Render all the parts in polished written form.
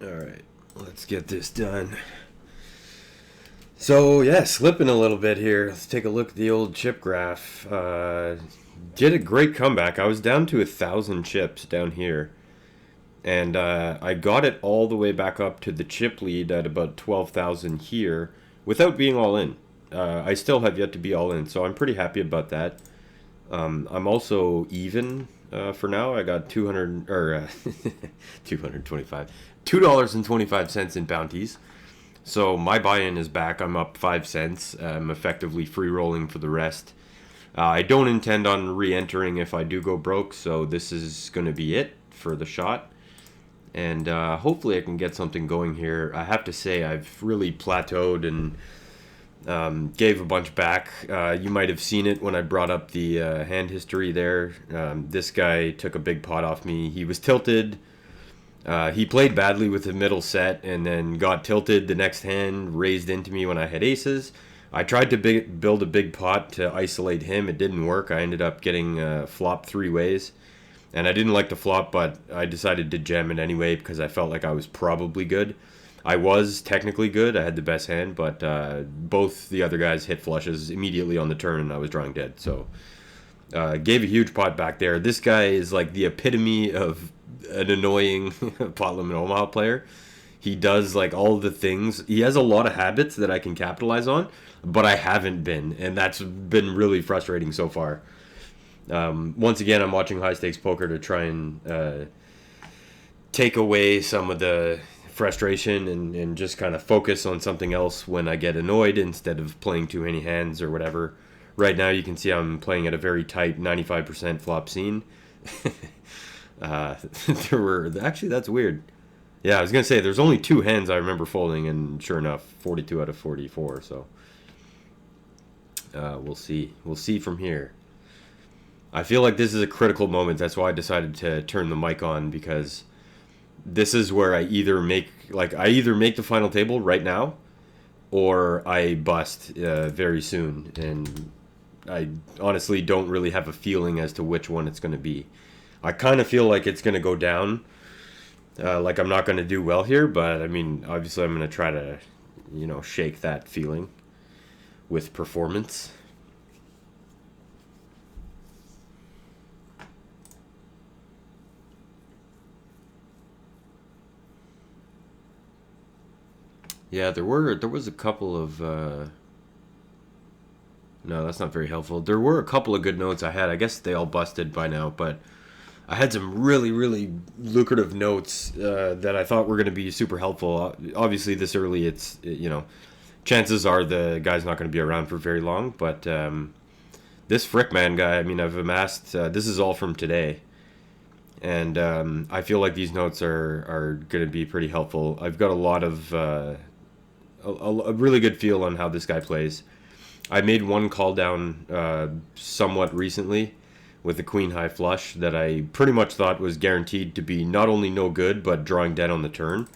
Alright, let's get this done. So, yeah, slipping a little bit here. Let's take a look at the old chip graph. Did a great comeback. I was down to 1,000 chips down here. And I got it all the way back up to the chip lead at about 12,000 here without being all in. I still have yet to be all in, so I'm pretty happy about that. I'm also even for now. I got 200 or 225 $2.25 in bounties. So my buy-in is back. I'm up 5 cents. I'm effectively free rolling for the rest. I don't intend on re-entering if I do go broke, so this is going to be it for the shot. And hopefully I can get something going here. I have to say I've really plateaued and gave a bunch back. You might have seen it when I brought up the hand history there. This guy took a big pot off me. He was tilted. He played badly with the middle set and then got tilted the next hand, raised into me when I had aces. I tried to build a big pot to isolate him. It didn't work. I ended up getting flopped 3 ways. And I didn't like the flop, but I decided to jam it anyway because I felt like I was probably good. I was technically good. I had the best hand, but both the other guys hit flushes immediately on the turn and I was drawing dead. So gave a huge pot back there. This guy is like the epitome of an annoying PL Omaha player. He does like all the things. He has a lot of habits that I can capitalize on, but I haven't been, and that's been really frustrating so far. Once again, I'm watching high stakes poker to try and take away some of the frustration and just kind of focus on something else when I get annoyed instead of playing too many hands or whatever. Right now, you can see I'm playing at a very tight 95% flop scene. There were actually, that's weird. Yeah, I was gonna say there's only 2 hands I remember folding, and sure enough, 42 out of 44. So we'll see. We'll see from here. I feel like this is a critical moment. That's why I decided to turn the mic on, because this is where I either make the final table right now, or I bust very soon. And I honestly don't really have a feeling as to which one it's going to be. I kind of feel like it's going to go down. Like I'm not going to do well here, but I mean, obviously I'm going to try to, shake that feeling with performance. Yeah, there was a couple of no, that's not very helpful. There were a couple of good notes I had. I guess they all busted by now, but I had some really, really lucrative notes that I thought were going to be super helpful. Obviously, this early, chances are the guy's not going to be around for very long. But this Frickman guy, I mean, I've amassed. This is all from today, and I feel like these notes are going to be pretty helpful. I've got a lot of a really good feel on how this guy plays. I made one call down somewhat recently with a queen high flush that I pretty much thought was guaranteed to be not only no good, but drawing dead on the turn.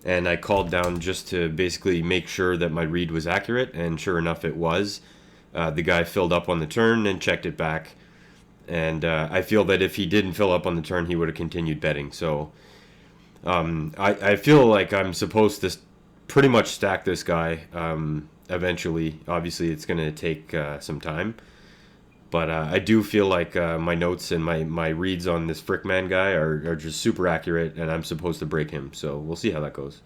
And I called down just to basically make sure that my read was accurate, and sure enough, it was. The guy filled up on the turn and checked it back. And I feel that if he didn't fill up on the turn, he would have continued betting. So I feel like I'm supposed to pretty much stack this guy eventually. Obviously, it's going to take some time. But I do feel like my notes and my reads on this Frickman guy are just super accurate, and I'm supposed to break him. So we'll see how that goes.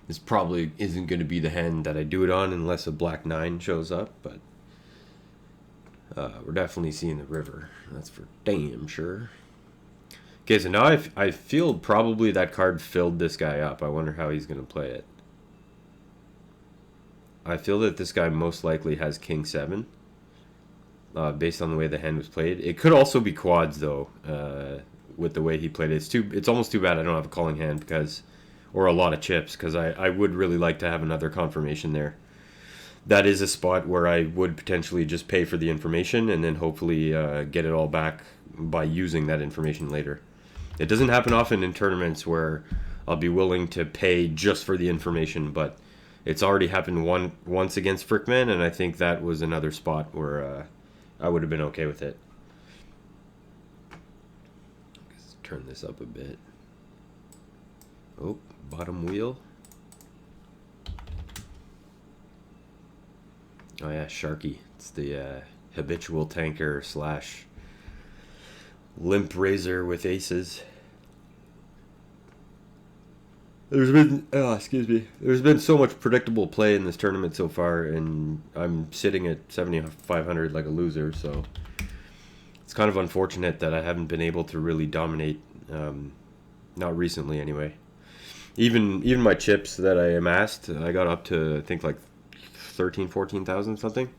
This probably isn't going to be the hand that I do it on unless a black 9 shows up, but we're definitely seeing the river. That's for damn sure. Okay, so now I feel probably that card filled this guy up. I wonder how he's going to play it. I feel that this guy most likely has King 7, based on the way the hand was played. It could also be quads, though, with the way he played it. It's almost too bad I don't have a calling hand, or a lot of chips, because I would really like to have another confirmation there. That is a spot where I would potentially just pay for the information and then hopefully get it all back by using that information later. It doesn't happen often in tournaments where I'll be willing to pay just for the information, but it's already happened once against Frickman, and I think that was another spot where I would have been okay with it. Let's turn this up a bit. Oh, bottom wheel. Oh yeah, Sharky. It's the habitual tanker slash limp razor with aces. Excuse me. There's been so much predictable play in this tournament so far, and I'm sitting at 7,500 like a loser. So it's kind of unfortunate that I haven't been able to really dominate. Not recently, anyway. Even my chips that I amassed, I got up to I think like 13, 14,000 something.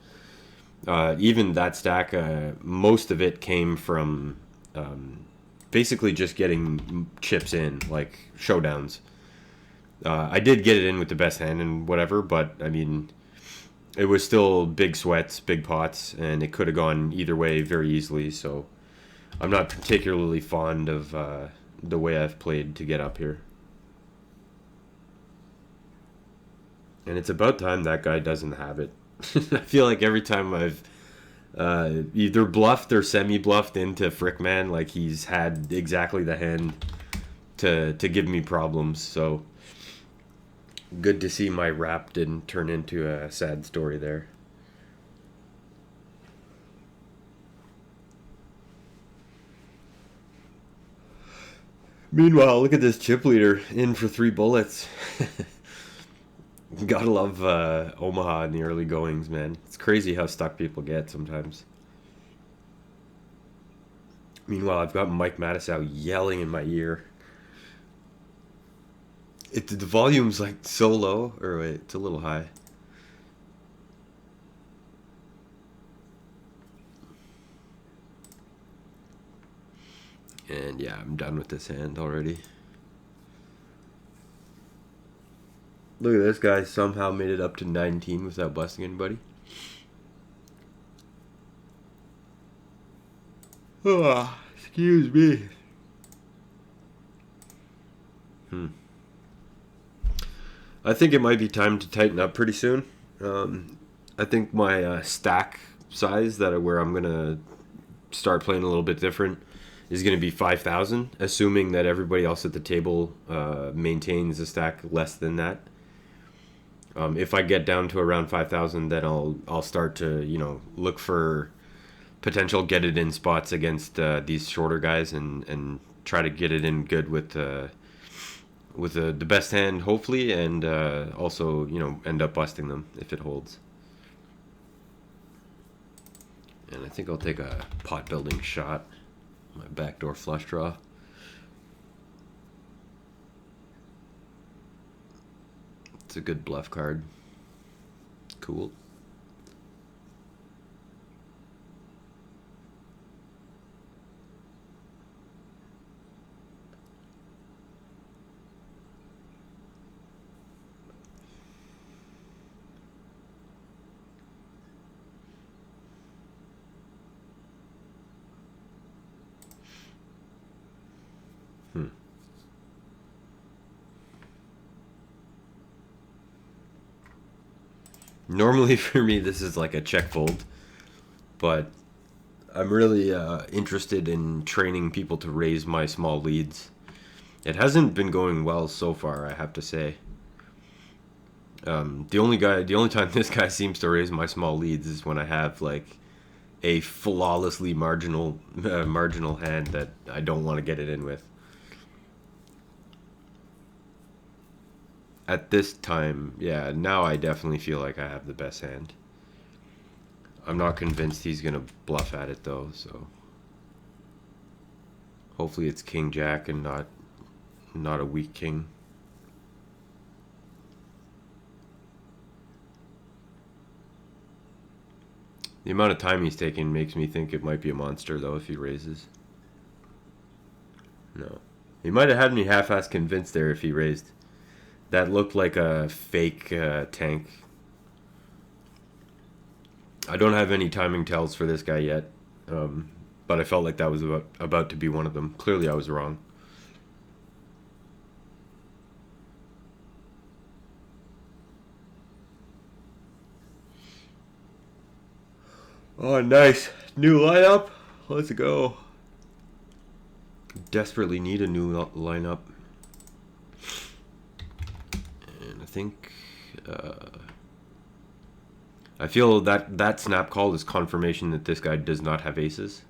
Even that stack, most of it came from basically just getting chips in, like showdowns. I did get it in with the best hand and whatever, but I mean, it was still big sweats, big pots, and it could have gone either way very easily. So I'm not particularly fond of the way I've played to get up here. And it's about time that guy doesn't have it. I feel like every time I've either bluffed or semi-bluffed into Frickman, like he's had exactly the hand to give me problems. So good to see my rap didn't turn into a sad story there. Meanwhile, look at this chip leader in for 3 bullets. Gotta love Omaha in the early goings, man. It's crazy how stuck people get sometimes. Meanwhile, I've got Mike Matisow yelling in my ear. The volume's like so low, or wait, it's a little high. And yeah, I'm done with this hand already. Look at this guy, somehow made it up to 19 without busting anybody. Oh, excuse me. I think it might be time to tighten up pretty soon. I think my stack size where I'm gonna start playing a little bit different is gonna be 5,000, assuming that everybody else at the table maintains a stack less than that. If I get down to around 5,000, then I'll start to look for potential get it in spots against these shorter guys and try to get it in good with the best hand, hopefully, and also end up busting them if it holds. And I think I'll take a pot building shot. My backdoor flush draw. It's a good bluff card. Cool. Normally for me this is like a check fold, but I'm really interested in training people to raise my small leads. It hasn't been going well so far, I have to say. The only time this guy seems to raise my small leads is when I have like a flawlessly marginal hand that I don't want to get it in with. At this time, yeah, now I definitely feel like I have the best hand. I'm not convinced he's gonna bluff at it though, so hopefully it's king jack and not a weak king. The amount of time he's taking makes me think it might be a monster though if he raises. No. He might have had me half-assed convinced there if he raised. That looked like a fake tank. I don't have any timing tells for this guy yet, but I felt like that was about to be one of them. Clearly I was wrong. Oh, nice. New lineup. Let's go. Desperately need a new lineup. think I feel that snap call is confirmation that this guy does not have aces.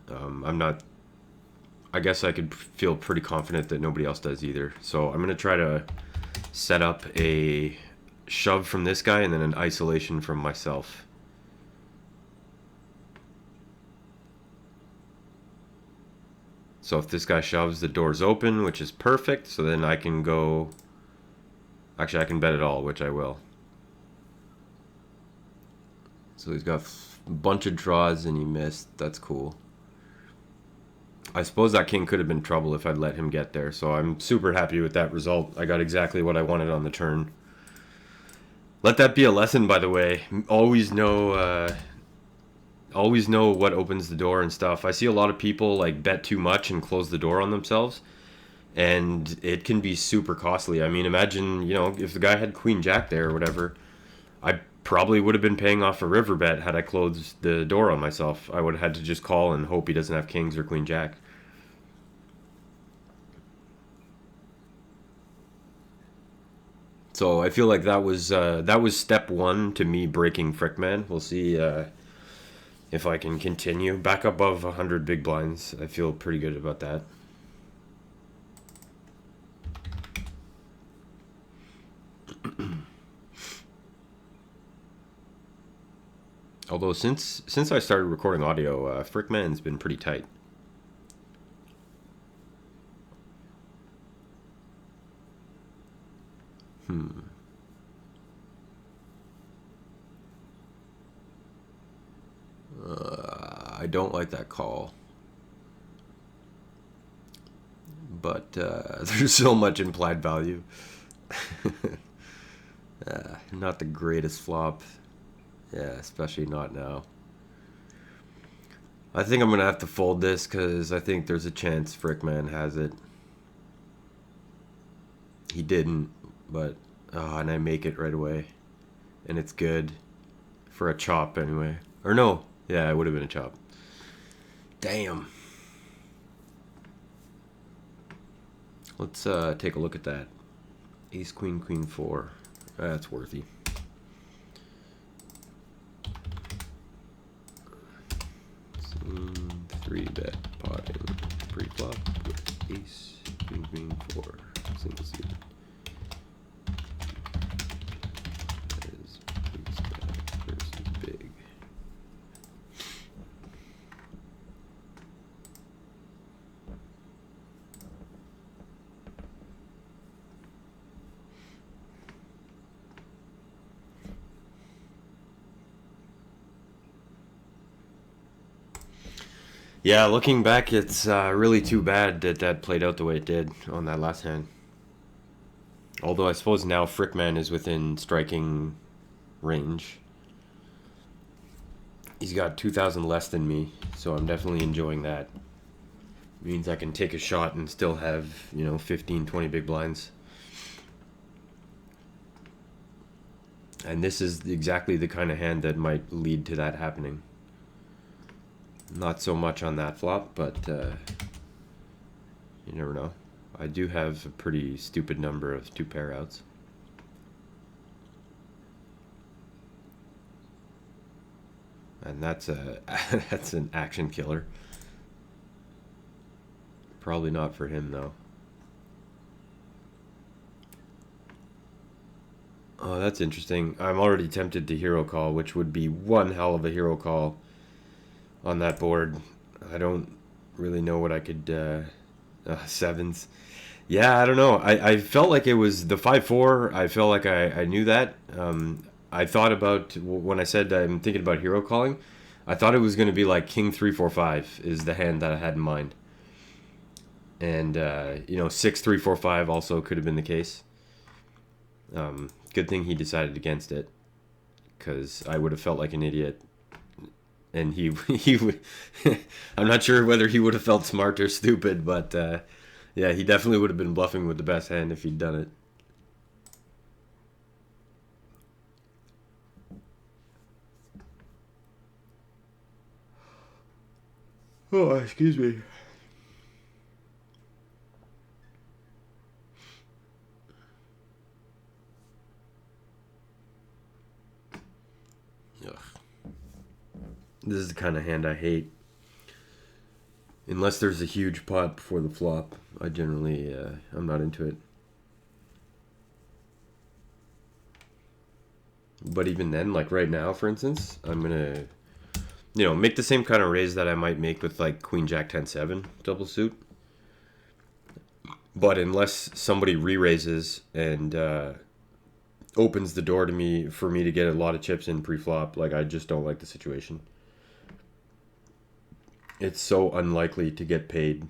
I'm not. I guess I could feel pretty confident that nobody else does either. So I'm gonna try to set up a shove from this guy and then an isolation from myself. So if this guy shoves, the door's open, which is perfect. So then I can go. Actually, I can bet it all, which I will. So he's got a bunch of draws and he missed. That's cool. I suppose that king could have been trouble if I'd let him get there. So I'm super happy with that result. I got exactly what I wanted on the turn. Let that be a lesson, by the way. Always know what opens the door and stuff. I see a lot of people like bet too much and close the door on themselves, and it can be super costly. I mean, imagine, if the guy had queen jack there or whatever, I probably would have been paying off a river bet had I closed the door on myself. I would have had to just call and hope he doesn't have kings or queen jack. So I feel like that was step one to me breaking Frickman. We'll see if I can continue back above 100 big blinds. I feel pretty good about that. Although since I started recording audio, Frickman's been pretty tight. I don't like that call. But there's so much implied value. Not the greatest flop. Yeah, especially not now. I think I'm going to have to fold this because I think there's a chance Frickman has it. He didn't, but and I make it right away. And it's good for a chop anyway. Or no, yeah, it would have been a chop. Damn. Let's take a look at that. Ace, queen, queen, four. That's worthy. Three bet potting pre-flop with ace, queen, queen, four. Single suit. That is ace bet versus big. Yeah, looking back, it's really too bad that played out the way it did on that last hand. Although I suppose now Frickman is within striking range. He's got 2,000 less than me, so I'm definitely enjoying that. Means I can take a shot and still have, 15, 20 big blinds. And this is exactly the kind of hand that might lead to that happening. Not so much on that flop, but you never know. I do have a pretty stupid number of two pair outs. And that's that's an action killer. Probably not for him though. Oh, that's interesting. I'm already tempted to hero call, which would be one hell of a hero call on that board. I don't really know what I could sevens. Yeah, I don't know. I felt like it was the 5-4. I felt like I knew that. I thought about when I said I'm thinking about hero calling. I thought it was going to be like King 3-4-5 is the hand that I had in mind, and 6-3-4-5 also could have been the case. Good thing he decided against it, because I would have felt like an idiot. And he I'm not sure whether he would have felt smart or stupid, but yeah, he definitely would have been bluffing with the best hand if he'd done it. Oh, excuse me. This is the kind of hand I hate. Unless there's a huge pot before the flop, I generally, I'm not into it. But even then, like right now, for instance, I'm gonna, make the same kind of raise that I might make with like Queen Jack 10-7 double suit. But unless somebody re-raises and opens the door to me for me to get a lot of chips in pre-flop, like I just don't like the situation. It's so unlikely to get paid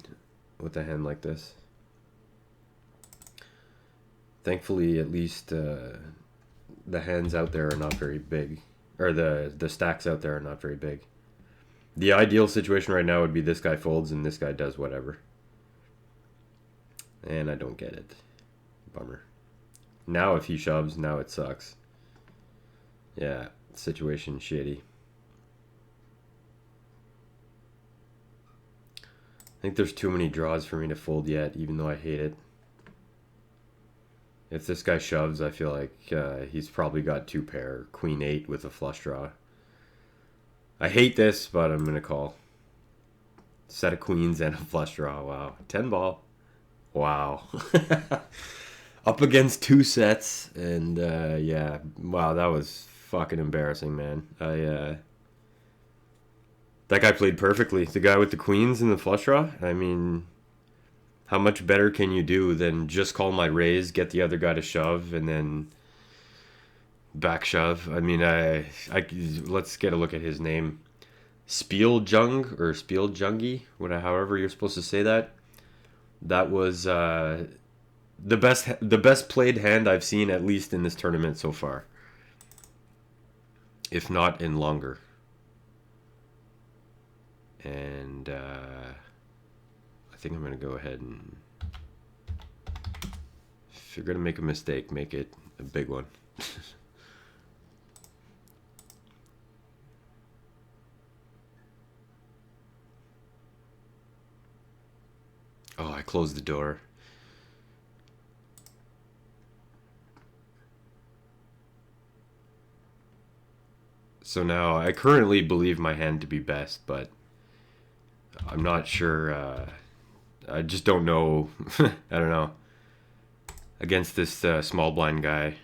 with a hand like this. Thankfully, at least the hands out there are not very big, or the stacks out there are not very big. The ideal situation right now would be this guy folds and this guy does whatever. And I don't get it. Bummer. Now if he shoves, now it sucks. Yeah, situation shitty. I think there's too many draws for me to fold yet, even though I hate it. If this guy shoves, I feel like he's probably got two pair. Queen 8 with a flush draw. I hate this, but I'm going to call. Set of queens and a flush draw. Wow. 10 ball. Wow. Up against two sets. And, yeah. Wow, that was fucking embarrassing, man. That guy played perfectly. The guy with the queens and the flush draw. I mean, how much better can you do than just call my raise, get the other guy to shove, and then back shove? I mean, let's get a look at his name. Spieljung or Spieljungi, however you're supposed to say that. That was the best played hand I've seen, at least in this tournament so far, if not in longer. And I think I'm going to go ahead and, if you're going to make a mistake, make it a big one. Oh, I closed the door. So now I currently believe my hand to be best, but I'm not sure. I just don't know. I don't know. Against this small blind guy.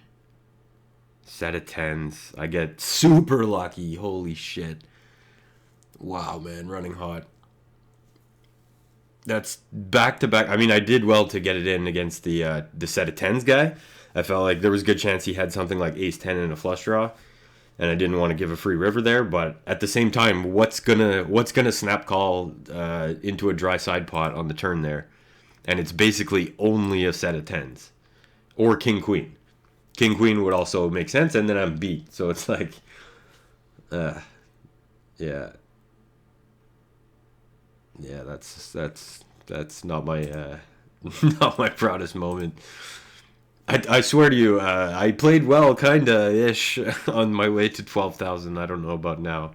Set of tens. I get super lucky. Holy shit. Wow, man. Running hot. That's back to back. I mean, I did well to get it in against the set of tens guy. I felt like there was a good chance he had something like ace 10 and a flush draw. And I didn't want to give a free river there, but at the same time, what's gonna snap call into a dry side pot on the turn there? And it's basically only a set of tens, or king queen. King queen would also make sense, and then I'm beat. So it's like, yeah, that's not my not my proudest moment. I swear to you, I played well, kinda-ish, on my way to 12,000. I don't know about now.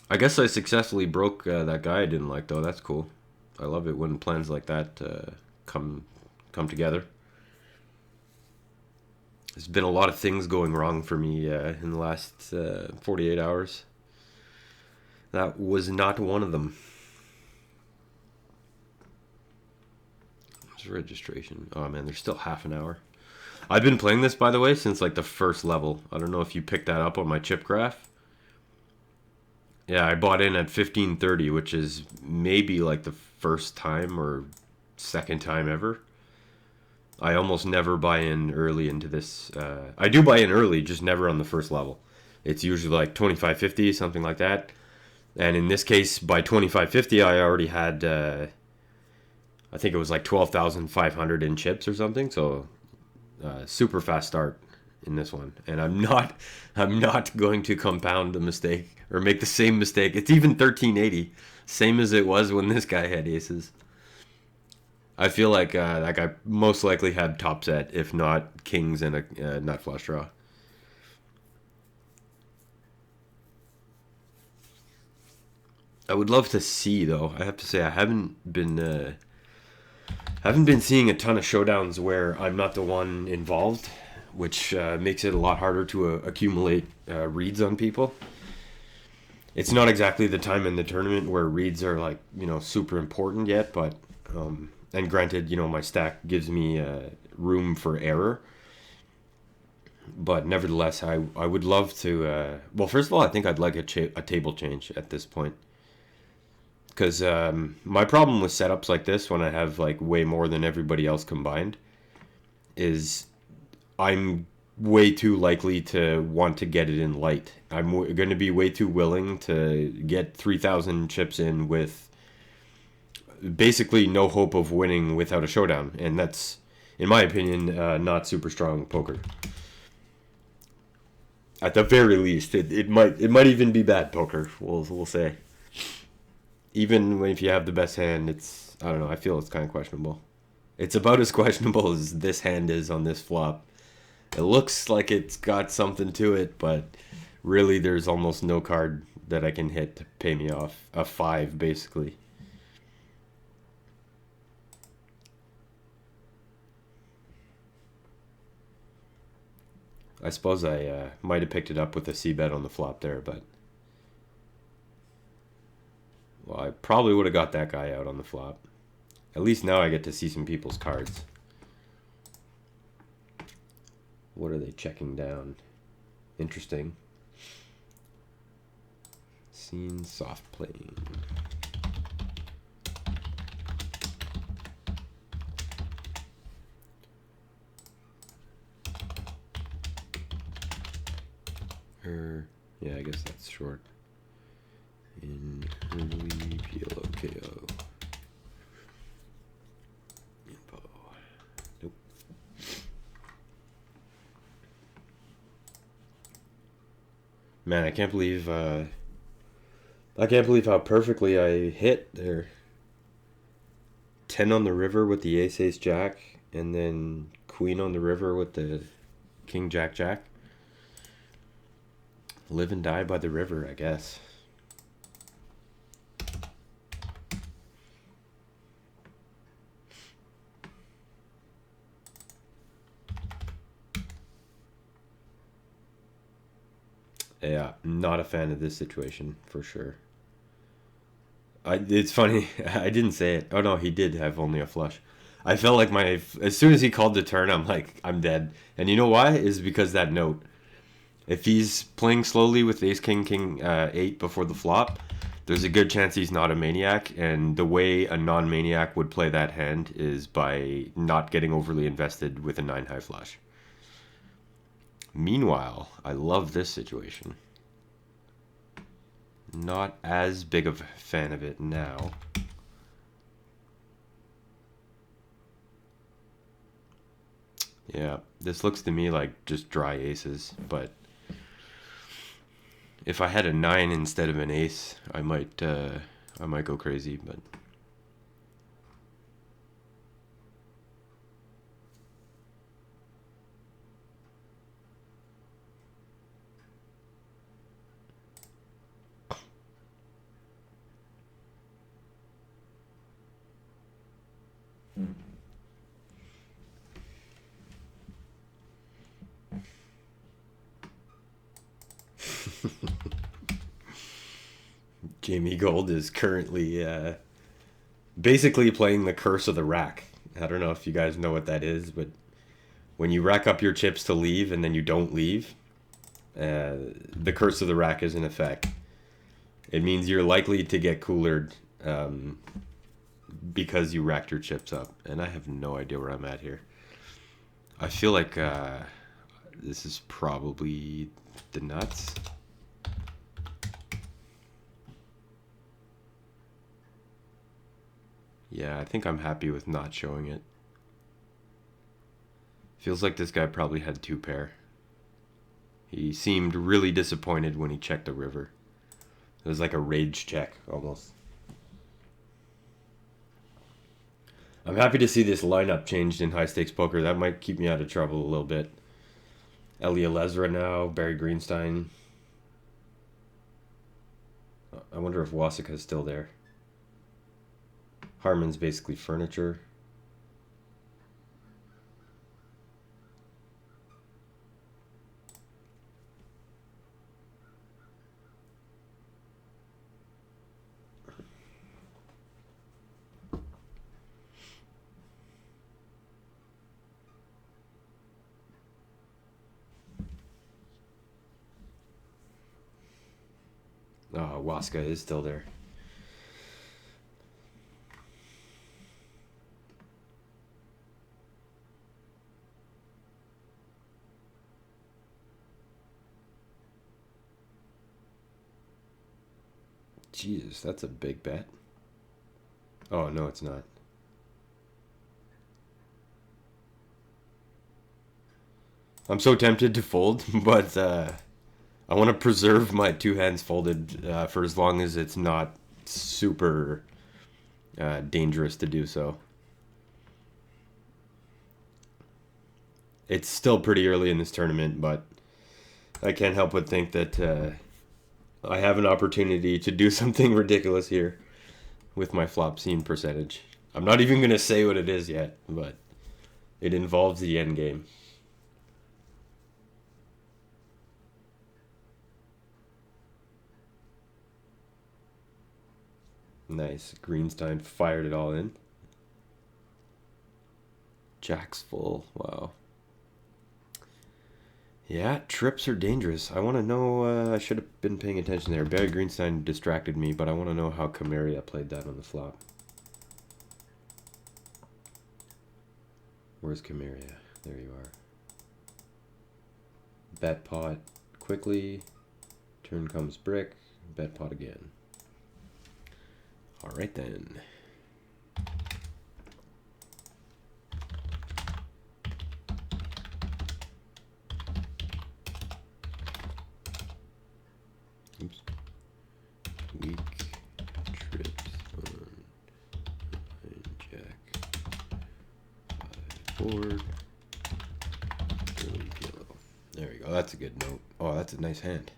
I guess I successfully broke that guy I didn't like, though. That's cool. I love it when plans like that come together. There's been a lot of things going wrong for me in the last 48 hours. That was not one of them. Registration. Oh man, there's still half an hour. I've been playing this, by the way, since like the first level. I don't know if you picked that up on my chip graph. Yeah, I bought in at 1530, which is maybe like the first time or second time ever. I almost never buy in early into this. I do buy in early, just never on the first level. It's usually like 2550, something like that. And in this case, by 2550, I already had I think it was like 12,500 in chips or something. So super fast start in this one. And I'm not going to compound the mistake or make the same mistake. It's even 1380, same as it was when this guy had aces. I feel like that guy most likely had top set, if not kings and a nut flush draw. I would love to see, though. I have to say I haven't been seeing a ton of showdowns where I'm not the one involved, which makes it a lot harder to accumulate reads on people. It's not exactly the time in the tournament where reads are like, super important yet, but and granted, my stack gives me room for error. But nevertheless, I would love to. Well, first of all, I think I'd like a table change at this point, because my problem with setups like this, when I have like way more than everybody else combined, is I'm way too likely to want to get it in light. I'm going to be way too willing to get 3,000 chips in with basically no hope of winning without a showdown, and that's, in my opinion, not super strong poker. At the very least, it might even be bad poker. We'll say. Even if you have the best hand, it's, I don't know. I feel it's kind of questionable. It's about as questionable as this hand is on this flop. It looks like it's got something to it, but really there's almost no card that I can hit to pay me off. A 5, basically. I suppose I might have picked it up with a c-bet on the flop there, but... Well, I probably would have got that guy out on the flop. At least now I get to see some people's cards. What are they checking down? Interesting. Scene soft playing. Yeah, I guess that's short. In early PLO KO. Info. Nope. Man, I can't believe how perfectly I hit there. 10 on the river with the ace jack, and then queen on the river with the king jack jack. Live and die by the river, I guess. Yeah, not a fan of this situation, for sure. It's funny, I didn't say it. Oh no, he did have only a flush. I felt like as soon as he called the turn, I'm like, I'm dead. And you know why? Is because that note. If he's playing slowly with ace king king 8 before the flop, there's a good chance he's not a maniac, and the way a non-maniac would play that hand is by not getting overly invested with a 9 high flush. Meanwhile, I love this situation. Not as big of a fan of it now. Yeah, this looks to me like just dry aces, but if I had a 9 instead of an ace, I might go crazy, but Jamie Gold is currently basically playing the curse of the rack. I don't know if you guys know what that is, but when you rack up your chips to leave and then you don't leave, the curse of the rack is in effect. It means you're likely to get coolered because you racked your chips up. And I have no idea where I'm at here. I feel like this is probably the nuts. Yeah, I think I'm happy with not showing it. Feels like this guy probably had 2 pair. He seemed really disappointed when he checked the river. It was like a rage check, almost. I'm happy to see this lineup changed in high-stakes poker. That might keep me out of trouble a little bit. Elia Lesra now, Barry Greenstein. I wonder if Wasika's still there. Harmon's basically furniture. Oh, Waska is still there. Jesus, that's a big bet. Oh, no, it's not. I'm so tempted to fold, but I want to preserve my two hands folded for as long as it's not super dangerous to do so. It's still pretty early in this tournament, but I can't help but think that I have an opportunity to do something ridiculous here with my flop scene percentage. I'm not even going to say what it is yet, but it involves the end game. Nice. Greenstein fired it all in. Jack's full. Wow. Yeah, trips are dangerous. I want to know. I should have been paying attention there. Barry Greenstein distracted me, but I want to know how Camaria played that on the flop. Where's Camaria? There you are. Bet pot quickly. Turn comes brick. Bet pot again. All right then. Oops. Weak trips on 9 jack 5 board. PLO. There we go. That's a good note. Oh, that's a nice hand.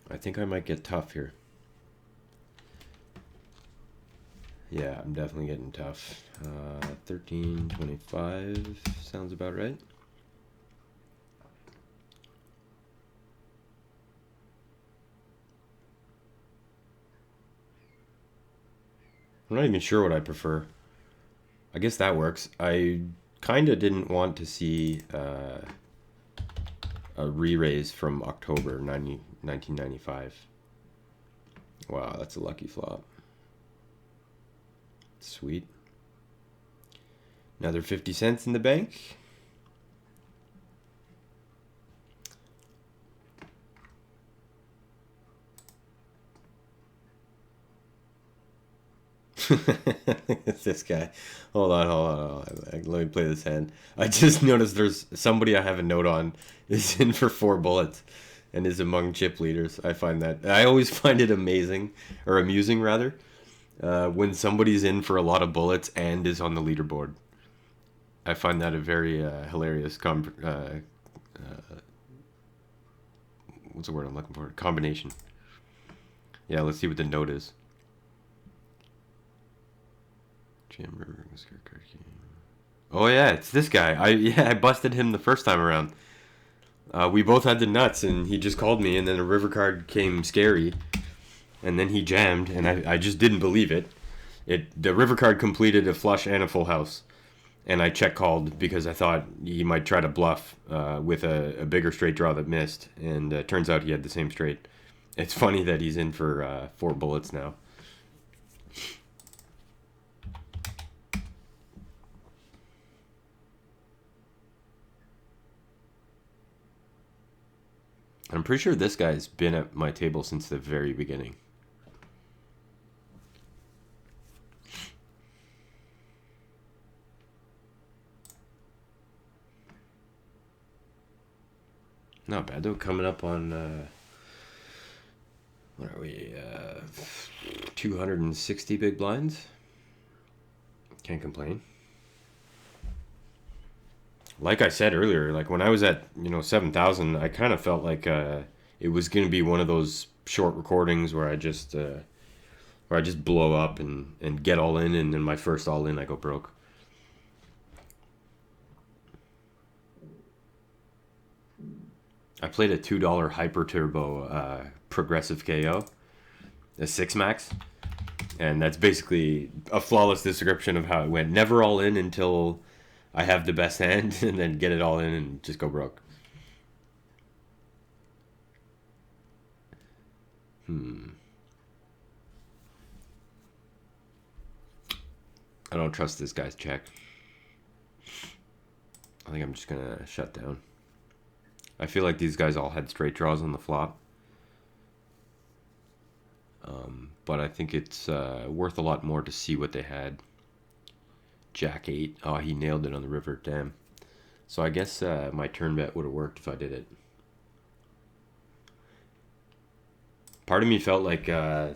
I think I might get tough here. Yeah, I'm definitely getting tough. 13.25 sounds about right. I'm not even sure what I prefer. I guess that works. I kind of didn't want to see a re-raise from October 1995. Wow, that's a lucky flop. Sweet. Another 50 cents in the bank. It's this guy. Hold on. Let me play this hand. I just noticed there's somebody I have a note on is in for 4 bullets and is among chip leaders. I always find it amazing, or amusing rather, when somebody's in for a lot of bullets and is on the leaderboard. I find that a very hilarious what's the word I'm looking for? Combination. Yeah, let's see what the note is. Oh yeah, it's this guy. I busted him the first time around. We both had the nuts, and he just called me, and then a river card came scary, and then he jammed, and I just didn't believe it. The river card completed a flush and a full house, and I check called because I thought he might try to bluff with a bigger straight draw that missed, and turns out he had the same straight. It's funny that he's in for 4 bullets now. I'm pretty sure this guy's been at my table since the very beginning. Not bad though. Coming up on what are we? 260 big blinds. Can't complain. Like I said earlier, like when I was at 7,000, I kind of felt like it was gonna be one of those short recordings where I just blow up and get all in, and then my first all in I go broke. I played a $2 hyper turbo progressive KO, a 6 max, and that's basically a flawless description of how it went. Never all in until I have the best hand, and then get it all in and just go broke. I don't trust this guy's check. I think I'm just gonna shut down. I feel like these guys all had straight draws on the flop. But I think it's worth a lot more to see what they had. Jack 8. Oh, he nailed it on the river. Damn. So I guess my turn bet would have worked if I did it. Part of me felt like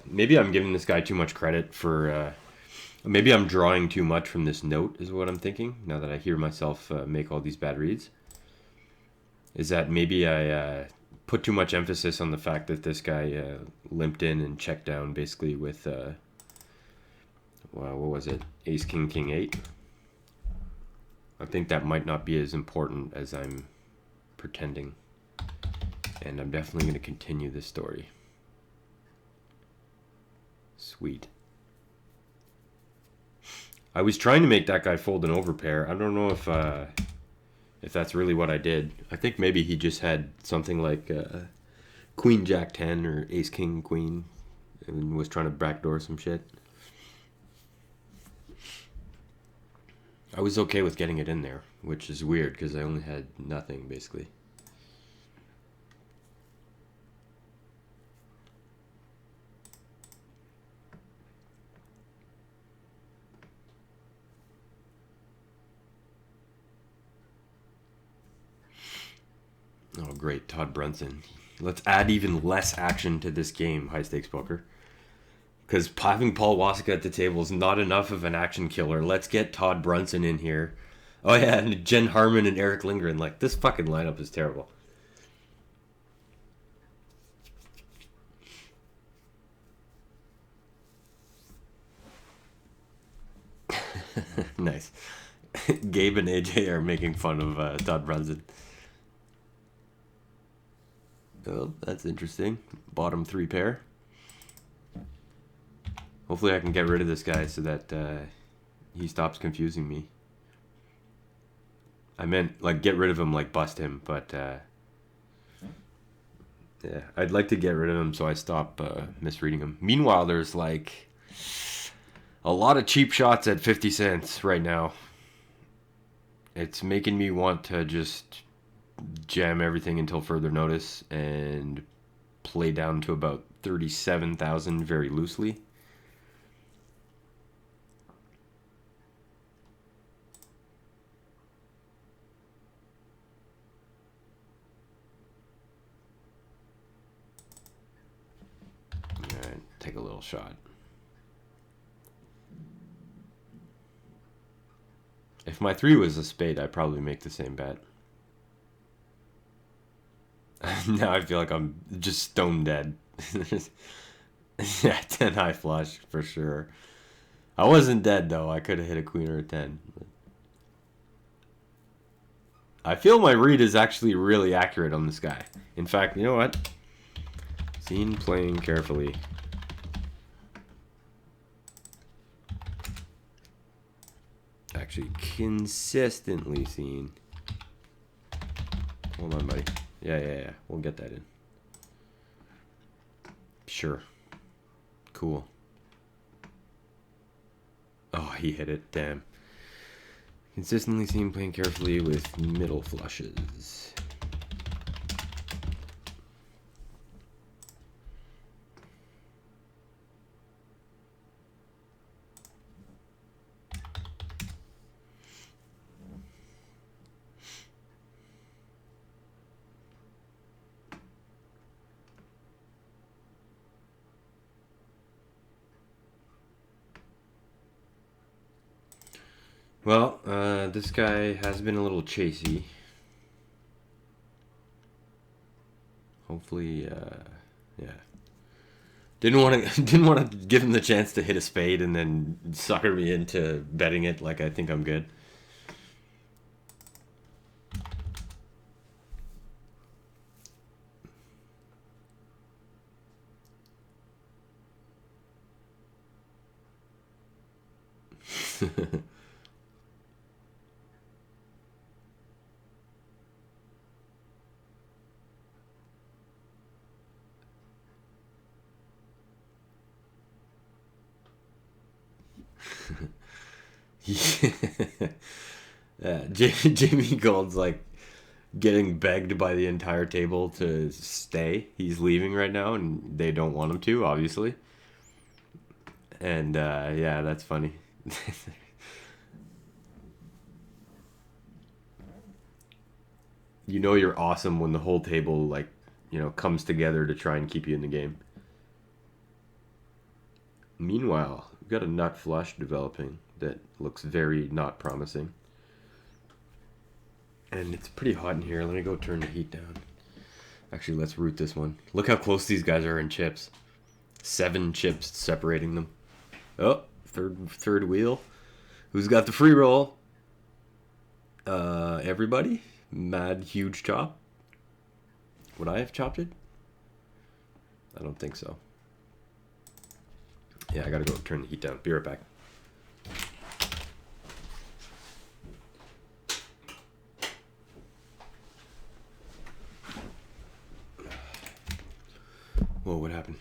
maybe I'm giving this guy too much credit for... maybe I'm drawing too much from this note is what I'm thinking, now that I hear myself make all these bad reads. Is that maybe I put too much emphasis on the fact that this guy limped in and checked down basically with... well, what was it? Ace, King, King 8? I think that might not be as important as I'm pretending. And I'm definitely going to continue this story. Sweet. I was trying to make that guy fold an overpair. I don't know if that's really what I did. I think maybe he just had something like Queen Jack 10 or Ace King Queen and was trying to backdoor some shit. I was okay with getting it in there, which is weird because I only had nothing basically. Oh, great. Todd Brunson. Let's add even less action to this game, high stakes poker. Because having Paul Wasika at the table is not enough of an action killer. Let's get Todd Brunson in here. Oh, yeah, and Jen Harmon and Eric Lindgren. Like, this fucking lineup is terrible. Nice. Gabe and AJ are making fun of Todd Brunson. Oh, that's interesting. Bottom 3 pair. Hopefully I can get rid of this guy so that he stops confusing me. I meant, like, get rid of him, like, bust him, but, yeah, I'd like to get rid of him so I stop misreading him. Meanwhile, there's, like, a lot of cheap shots at 50 cents right now. It's making me want to just jam everything until further notice and play down to about 37,000 very loosely. Alright, take a little shot. If my 3 was a spade, I'd probably make the same bet. Now I feel like I'm just stone dead. Yeah, 10 high flush for sure. I wasn't dead though. I could have hit a queen or a 10. I feel my read is actually really accurate on this guy. In fact, you know what? Seen playing carefully. Actually, consistently seen. Hold on, buddy. Yeah. We'll get that in. Sure. Cool. Oh, he hit it. Damn. Consistently seen playing carefully with middle flushes. Well, this guy has been a little chasey. Hopefully, yeah. Didn't want to give him the chance to hit a spade and then sucker me into betting it like I think I'm good. Yeah, Jamie Gold's like getting begged by the entire table to stay. He's leaving right now, and they don't want him to, obviously. And yeah, that's funny. You know you're awesome when the whole table like comes together to try and keep you in the game. Meanwhile, we've got a nut flush developing that looks very not promising. And it's pretty hot in here. Let me go turn the heat down. Actually, let's root this one. Look how close these guys are in chips. 7 chips separating them. Oh, third wheel. Who's got the free roll? Everybody? Mad huge chop. Would I have chopped it? I don't think so. Yeah, I gotta go turn the heat down. Be right back. Whoa, what happened?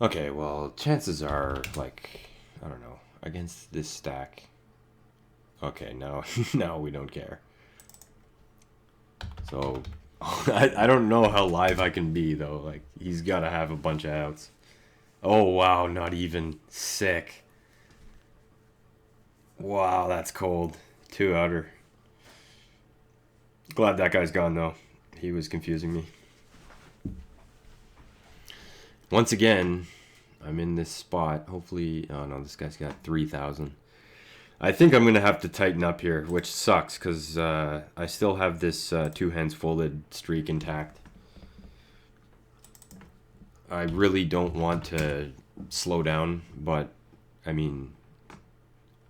Okay, well, chances are, like, I don't know, against this stack. Okay, now, now we don't care. So, I don't know how live I can be, though. Like, he's got to have a bunch of outs. Oh, wow, not even. Sick. Wow, that's cold. 2 outer. Glad that guy's gone, though. He was confusing me. Once again, I'm in this spot. Hopefully, oh no, this guy's got 3,000. I think I'm going to have to tighten up here, which sucks because I still have this 2 hands folded streak intact. I really don't want to slow down, but I mean,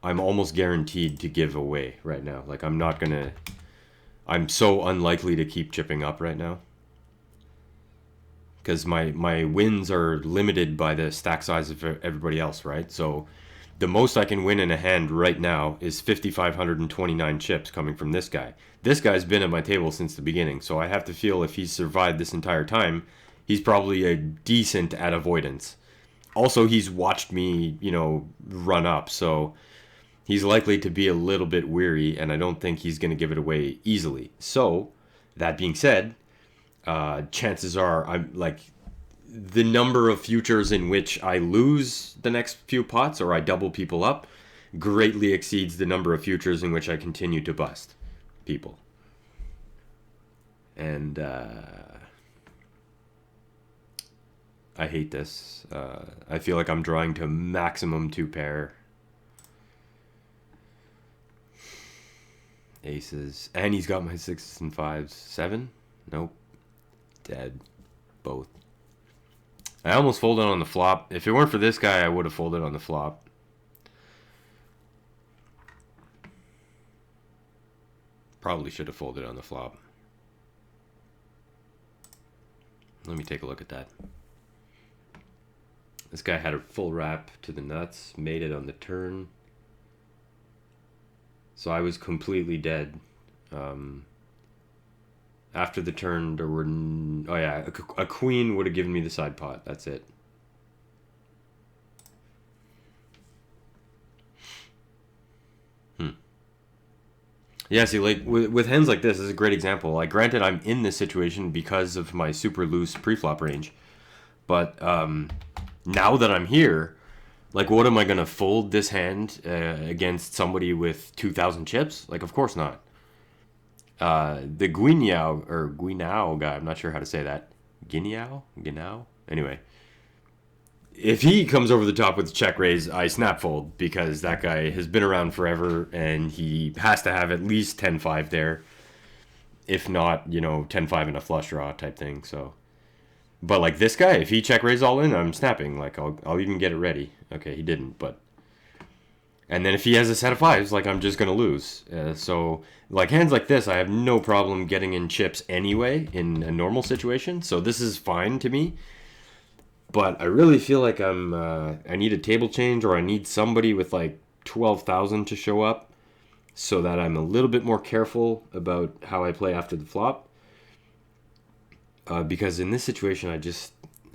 I'm almost guaranteed to give away right now. Like, I'm so unlikely to keep chipping up right now. Because my wins are limited by the stack size of everybody else, right? So the most I can win in a hand right now is 5,529 chips coming from this guy. This guy's been at my table since the beginning, so I have to feel if he's survived this entire time, he's probably a decent at avoidance. Also, he's watched me, run up, so he's likely to be a little bit weary, and I don't think he's going to give it away easily. So, that being said, chances are I'm like the number of futures in which I lose the next few pots or I double people up greatly exceeds the number of futures in which I continue to bust people. And I hate this. I feel like I'm drawing to maximum 2 pair. Aces. And he's got my 6s and 5s. 7? Nope. Dead. Both. I almost folded on the flop. If it weren't for this guy, I would have folded on the flop. Probably should have folded on the flop. Let me take a look at that. This guy had a full wrap to the nuts. Made it on the turn. So I was completely dead. After the turn, there were... Oh, yeah. A queen would have given me the side pot. That's it. Yeah, see, like, with hands like this is a great example. Like, granted, I'm in this situation because of my super loose preflop range. But now that I'm here, like, what am I going to fold this hand against somebody with 2,000 chips? Like, of course not. The Guineao guy, I'm not sure how to say that. Guineao? Anyway. If he comes over the top with check raise, I snap fold because that guy has been around forever and he has to have at least 10-5 there. If not, 10-5 and a flush draw type thing. So, but like this guy, if he check raise all in, I'm snapping. Like I'll even get it ready. Okay, he didn't, but. And then if he has a set of 5s, like I'm just gonna lose. So like hands like this, I have no problem getting in chips anyway in a normal situation. So this is fine to me. But I really feel like I need a table change or I need somebody with like 12,000 to show up so that I'm a little bit more careful about how I play after the flop. Because in this situation,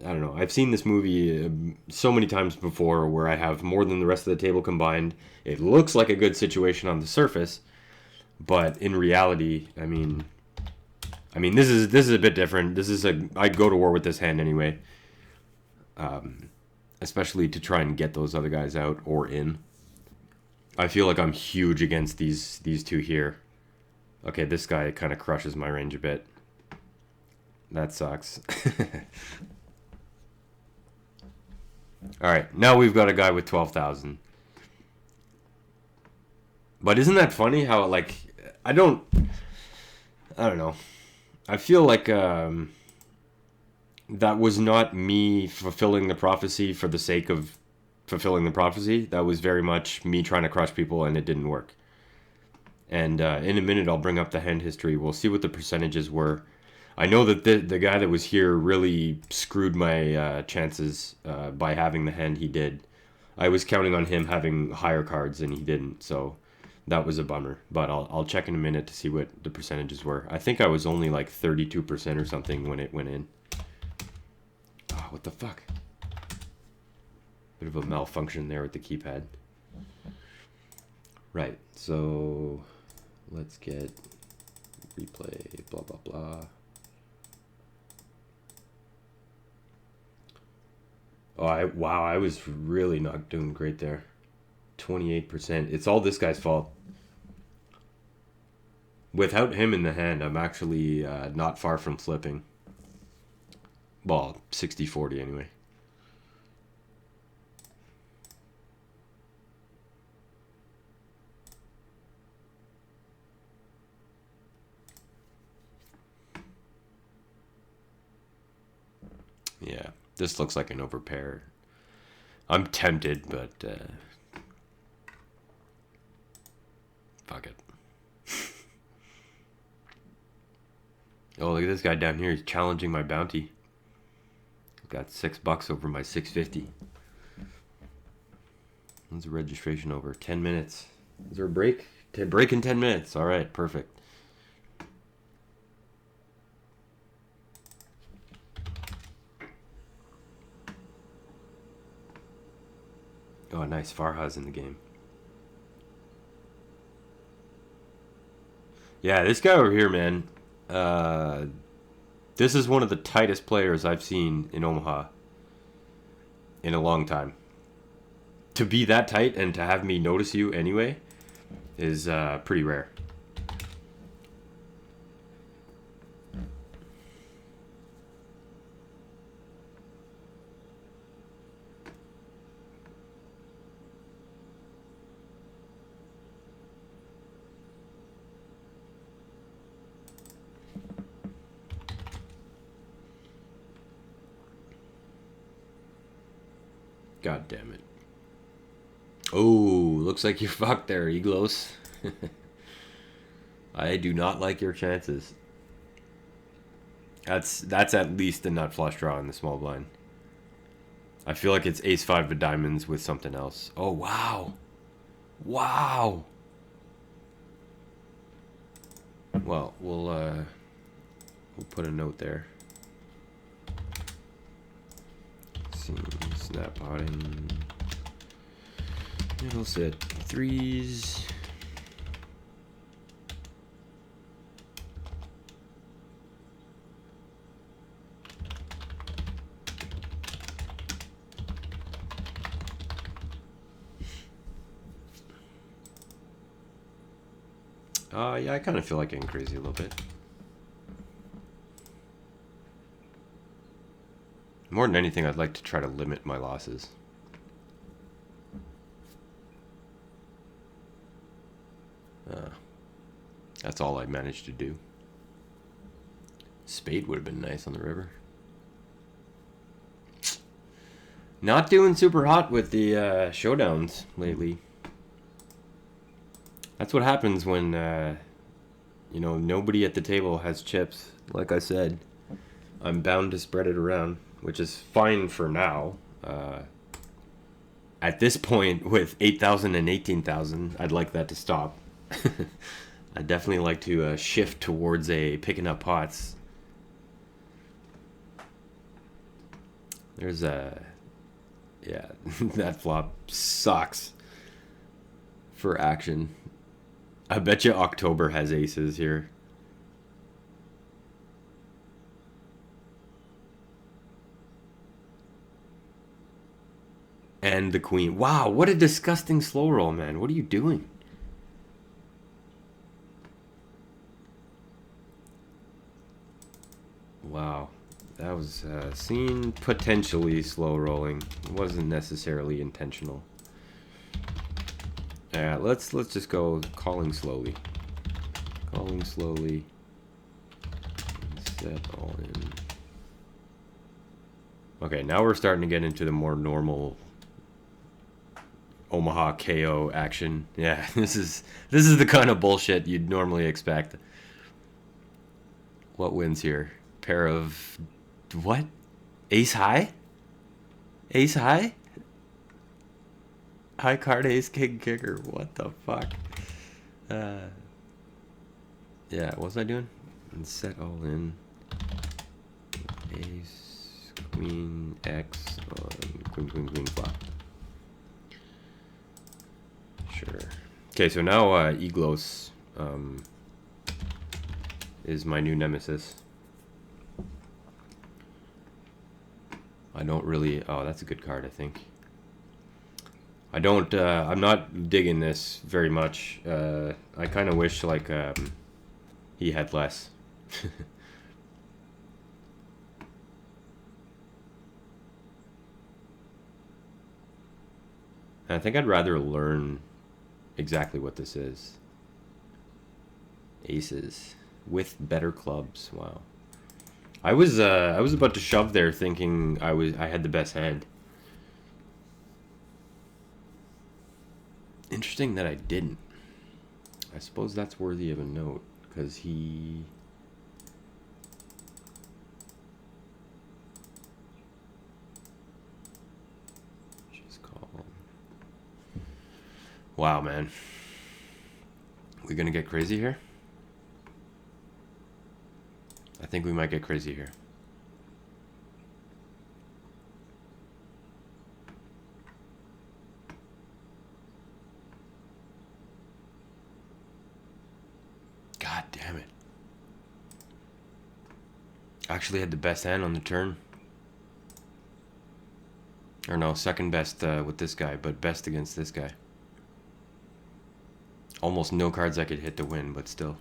I don't know. I've seen this movie so many times before where I have more than the rest of the table combined. It looks like a good situation on the surface, but in reality, this is a bit different. I'd go to war with this hand anyway, especially to try and get those other guys out or in. I feel like I'm huge against these two here. Okay, this guy kind of crushes my range a bit. That sucks. All right, now we've got a guy with 12,000. But isn't that funny how like I don't know. I feel like that was not me fulfilling the prophecy for the sake of fulfilling the prophecy. That was very much me trying to crush people, and it didn't work. And in a minute, I'll bring up the hand history. We'll see what the percentages were. I know that the guy that was here really screwed my chances by having the hand he did. I was counting on him having higher cards, and he didn't, so that was a bummer. But I'll check in a minute to see what the percentages were. I think I was only like 32% or something when it went in. Oh, what the fuck? Bit of a malfunction there with the keypad. Right, so let's get replay, blah, blah, blah. Oh, wow, I was really not doing great there. 28%. It's all this guy's fault. Without him in the hand, I'm actually not far from flipping. Well, 60-40 anyway. Yeah, this looks like an overpair. I'm tempted, but fuck it. Oh, look at this guy down here. He's challenging my bounty. Got $6 over my 650. When's the registration over? 10 minutes. Is there a break? Break in 10 minutes. All right, perfect. Oh, nice. Farha's in the game. Yeah, this guy over here, man. This is one of the tightest players I've seen in Omaha in a long time. To be that tight and to have me notice you anyway is pretty rare. God damn it. Oh, looks like you're fucked there, Eglos. I do not like your chances. That's at least a nut flush draw in the small blind. I feel like it's ace-5 of diamonds with something else. Oh, wow. Wow. Well, we'll put a note there. Snap potting. Middle set threes. Yeah, I kind of feel like getting crazy a little bit. More than anything, I'd like to try to limit my losses. That's all I managed to do. Spade would have been nice on the river. Not doing super hot with the showdowns lately. That's what happens when, nobody at the table has chips. Like I said, I'm bound to spread it around, which is fine for now. At this point, with 8,000 and 18,000, I'd like that to stop. I'd definitely like to shift towards picking up pots. There's a... Yeah, that flop sucks for action. I bet you October has aces here. And the queen. Wow, what a disgusting slow roll, man. What are you doing? Wow. That was seen potentially slow rolling. It wasn't necessarily intentional. Yeah, let's just go calling slowly. Calling slowly. Set all in. Okay, now we're starting to get into the more normal Omaha KO action. Yeah, this is the kind of bullshit you'd normally expect. What wins here? Pair of what? Ace high? Ace high? High card ace king kicker. What the fuck? Yeah, what was I doing? And set all in. Ace, queen, X, queen, queen, queen, flop. Sure. Okay, so now Eglos is my new nemesis. I don't really... Oh, that's a good card, I think. I don't... I'm not digging this very much. I kind of wish, like, he had less. I think I'd rather learn exactly what this is. Aces with better clubs. Wow. I was about to shove there thinking I had the best hand. Interesting that I didn't. I suppose that's worthy of a note because he... Wow, man. We gonna get crazy here? I think we might get crazy here. God damn it. Actually had the best hand on the turn. Or no, second best with this guy, but best against this guy. Almost no cards I could hit to win, but still.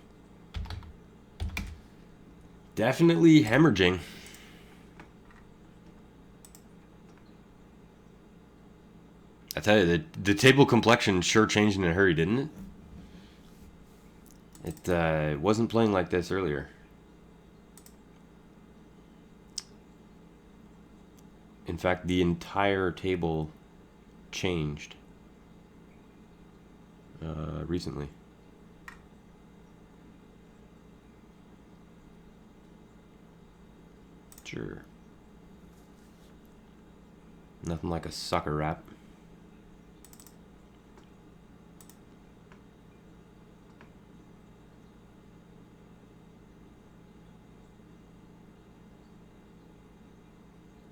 Definitely hemorrhaging. I tell you, the table complexion sure changed in a hurry, didn't it? It wasn't playing like this earlier. In fact, the entire table changed recently. Sure. Nothing like a sucker rap.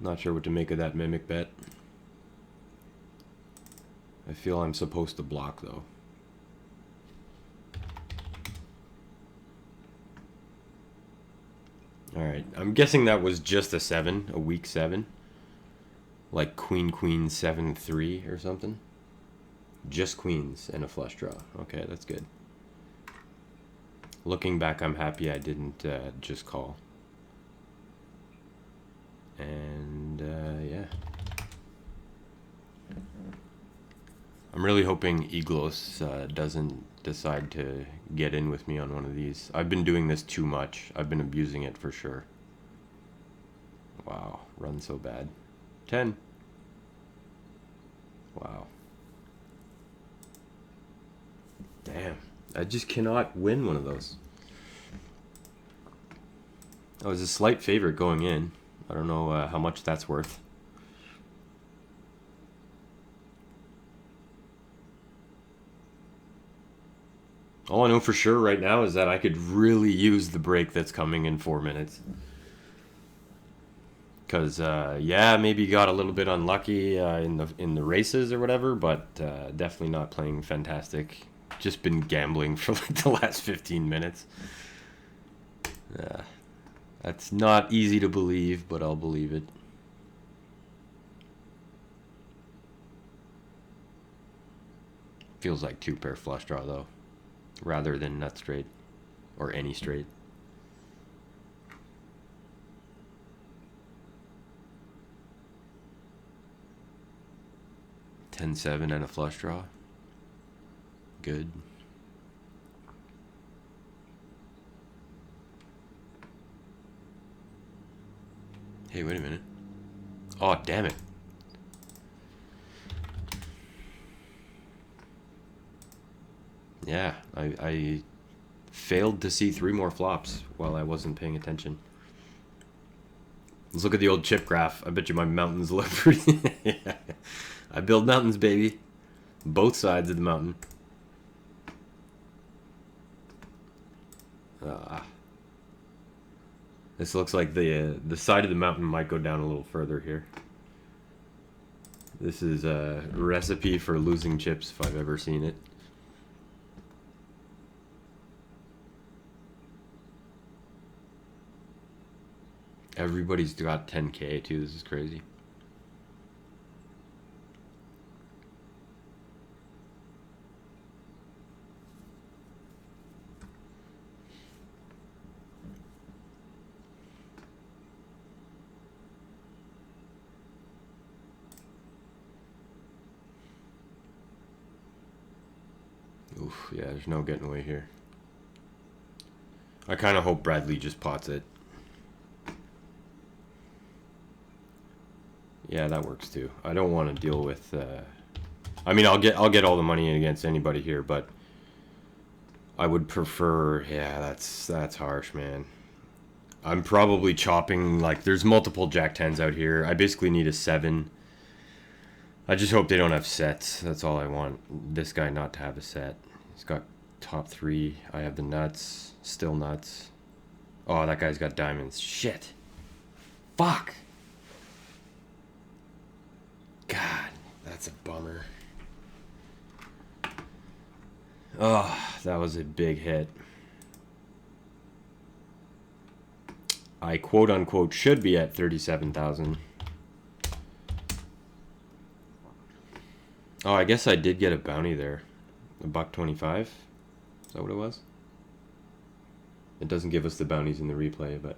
Not sure what to make of that mimic bet. I feel I'm supposed to block though. Alright, I'm guessing that was just a 7, a weak 7. Like queen, queen, 7, 3 or something. Just queens and a flush draw. Okay, that's good. Looking back, I'm happy I didn't just call. And yeah. I'm really hoping Eglos doesn't decide to get in with me on one of these. I've been doing this too much. I've been abusing it for sure. Wow, run so bad. 10. Wow. Damn, I just cannot win one of those. I was a slight favorite going in. I don't know how much that's worth. All I know for sure right now is that I could really use the break that's coming in 4 minutes. Because yeah, maybe got a little bit unlucky in the races or whatever, but definitely not playing fantastic. Just been gambling for like the last 15 minutes. That's not easy to believe, but I'll believe it. Feels like 2-pair flush draw though, rather than nut straight or any straight. 10-7 and a flush draw. Good. Hey, wait a minute. Oh, damn it. Yeah, I failed to see 3 more flops while I wasn't paying attention. Let's look at the old chip graph. I bet you my mountains look pretty... Yeah. I build mountains, baby. Both sides of the mountain. This looks like the side of the mountain might go down a little further here. This is a recipe for losing chips if I've ever seen it. Everybody's got 10K too. This is crazy. Oof, yeah, there's no getting away here. I kind of hope Bradley just pots it. Yeah, that works too. I don't want to deal with. I mean, I'll get all the money in against anybody here, but I would prefer. Yeah, that's harsh, man. I'm probably chopping like there's multiple Jack 10s out here. I basically need a 7. I just hope they don't have sets. That's all I want. This guy not to have a set. He's got top 3. I have the nuts. Still nuts. Oh, that guy's got diamonds. Shit. Fuck. God, that's a bummer. Oh, that was a big hit. I quote-unquote should be at 37,000. Oh, I guess I did get a bounty there. $1.25? Is that what it was? It doesn't give us the bounties in the replay, but...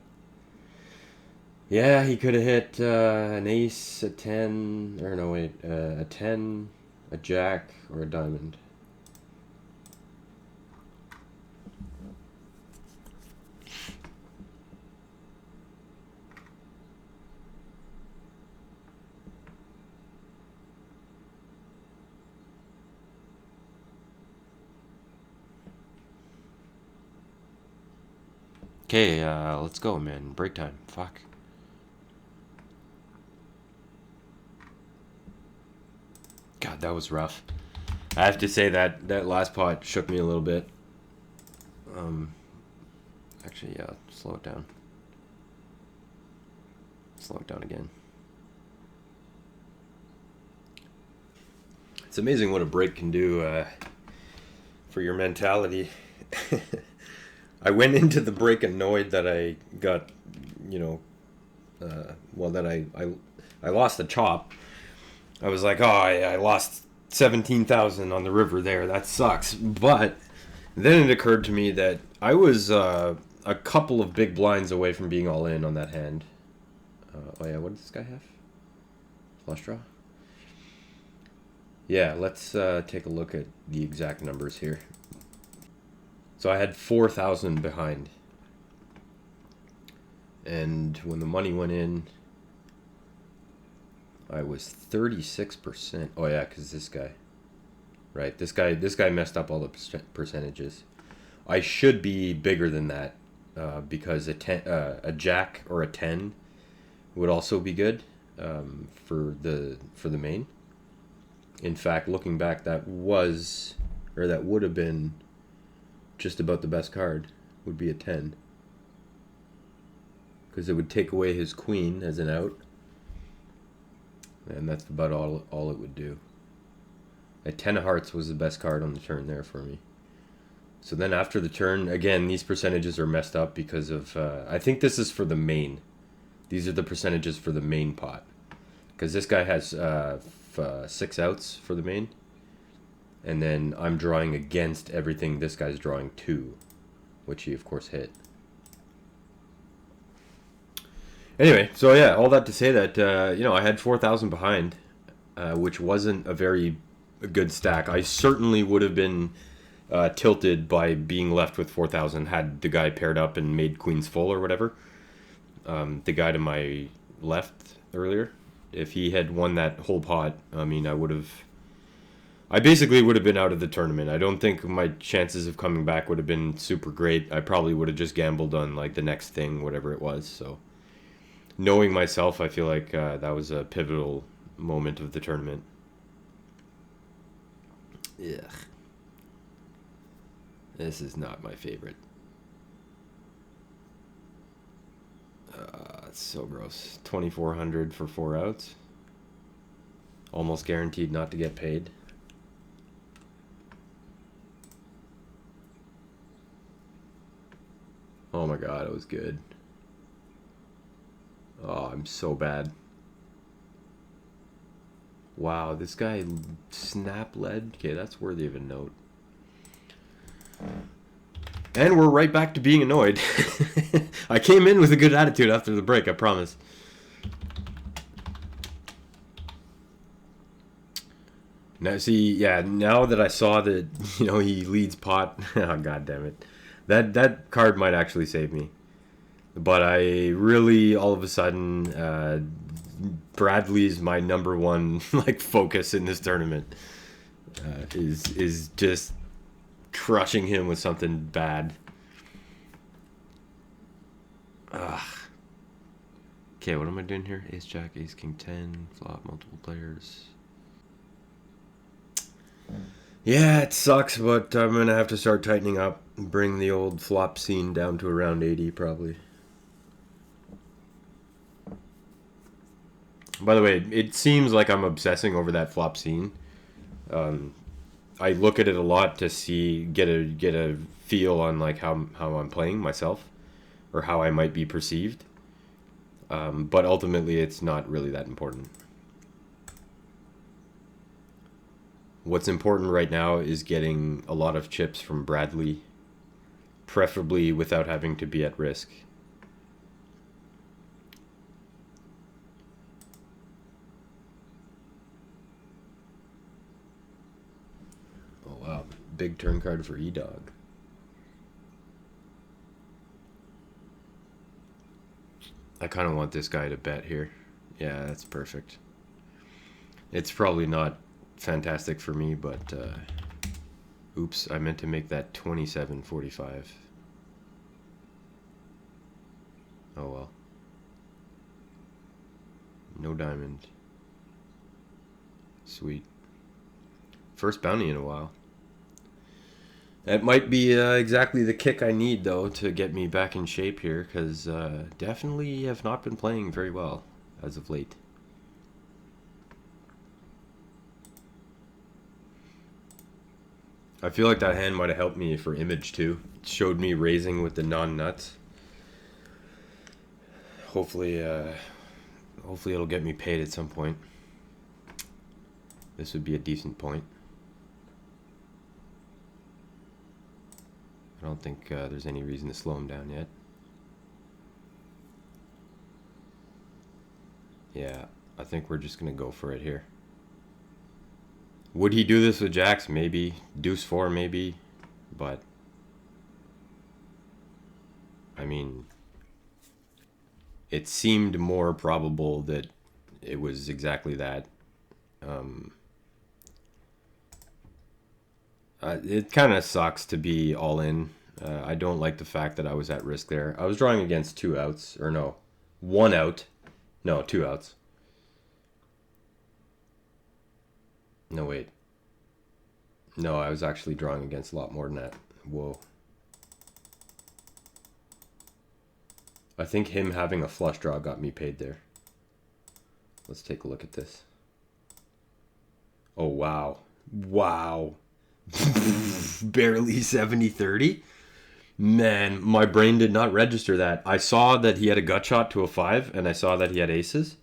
Yeah, he could have hit an ace, a 10, or no, wait, a 10, a jack, or a diamond. Okay, let's go, man. Break time. Fuck. God, that was rough. I have to say that last pot shook me a little bit. Actually, yeah, slow it down. Slow it down again. It's amazing what a break can do for your mentality. I went into the break annoyed that I got, you know, well, that I lost the chop. I was like, oh, I lost 17,000 on the river there. That sucks. But then it occurred to me that I was a couple of big blinds away from being all in on that hand. Oh, yeah, what does this guy have? Flush draw? Yeah, let's take a look at the exact numbers here. So I had 4,000 behind. And when the money went in, I was 36%. Oh yeah, because this guy. Right, this guy messed up all the percentages. I should be bigger than that because a jack or a 10 would also be good for the main. In fact, looking back, that would have been just about the best card. Would be a 10. because it would take away his queen as an out. And that's about all it would do. A 10 of hearts was the best card on the turn there for me. So then after the turn, again, these percentages are messed up because of... I think this is for the main. These are the percentages for the main pot. Because this guy has 6 outs for the main. And then I'm drawing against everything. This guy's drawing 2. Which he, of course, hit. Anyway, so yeah, all that to say that, I had 4,000 behind. Which wasn't a very good stack. I certainly would have been... tilted by being left with 4,000 had the guy paired up and made queens full or whatever. The guy to my left earlier, if he had won that whole pot, I mean, I basically would have been out of the tournament. I don't think my chances of coming back would have been super great. I probably would have just gambled on like the next thing, whatever it was. So knowing myself, I feel like that was a pivotal moment of the tournament. Ugh. This is not my favorite. It's so gross. 2,400 for 4 outs. Almost guaranteed not to get paid. Oh my god, it was good. Oh, I'm so bad. Wow, this guy snap led. Okay, that's worthy of a note. And we're right back to being annoyed. I came in with a good attitude after the break, I promise. Now, see, yeah, now that I saw that, he leads pot, oh, god damn it. That card might actually save me. But I really, all of a sudden, Bradley's my number one, focus in this tournament. Is just crushing him with something bad. Ugh. Okay, what am I doing here? Ace Jack, Ace King 10, flop, multiple players. Yeah, it sucks, but I'm gonna have to start tightening up. Bring the old flop scene down to around 80, probably. By the way, it seems like I'm obsessing over that flop scene. I look at it a lot to get a feel on how I'm playing myself, or how I might be perceived. But ultimately, it's not really that important. What's important right now is getting a lot of chips from Bradley, preferably without having to be at risk. Oh wow, big turn card for E-Dog. I kind of want this guy to bet here. Yeah, that's perfect. It's probably not fantastic for me, but oops, I meant to make that 27.45. Oh well. No diamond. Sweet. First bounty in a while. That might be exactly the kick I need, though, to get me back in shape here, because definitely have not been playing very well as of late. I feel like that hand might have helped me for image, too. It showed me raising with the non-nuts. Hopefully, hopefully it'll get me paid at some point. This would be a decent point. I don't think there's any reason to slow him down yet. Yeah, I think we're just going to go for it here. Would he do this with jacks? Maybe. Deuce 4, maybe. But, I mean, it seemed more probable that it was exactly that. It kind of sucks to be all in. I don't like the fact that I was at risk there. I was drawing against 2 outs. Or no, 1 out. No, 2 outs. No, wait. No, I was actually drawing against a lot more than that. Whoa. I think him having a flush draw got me paid there. Let's take a look at this. Oh, wow. Wow. Barely 70-30. Man, my brain did not register that. I saw that he had a gut shot to a 5, and I saw that he had aces.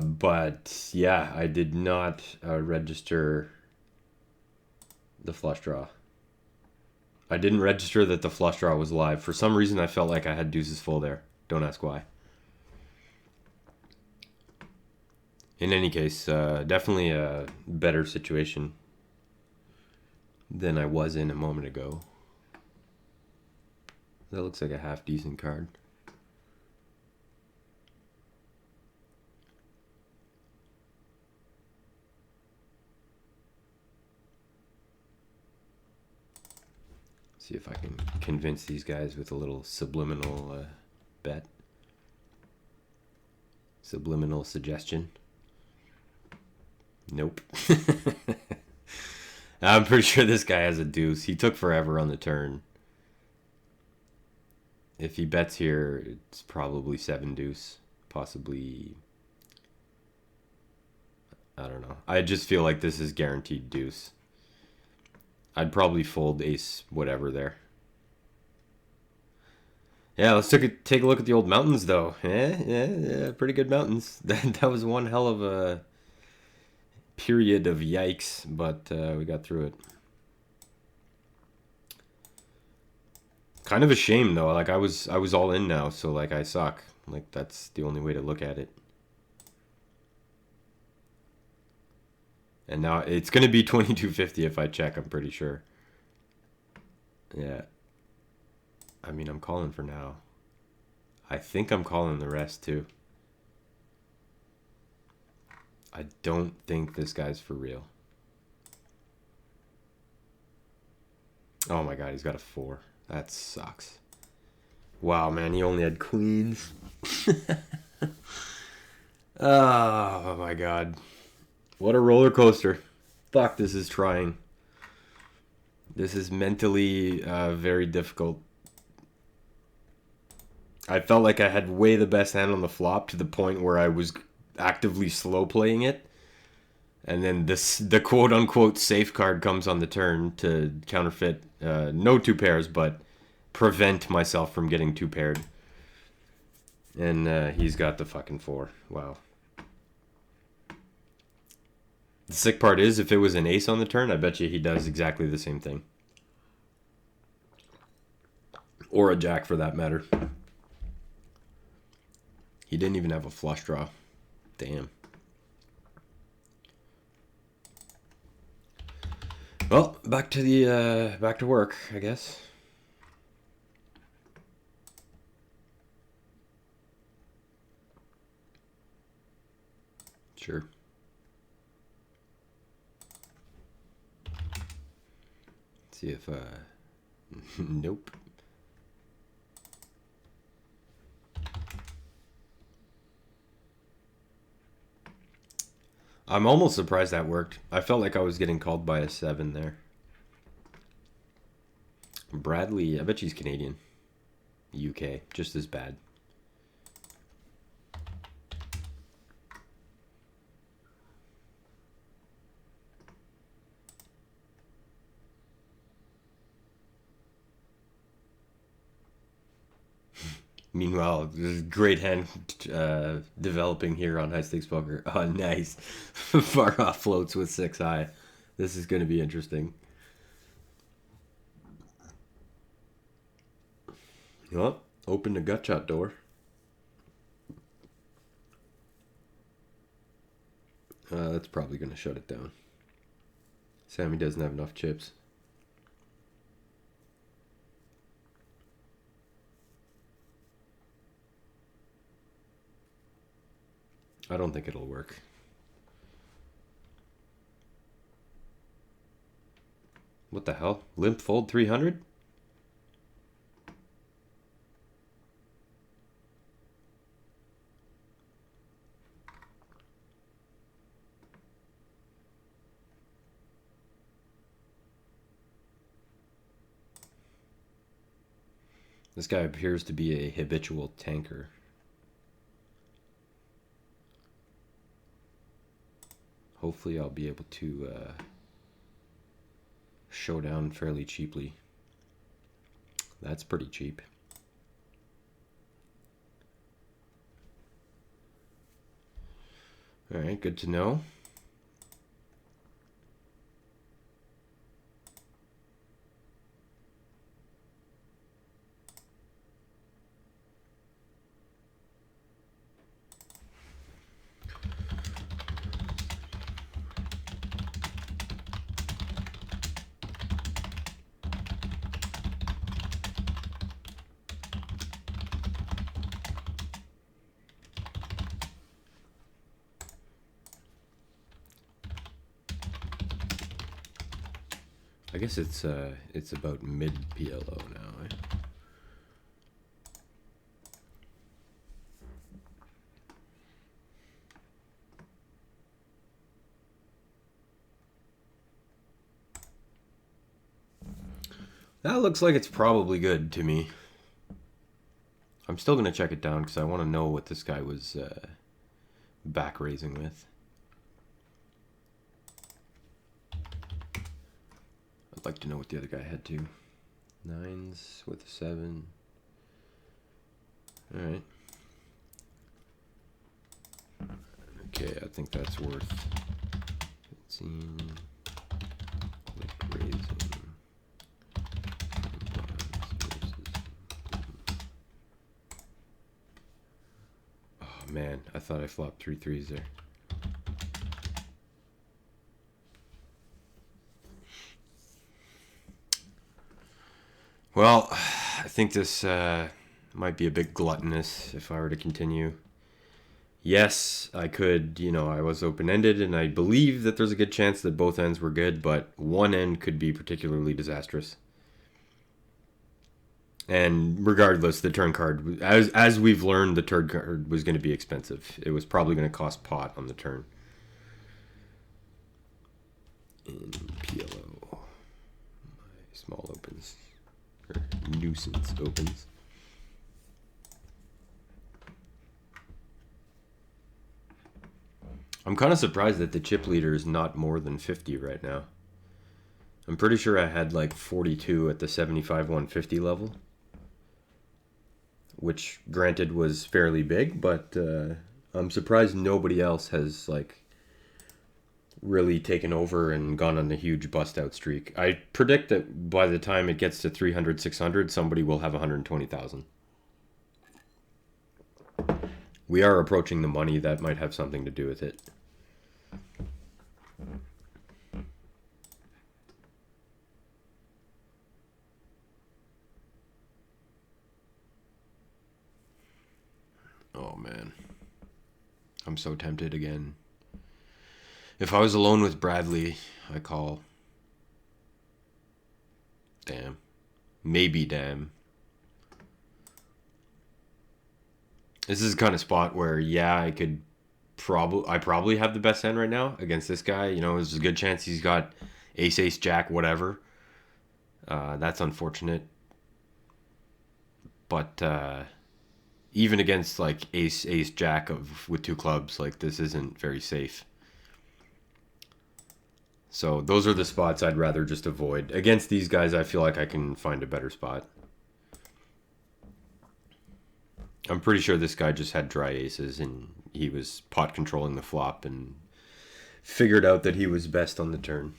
But yeah, I did not register the flush draw. I didn't register that the flush draw was live. For some reason, I felt like I had deuces full there. Don't ask why. In any case, definitely a better situation than I was in a moment ago. That looks like a half decent card. See if I can convince these guys with a little subliminal bet. Subliminal suggestion. Nope. I'm pretty sure this guy has a deuce. He took forever on the turn. If he bets here, it's probably 7 deuce. Possibly, I don't know. I just feel like this is guaranteed deuce. I'd probably fold ace whatever there. Yeah, let's take a look at the old mountains, though. Yeah, pretty good mountains. That was one hell of a period of yikes, but we got through it. Kind of a shame, though. Like, I was all in now, so, like, I suck. Like, that's the only way to look at it. And now it's going to be 2250 if I check, I'm pretty sure. Yeah. I mean, I'm calling for now. I think I'm calling the rest, too. I don't think this guy's for real. Oh my god, he's got a 4. That sucks. Wow, man, he only had queens. Oh my god. What a roller coaster. Fuck, this is trying. This is mentally very difficult. I felt like I had way the best hand on the flop to the point where I was actively slow playing it. And then the quote unquote safe card comes on the turn to counterfeit no 2 pairs, but prevent myself from getting 2 paired. And he's got the fucking 4. Wow. The sick part is, if it was an ace on the turn, I bet you he does exactly the same thing. Or a jack, for that matter. He didn't even have a flush draw. Damn. Well, back to work, I guess. Sure. See if nope. I'm almost surprised that worked. I felt like I was getting called by a 7 there. Bradley, I bet she's Canadian. UK, just as bad. Meanwhile, there's a great hand developing here on High Stakes Poker. Oh, nice. Far off floats with 6 high. This is going to be interesting. Well, open the gut shot door. That's probably going to shut it down. Sammy doesn't have enough chips. I don't think it'll work. What the hell? Limp fold 300? This guy appears to be a habitual tanker. Hopefully I'll be able to show down fairly cheaply. That's pretty cheap. All right, good to know. I guess it's about mid PLO now. That looks like it's probably good to me. I'm still going to check it down because I want to know what this guy was back raising with. I'd like to know what the other guy had too. 9s with a 7. Alright. Okay, I think that's worth 15. Click raising. Oh man, I thought I flopped 3 3s there. Well, I think this might be a bit gluttonous if I were to continue. Yes, I could, I was open-ended, and I believe that there's a good chance that both ends were good, but one end could be particularly disastrous. And regardless, the turn card, as we've learned, the turn card was going to be expensive. It was probably going to cost pot on the turn. In PLO, my small opens. Nuisance opens. I'm kind of surprised that the chip leader is not more than 50 right now. I'm pretty sure I had like 42 at the 75-150 level, which granted was fairly big, but I'm surprised nobody else has like really taken over and gone on a huge bust out streak. I predict that by the time it gets to 300, 600, somebody will have 120,000. We are approaching the money. That might have something to do with it. Oh man, I'm so tempted again. If I was alone with Bradley, I call. Damn. Maybe damn. This is the kind of spot where, yeah, I probably have the best hand right now against this guy. There's a good chance he's got ace, ace, jack, whatever. That's unfortunate. But even against like ace, ace, jack with 2 clubs, like this isn't very safe. So those are the spots I'd rather just avoid. Against these guys, I feel like I can find a better spot. I'm pretty sure this guy just had dry aces and he was pot controlling the flop and figured out that he was best on the turn.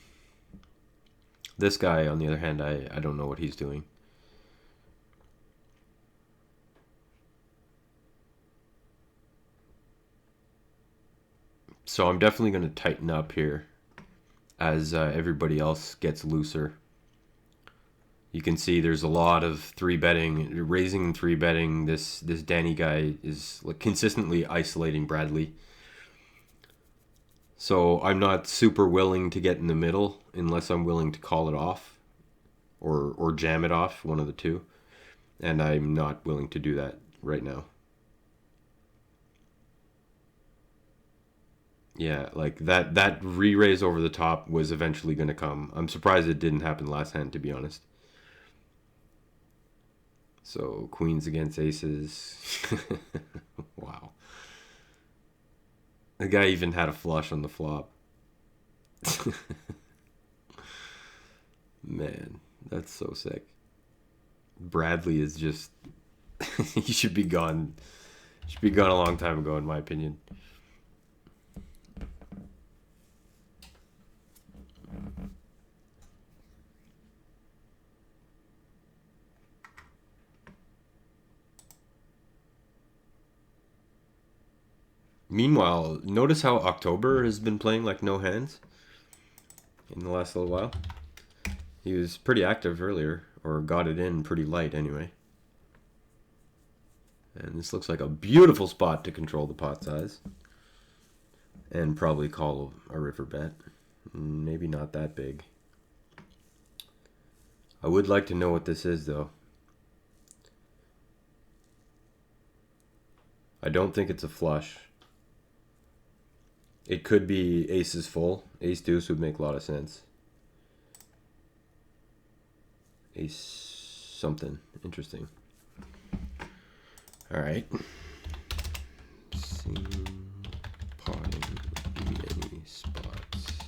This guy, on the other hand, I don't know what he's doing. So I'm definitely going to tighten up here as everybody else gets looser. You can see there's a lot of 3-betting, raising and 3-betting. This Danny guy is like consistently isolating Bradley. So I'm not super willing to get in the middle unless I'm willing to call it off or jam it off, one of the two. And I'm not willing to do that right now. Yeah, like that re-raise over the top was eventually going to come. I'm surprised it didn't happen last hand, to be honest. So queens against aces. Wow. The guy even had a flush on the flop. Man, that's so sick. Bradley is just he should be gone. Should be gone a long time ago, in my opinion. Meanwhile, notice how October has been playing like no hands in the last little while. He was pretty active earlier, or got it in pretty light anyway. And this looks like a beautiful spot to control the pot size. And probably call a river bet. Maybe not that big. I would like to know what this is, though. I don't think it's a flush. It could be aces full. Ace deuce would make a lot of sense. Ace something. Interesting. All right. Potting many spots.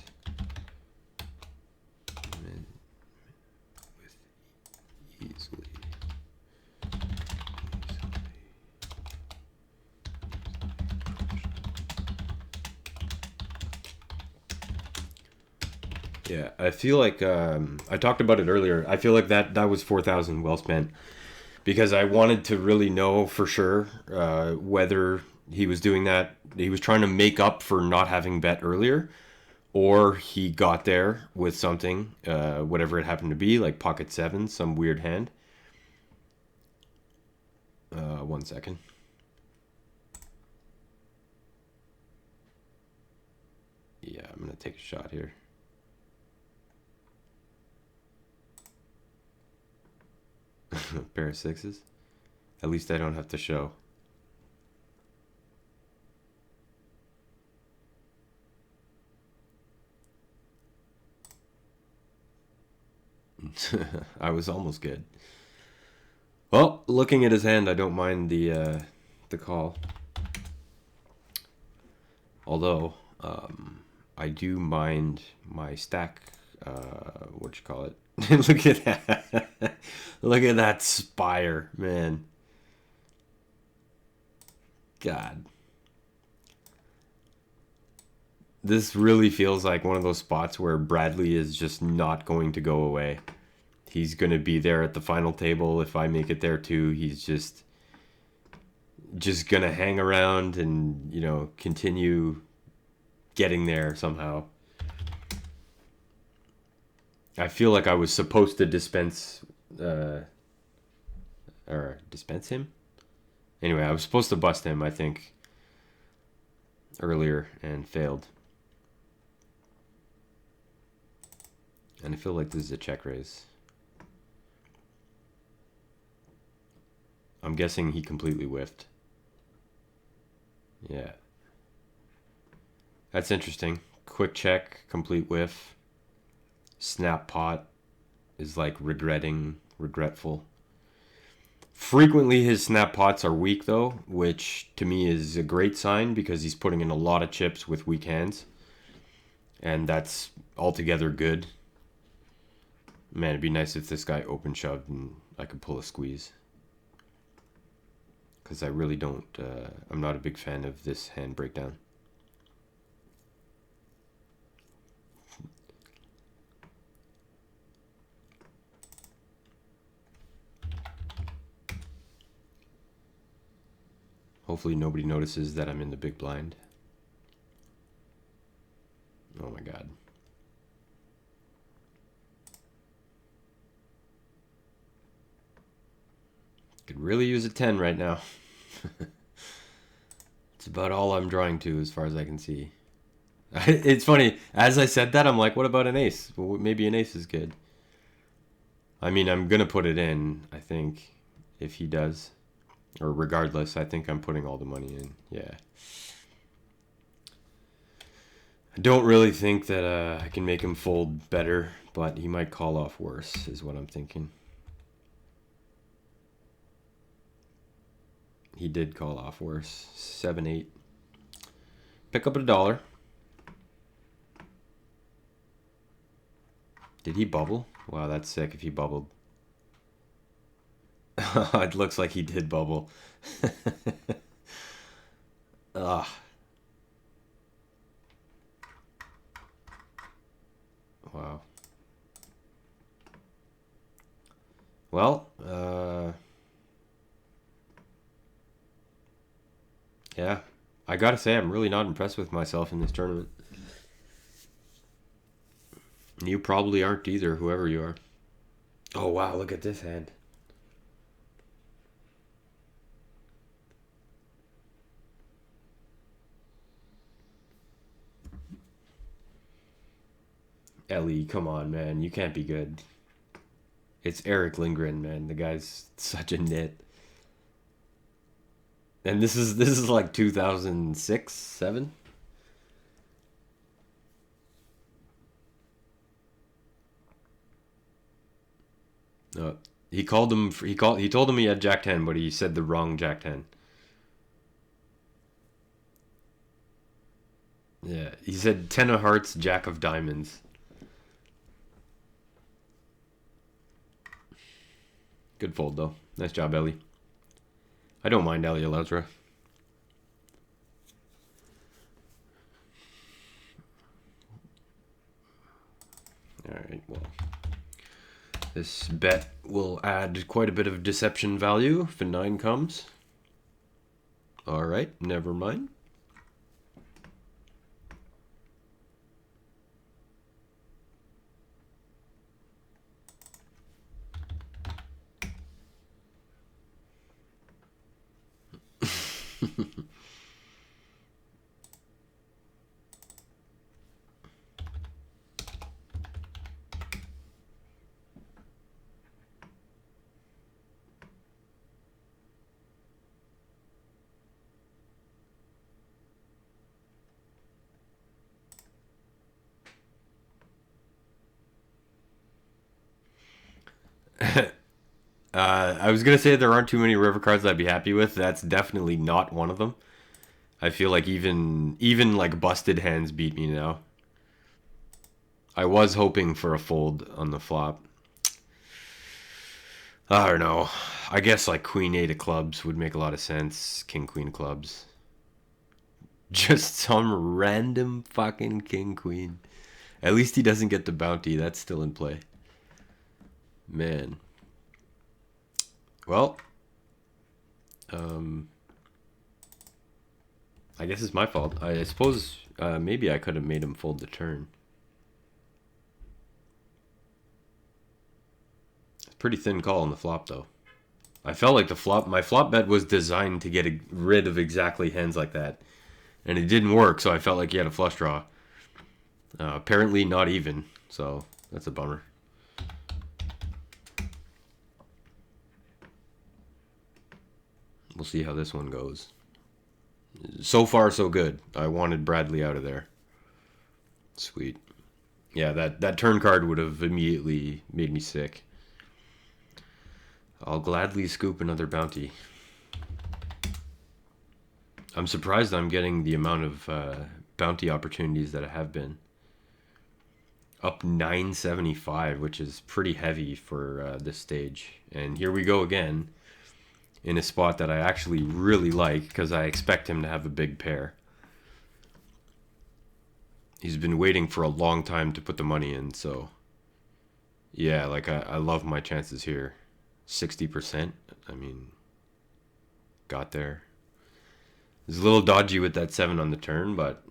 With easily. Yeah, I feel like I talked about it earlier. I feel like that was 4,000 well spent because I wanted to really know for sure whether he was doing that. He was trying to make up for not having bet earlier, or he got there with something, whatever it happened to be, like pocket seven, some weird hand. 1 second. Yeah, I'm gonna take a shot here. Pair of sixes. At least I don't have to show. I was almost good. Well, looking at his hand, I don't mind the call. Although, I do mind my stack. What you call it? Look at that! Look at that spire, man. God. This really feels like one of those spots where Bradley is just not going to go away. He's going to be there at the final table if I make it there too. He's just going to hang around and, continue getting there somehow. I feel like I was supposed to dispense him? Anyway, I was supposed to bust him, I think, earlier and failed. And I feel like this is a check raise. I'm guessing he completely whiffed. Yeah. That's interesting. Quick check, complete whiff. Snap pot is like regretful. Frequently his snap pots are weak though, which to me is a great sign because he's putting in a lot of chips with weak hands. And that's altogether good. Man, it'd be nice if this guy open shoved and I could pull a squeeze. Because I really don't, I'm not a big fan of this hand breakdown. Hopefully nobody notices that I'm in the big blind. Oh my god. Could really use a 10 right now. It's about all I'm drawing to as far as I can see. It's funny, as I said that, I'm like, what about an ace? Well, maybe an ace is good. I mean, I'm going to put it in, I think, if he does. Or regardless, I think I'm putting all the money in. Yeah. I don't really think that I can make him fold better, but he might call off worse, is what I'm thinking. He did call off worse. 7-8. Pick up $1. Did he bubble? Wow, that's sick if he bubbled. It looks like he did bubble. Ugh. Wow. Well, yeah. I gotta say, I'm really not impressed with myself in this tournament. You probably aren't either, whoever you are. Oh, wow, look at this hand. Ellie, come on, man. You can't be good. It's Eric Lindgren, man. The guy's such a nit. And this is like 2006, 7. No, he called him. He told him he had Jack 10, but he said the wrong Jack 10. Yeah, he said 10 of hearts, Jack of diamonds. Good fold though. Nice job, Ellie. I don't mind Ellie Alezra. Alright, well. This bet will add quite a bit of deception value if a 9 comes. Alright, never mind. I was gonna say there aren't too many river cards I'd be happy with. That's definitely not one of them. I feel like even like busted hands beat me now. I was hoping for a fold on the flop. I don't know. I guess like Queen 8 of clubs would make a lot of sense. King Queen clubs. Just some random fucking King Queen. At least he doesn't get the bounty. That's still in play. Man. Well, I guess it's my fault. I suppose maybe I could have made him fold the turn. Pretty thin call on the flop though. I felt like my flop bet was designed to get rid of exactly hands like that, and it didn't work. So I felt like he had a flush draw. Apparently not even. So that's a bummer. We'll see how this one goes. So far, so good. I wanted Bradley out of there. Sweet. Yeah, that turn card would have immediately made me sick. I'll gladly scoop another bounty. I'm surprised I'm getting the amount of bounty opportunities that I have been. Up 975, which is pretty heavy for this stage. And here we go again in a spot that I actually really like because I expect him to have a big pair. He's been waiting for a long time to put the money in, so yeah, like I love my chances here. 60%. I mean, got there. It's a little dodgy with that 7 on the turn, but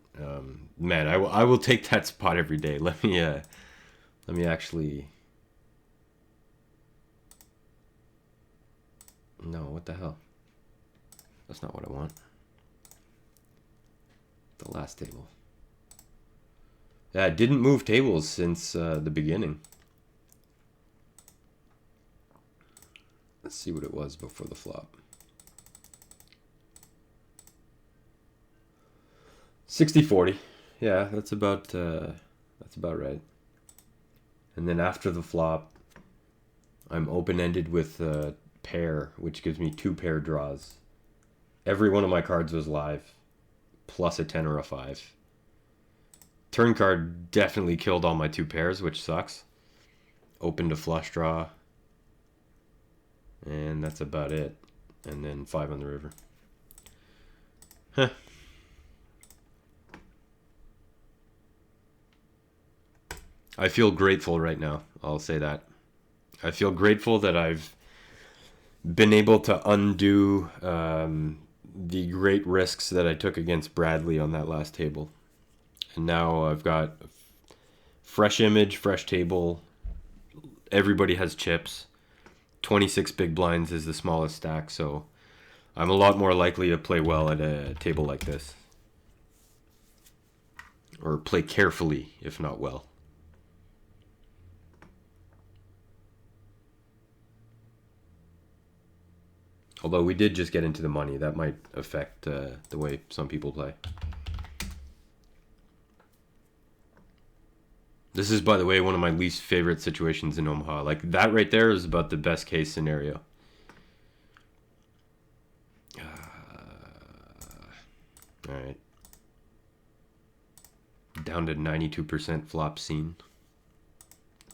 man, I will take that spot every day. Let me actually. No, what the hell? That's not what I want. The last table. Yeah, I didn't move tables since the beginning. Let's see what it was before the flop. 60-40. Yeah, that's about right. And then after the flop, I'm open-ended with pair, which gives me 2 pair draws. Every one of my cards was live, plus a 10 or a 5. Turn card definitely killed all my 2 pairs, which sucks. Opened a flush draw. And that's about it. And then 5 on the river. Huh. I feel grateful right now. I'll say that. I feel grateful that I've been able to undo the great risks that I took against Bradley on that last table. And now I've got fresh image, fresh table. Everybody has chips. 26 big blinds is the smallest stack, so I'm a lot more likely to play well at a table like this. Or play carefully, if not well. Although we did just get into the money. That might affect the way some people play. This is, by the way, one of my least favorite situations in Omaha. Like, that right there is about the best case scenario. Alright. Down to 92% flop scene.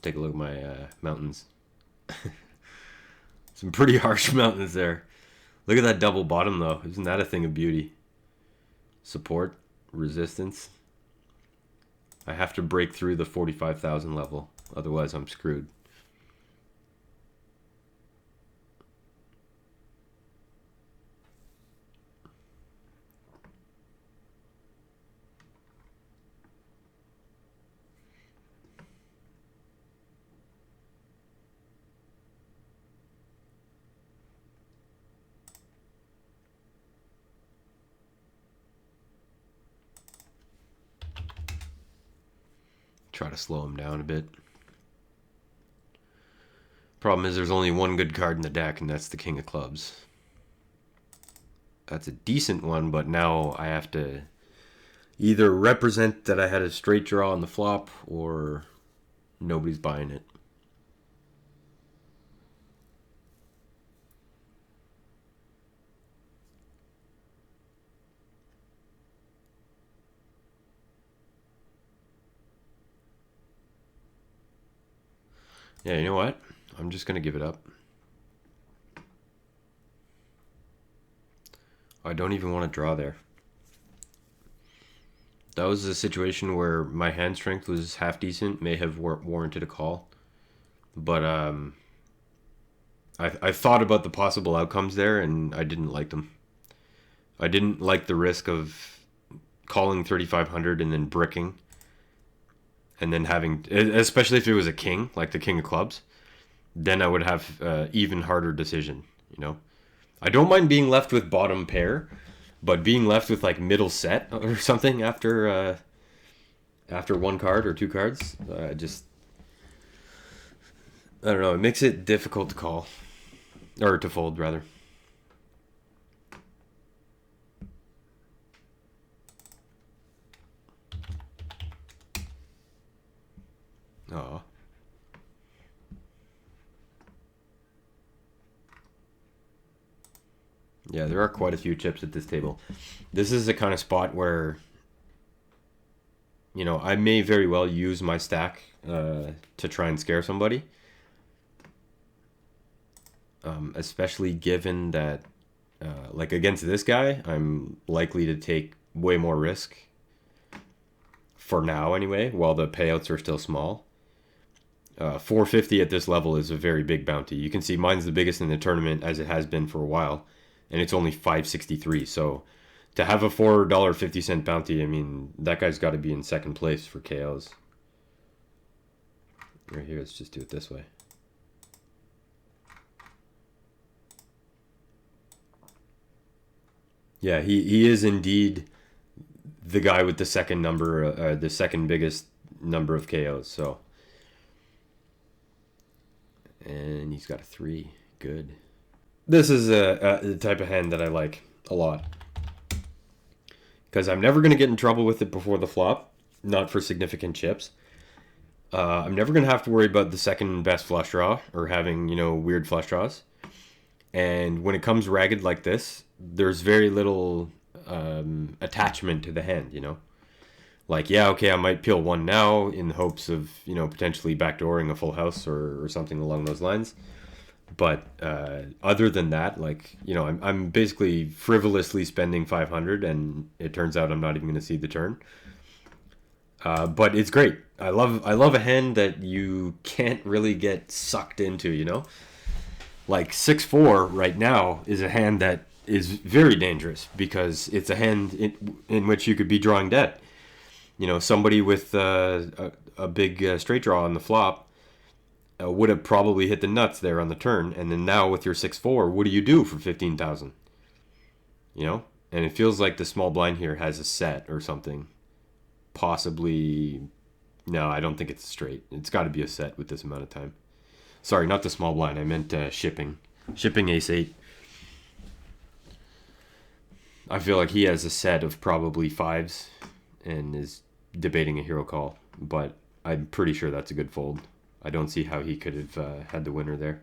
Take a look at my mountains. Some pretty harsh mountains there. Look at that double bottom, though. Isn't that a thing of beauty? Support, resistance. I have to break through the 45,000 level. Otherwise, I'm screwed. Try to slow him down a bit. Problem is there's only one good card in the deck, and that's the King of Clubs. That's a decent one, but now I have to either represent that I had a straight draw on the flop, or nobody's buying it. Yeah, you know what? I'm just going to give it up. I don't even want to draw there. That was a situation where my hand strength was half decent, may have warranted a call. But I thought about the possible outcomes there, and I didn't like them. I didn't like the risk of calling 3,500 and then bricking. And then having, especially if it was a king, like the King of Clubs, then I would have even harder decision, you know? I don't mind being left with bottom pair, but being left with like middle set or something after one card or 2 cards, I don't know, it makes it difficult to call. Or to fold, rather. Oh. Yeah, there are quite a few chips at this table. This is the kind of spot where, you know, I may very well use my stack to try and scare somebody. Especially given that, like against this guy, I'm likely to take way more risk. For now, anyway, while the payouts are still small. 450 at this level is a very big bounty. You can see mine's the biggest in the tournament, as it has been for a while, and it's only 563. So to have a $4.50 bounty, I mean, that guy's got to be in second place for KOs. Right here, let's just do it this way. Yeah, he is indeed the guy with the second number, the second biggest number of KOs. So. And he's got a 3. Good. This is the type of hand that I like a lot. Because I'm never going to get in trouble with it before the flop. Not for significant chips. I'm never going to have to worry about the second best flush draw. Or having, you know, weird flush draws. And when it comes ragged like this, there's very little attachment to the hand, you know? Like, yeah, okay, I might peel one now in the hopes of, you know, potentially backdooring a full house or something along those lines. But other than that, like, you know, I'm basically frivolously spending 500 and it turns out I'm not even going to see the turn. But it's great. I love a hand that you can't really get sucked into, you know? Like 6-4 right now is a hand that is very dangerous because it's a hand in which you could be drawing dead. You know, somebody with a big straight draw on the flop would have probably hit the nuts there on the turn. And then now with your 6-4, what do you do for 15,000? You know? And it feels like the small blind here has a set or something. Possibly. No, I don't think it's straight. It's got to be a set with this amount of time. Sorry, not the small blind. I meant shipping. Shipping ace-8. I feel like he has a set of probably fives and is debating a hero call. But I'm pretty sure that's a good fold. I don't see how he could have had the winner there.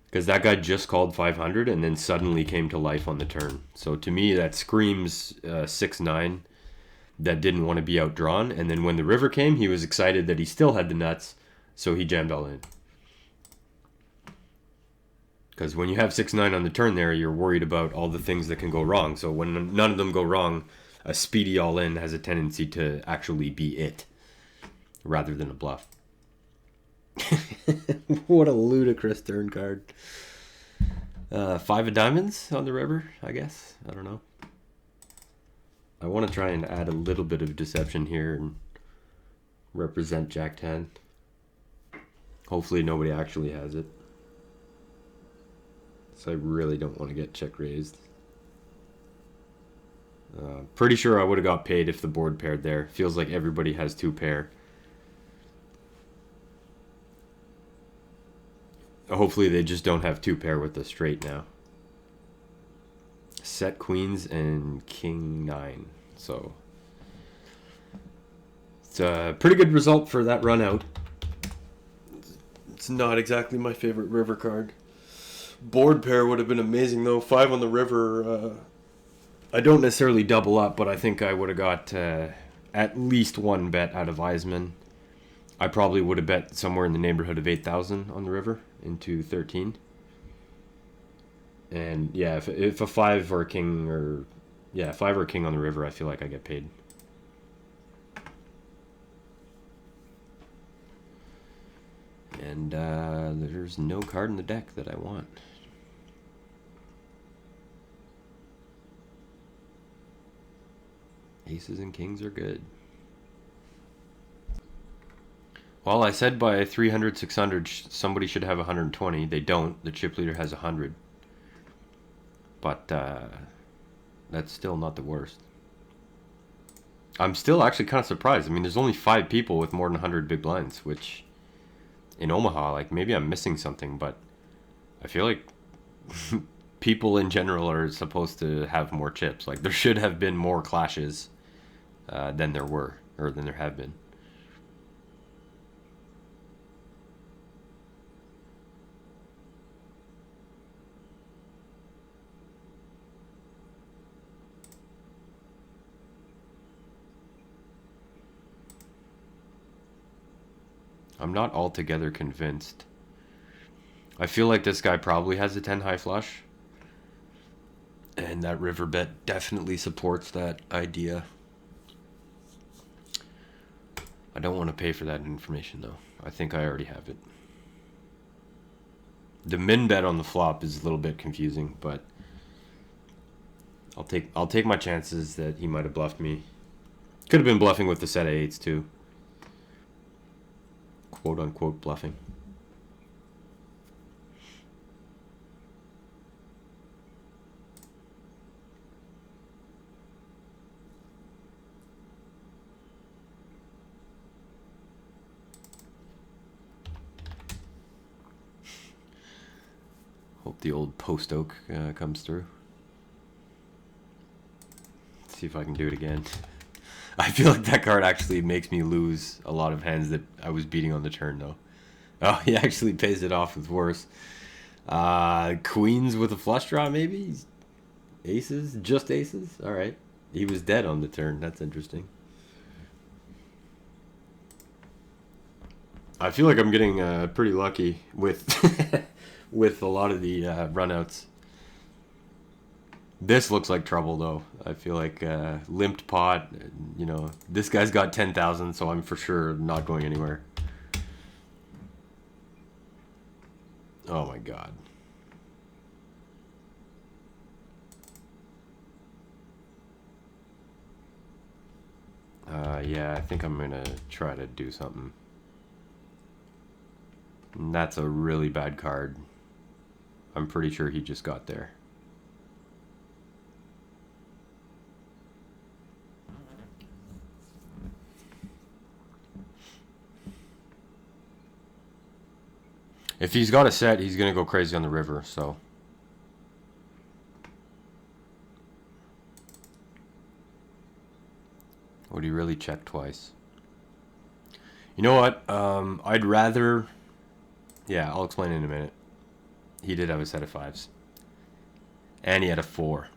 Because that guy just called 500 and then suddenly came to life on the turn. So to me, that screams 6-9 that didn't want to be outdrawn. And then when the river came, he was excited that he still had the nuts, so he jammed all in. Because when you have 6-9 on the turn there, you're worried about all the things that can go wrong. So when none of them go wrong, a speedy all-in has a tendency to actually be it, rather than a bluff. What a ludicrous turn card. 5 of diamonds on the river, I guess. I don't know. I want to try and add a little bit of deception here and represent Jack 10. Hopefully nobody actually has it. So I really don't want to get check raised. Pretty sure I would have got paid if the board paired there. Feels like everybody has 2 pair. Hopefully they just don't have 2 pair with the straight now. Set queens and king 9. So it's a pretty good result for that run out. It's not exactly my favorite river card. Board pair would have been amazing though. 5 on the river. I don't necessarily double up, but I think I would have got at least 1 bet out of Eisman. I probably would have bet somewhere in the neighborhood of 8,000 on the river into 13. And yeah, if a 5 or a king or... Yeah, 5 or a king on the river, I feel like I get paid. And there's no card in the deck that I want. Aces and kings are good. Well, I said by 300, 600, somebody should have 120. They don't. The chip leader has 100. But that's still not the worst. I'm still actually kind of surprised. I mean, there's only 5 people with more than 100 big blinds, which in Omaha, like maybe I'm missing something, but I feel like people in general are supposed to have more chips. Like there should have been more clashes than there were, or than there have been. I'm not altogether convinced. I feel like this guy probably has a 10 high flush. And that river bet definitely supports that idea. I don't want to pay for that information though. I think I already have it. The min bet on the flop is a little bit confusing, but I'll take my chances that he might have bluffed me. Could have been bluffing with the set of 8s too. Quote unquote bluffing. Hope the old post oak comes through. Let's see if I can do it again. I feel like that card actually makes me lose a lot of hands that I was beating on the turn though. Oh, he actually pays it off with worse. Queens with a flush draw, maybe? Aces? Just aces? All right. He was dead on the turn. That's interesting. I feel like I'm getting pretty lucky with with a lot of the runouts. This looks like trouble, though. I feel like limped pot. You know, this guy's got 10,000, so I'm for sure not going anywhere. Oh my god. Yeah, I think I'm gonna try to do something. And that's a really bad card. I'm pretty sure he just got there. If he's got a set, he's gonna go crazy on the river, so. Would he really check twice? You know what? I'd rather... Yeah, I'll explain in a minute. He did have a set of fives. And he had a 4.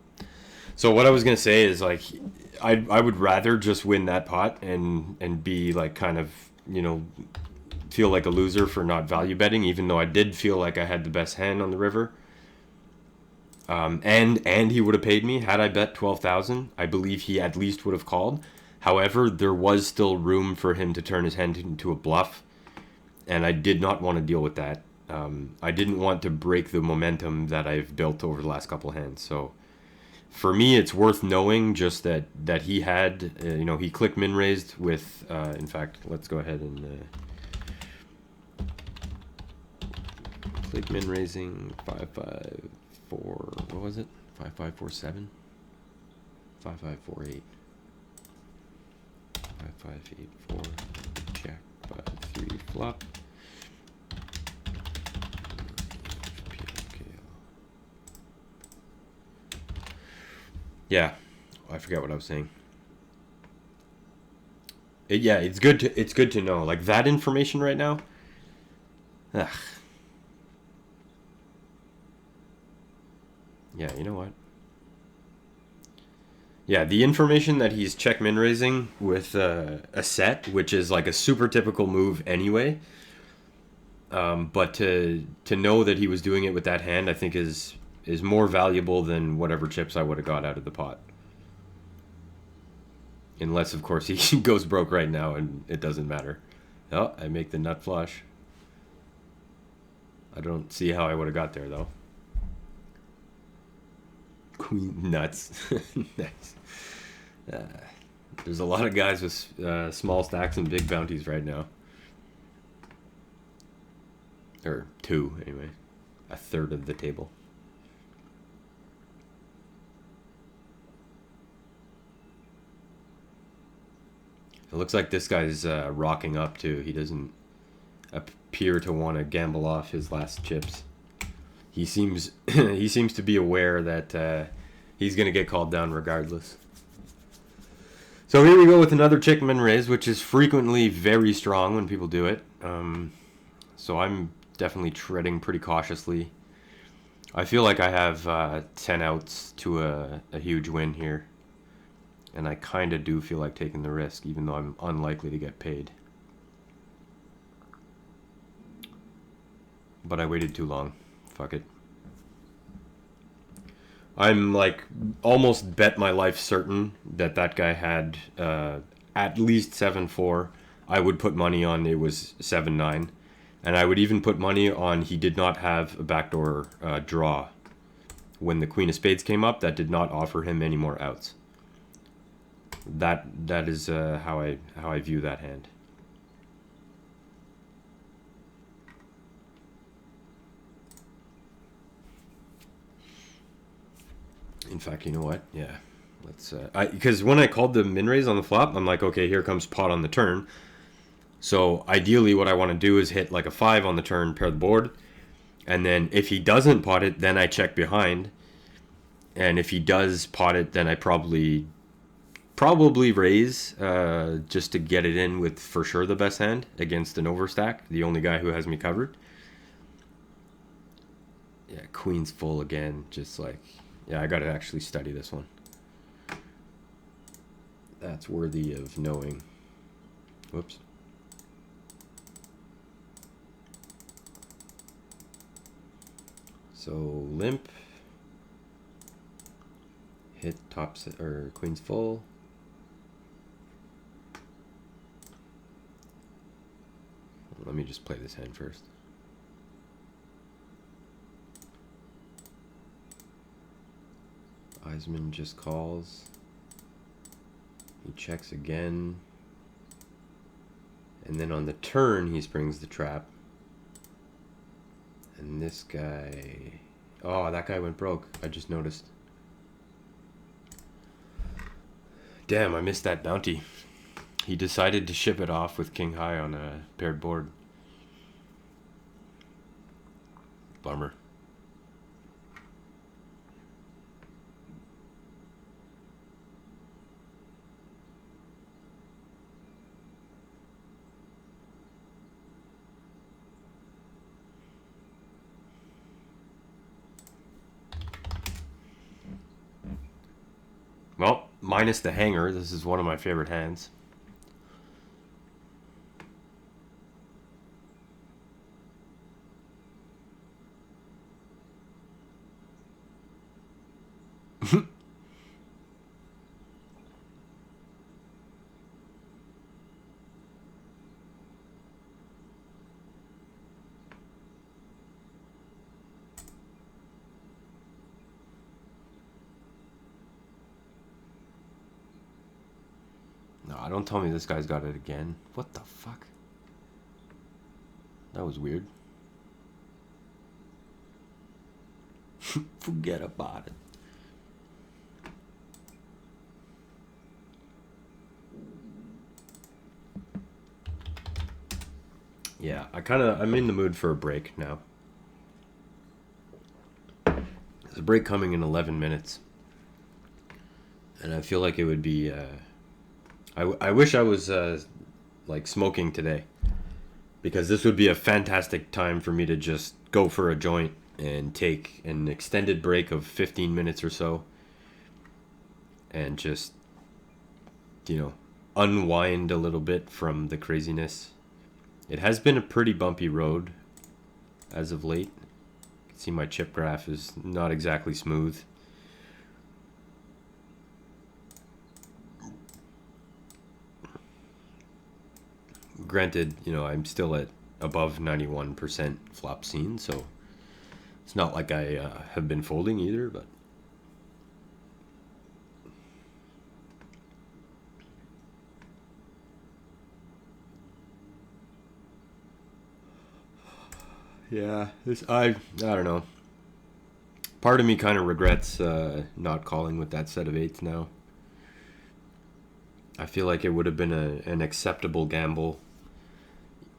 So what I was going to say is, like, I would rather just win that pot and be, like, kind of, you know, feel like a loser for not value betting, even though I did feel like I had the best hand on the river. And he would have paid me had I bet 12,000. I believe he at least would have called. However, there was still room for him to turn his hand into a bluff, and I did not want to deal with that. I didn't want to break the momentum that I've built over the last couple hands. So for me, it's worth knowing just that he had, you know, he clicked min raised with, in fact, let's go ahead and click min raising 554, what was it? 5547? 5548. 5584, check, 53 flop. Yeah, I forgot what I was saying. Yeah, it's good to know, like, that information right now. Ugh. Yeah, you know what? Yeah, the information that he's check min raising with a set, which is like a super typical move anyway. But to know that he was doing it with that hand, I think is more valuable than whatever chips I would have got out of the pot. Unless, of course, he goes broke right now and it doesn't matter. Oh, I make the nut flush. I don't see how I would have got there, though. Queen nuts. Nice. There's a lot of guys with small stacks and big bounties right now. Or 2, anyway. A third of the table. It looks like this guy's rocking up, too. He doesn't appear to want to gamble off his last chips. He seems he seems to be aware that he's going to get called down regardless. So here we go with another check min raise, which is frequently very strong when people do it. So I'm definitely treading pretty cautiously. I feel like I have 10 outs to a huge win here. And I kind of do feel like taking the risk, even though I'm unlikely to get paid. But I waited too long. Fuck it. I'm like almost bet my life certain that guy had at least 7-4. I would put money on it was 7-9. And I would even put money on he did not have a backdoor draw. When the Queen of Spades came up, that did not offer him any more outs. That is how I view that hand. In fact, you know what? Yeah, let's. Because when I called the min raise on the flop, I'm like, okay, here comes pot on the turn. So ideally, what I want to do is hit like a 5 on the turn, pair the board, and then if he doesn't pot it, then I check behind, and if he does pot it, then I probably Probably raise just to get it in with for sure the best hand against an overstack, the only guy who has me covered. Yeah, queen's full again. Just like, yeah, I got to actually study this one. That's worthy of knowing. Whoops. So limp, hit top set, or queen's full. Let me just play this hand first. Eisman just calls. He checks again. And then on the turn, he springs the trap. And this guy... Oh, that guy went broke. I just noticed. Damn, I missed that bounty. He decided to ship it off with king high on a paired board. Bummer. Well, minus the hanger, this is one of my favorite hands. No, don't tell me this guy's got it again. What the fuck? That was weird. Forget about it. Yeah, I'm in the mood for a break now. There's a break coming in 11 minutes. And I feel like it would be, I wish I was, like, smoking today. Because this would be a fantastic time for me to just go for a joint and take an extended break of 15 minutes or so. And just, unwind a little bit from the craziness. It has been a pretty bumpy road as of late. You can see my chip graph is not exactly smooth. Granted, I'm still at above 91% flop scene, so it's not like I have been folding either, but yeah, I don't know. Part of me kind of regrets not calling with that set of eights now. I feel like it would have been an acceptable gamble.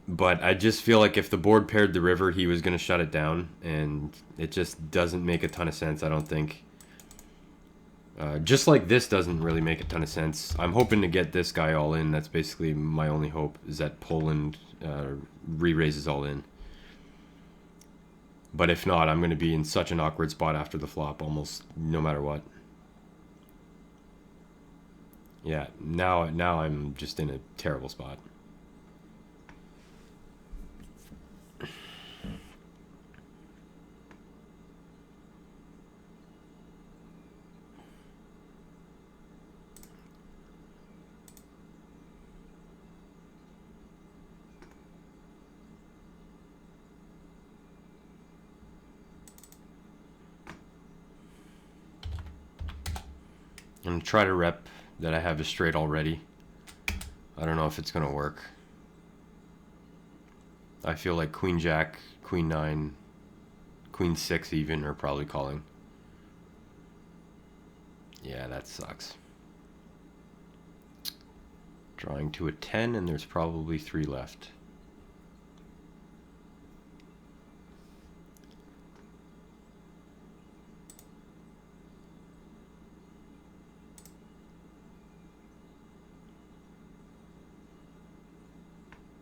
But I just feel like if the board paired the river, he was going to shut it down. And it just doesn't make a ton of sense, I don't think. Just like this doesn't really make a ton of sense. I'm hoping to get this guy all in. That's basically my only hope, is that Poland re-raises all in. But if not, I'm going to be in such an awkward spot after the flop, almost no matter what. Yeah, now I'm just in a terrible spot. I'm going to try to rep that I have a straight already. I don't know if it's going to work. I feel like Queen Jack, Queen 9, Queen 6 even are probably calling. Yeah, that sucks. Drawing to a 10, and there's probably 3 left.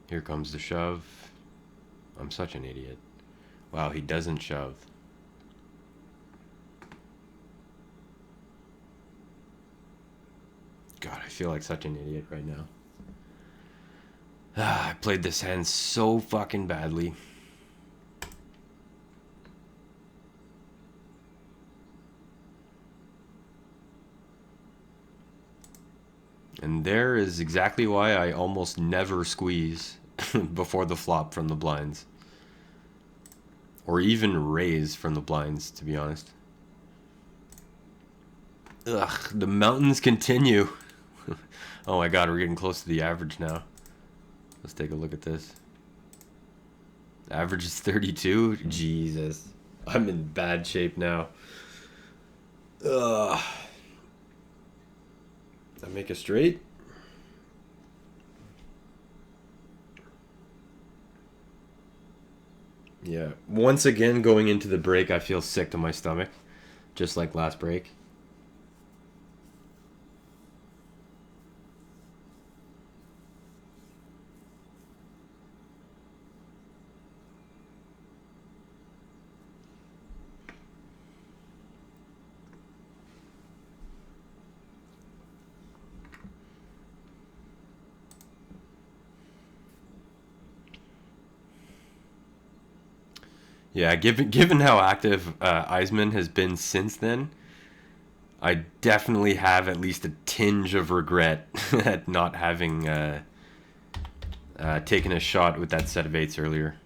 Here comes the shove. I'm such an idiot. Wow, he doesn't shove. God, I feel like such an idiot right now. I played this hand so fucking badly. And there is exactly why I almost never squeeze before the flop from the blinds. Or even raise from the blinds, to be honest. Ugh, the mountains continue. Oh my god, we're getting close to the average now. Let's take a look at this. Average is 32? Jesus. I'm in bad shape now. Ugh. I make a straight? Yeah. Once again, going into the break, I feel sick to my stomach. Just like last break. Yeah, given how active Eisman has been since then, I definitely have at least a tinge of regret at not having taken a shot with that set of eights earlier.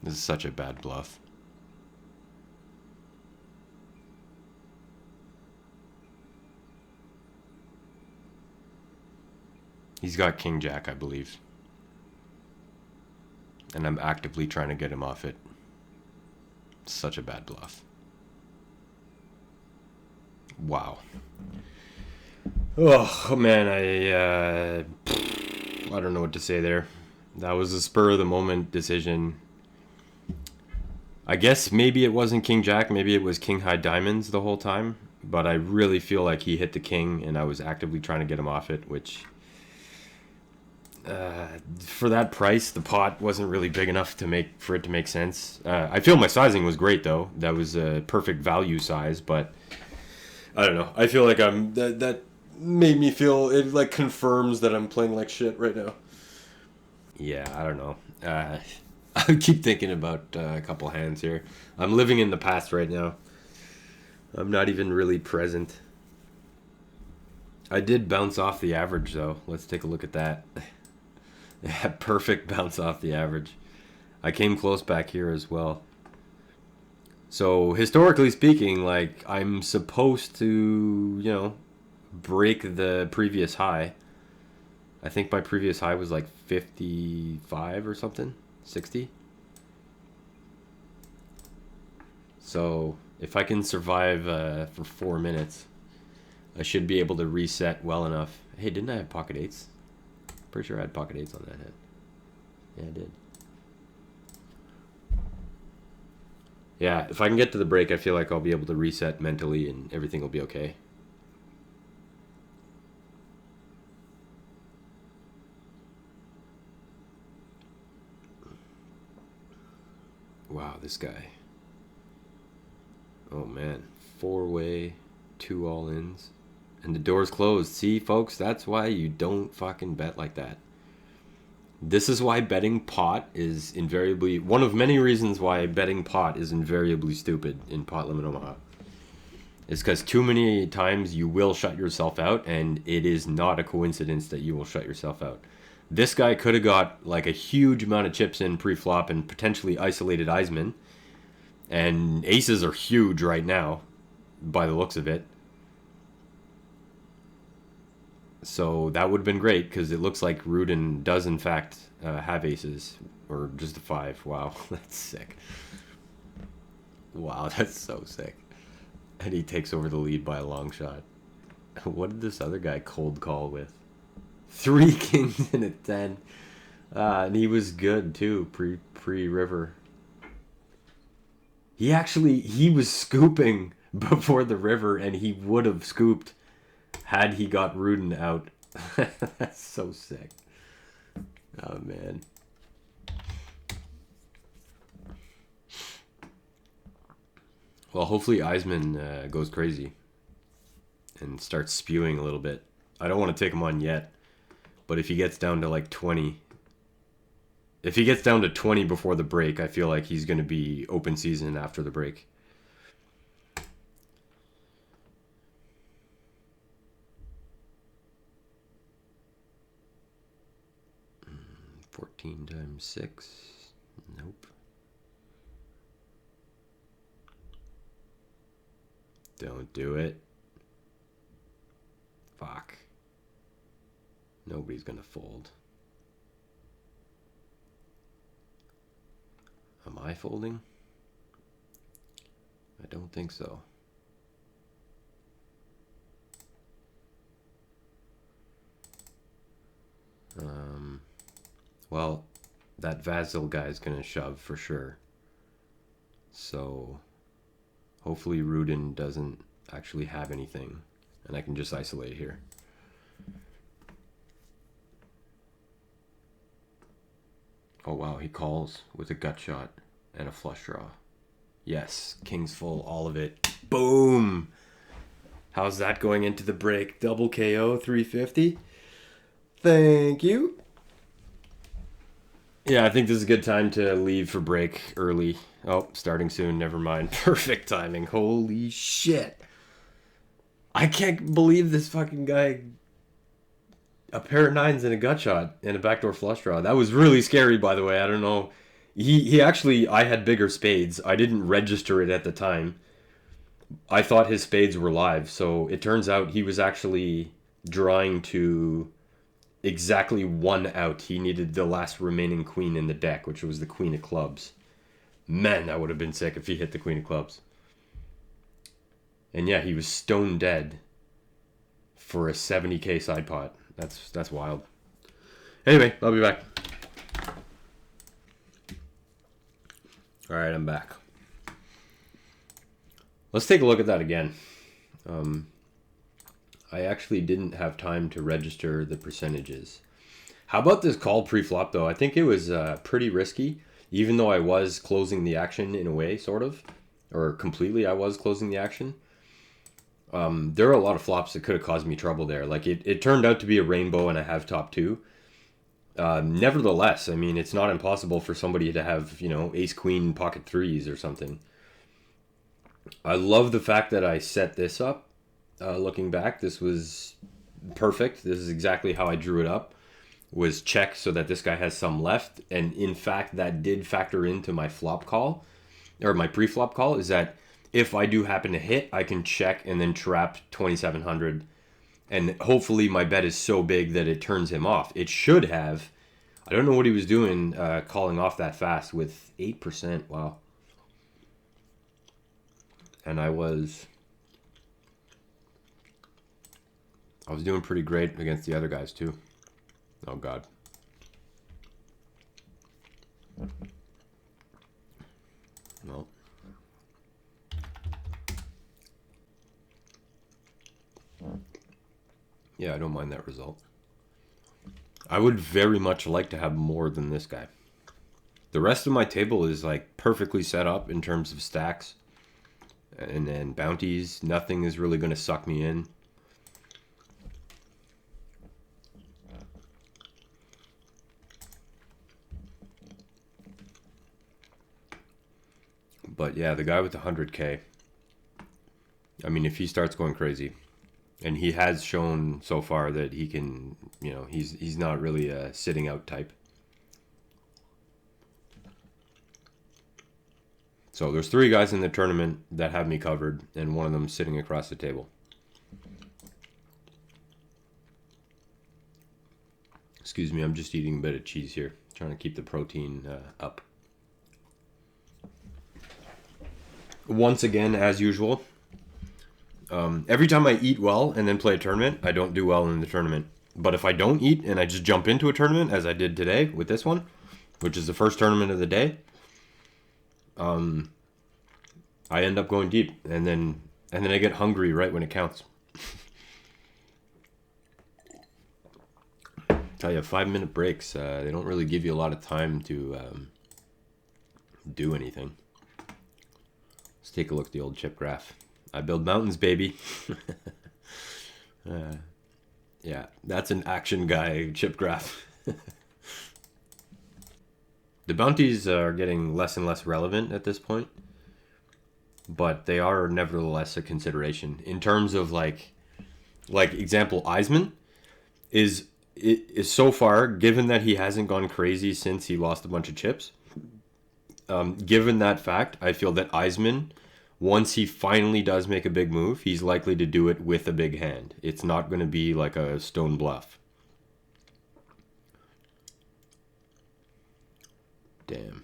This is such a bad bluff. He's got King Jack, I believe. And I'm actively trying to get him off it. Such a bad bluff. Wow. Oh, man, I don't know what to say there. That was a spur of the moment decision. I guess maybe it wasn't King Jack, maybe it was King High Diamonds the whole time, but I really feel like he hit the king and I was actively trying to get him off it, which for that price, the pot wasn't really big enough for it to make sense. I feel my sizing was great though. That was a perfect value size, but I don't know. I feel like that made me feel, it like confirms that I'm playing like shit right now. Yeah, I don't know. I keep thinking about a couple hands here. I'm living in the past right now. I'm not even really present. I did bounce off the average though. Let's take a look at that. Yeah, perfect bounce off the average. I came close back here as well. So historically speaking, like I'm supposed to, break the previous high. I think my previous high was like 55 or something. 60. So if I can survive for 4 minutes, I should be able to reset well enough. Hey, didn't I have pocket eights? Pretty sure I had pocket eights on that hit. Yeah, I did. Yeah, if I can get to the break, I feel like I'll be able to reset mentally and everything will be okay. Wow, this guy. Oh man, 4-way, 2 all-ins, and the door's closed. See, folks, that's why you don't fucking bet like that. This is why betting pot is invariably, one of many reasons why betting pot is invariably stupid in pot limit Omaha. It's because too many times you will shut yourself out, and it is not a coincidence that you will shut yourself out. This guy could have got like a huge amount of chips in pre-flop and potentially isolated Eisman. And aces are huge right now, by the looks of it. So that would have been great because it looks like Rudin does in fact have aces or just a 5. Wow, that's sick. Wow, that's so sick. And he takes over the lead by a long shot. What did this other guy cold call with? 3 kings and a 10. And he was good too pre river. He was scooping before the river, and he would have scooped had he got Rudin out. That's so sick. Oh man. Well, hopefully Eisman goes crazy and starts spewing a little bit. I don't want to take him on yet, but if he gets down to like 20, if he gets down to 20 before the break, I feel like he's going to be open season after the break. Mm, 14 times 6. Nope. Don't do it. Fuck. Nobody's gonna fold. Am I folding? I don't think so. Well, that Vasil guy's gonna shove for sure. So hopefully Rudin doesn't actually have anything, and I can just isolate here. Oh wow, he calls with a gut shot and a flush draw. Yes, king's full, all of it. Boom! How's that going into the break? Double KO, 350. Thank you. Yeah, I think this is a good time to leave for break early. Oh, starting soon. Never mind. Perfect timing. Holy shit. I can't believe this fucking guy. A pair of 9s and a gut shot and a backdoor flush draw. That was really scary, by the way. I don't know. He actually, I had bigger spades. I didn't register it at the time. I thought his spades were live. So it turns out he was actually drawing to exactly 1 out. He needed the last remaining queen in the deck, which was the queen of clubs. Man, that would have been sick if he hit the queen of clubs. And yeah, he was stone dead for a 70k side pot. That's wild. Anyway, I'll be back. All right, I'm back. Let's take a look at that again. I actually didn't have time to register the percentages. How about this call pre-flop, though? I think it was pretty risky, even though I was closing the action in a way, sort of. Or completely I was closing the action. There are a lot of flops that could have caused me trouble there. Like, it turned out to be a rainbow and I have top 2. Nevertheless, I mean, it's not impossible for somebody to have, ace, queen, pocket 3s or something. I love the fact that I set this up. Looking back, this was perfect. This is exactly how I drew it up. Was check so that this guy has some left. And in fact, that did factor into my flop call, or my pre-flop call, is that if I do happen to hit, I can check and then trap 2,700. And hopefully my bet is so big that it turns him off. It should have. I don't know what he was doing calling off that fast with 8%. Wow. And I was doing pretty great against the other guys too. Oh God. Well. Yeah, I don't mind that result. I would very much like to have more than this guy. The rest of my table is like perfectly set up in terms of stacks and bounties. Nothing is really going to suck me in. But yeah, the guy with the 100K, I mean, if he starts going crazy, and he has shown so far that he can, he's not really a sitting out type. So there's 3 guys in the tournament that have me covered, and one of them sitting across the table. Excuse me, I'm just eating a bit of cheese here. Trying to keep the protein up. Once again, as usual, every time I eat well and then play a tournament, I don't do well in the tournament. But if I don't eat and I just jump into a tournament, as I did today with this one, which is the first tournament of the day, I end up going deep, and then I get hungry right when it counts. Tell you, 5-minute breaks, they don't really give you a lot of time to do anything. Let's take a look at the old chip graph. I build mountains, baby. Yeah, that's an action guy chip graph. The bounties are getting less and less relevant at this point, but they are nevertheless a consideration. In terms of like example, Eisman is so far, given that he hasn't gone crazy since he lost a bunch of chips, given that fact, I feel that Eisman, once he finally does make a big move, he's likely to do it with a big hand. It's not going to be like a stone bluff. Damn.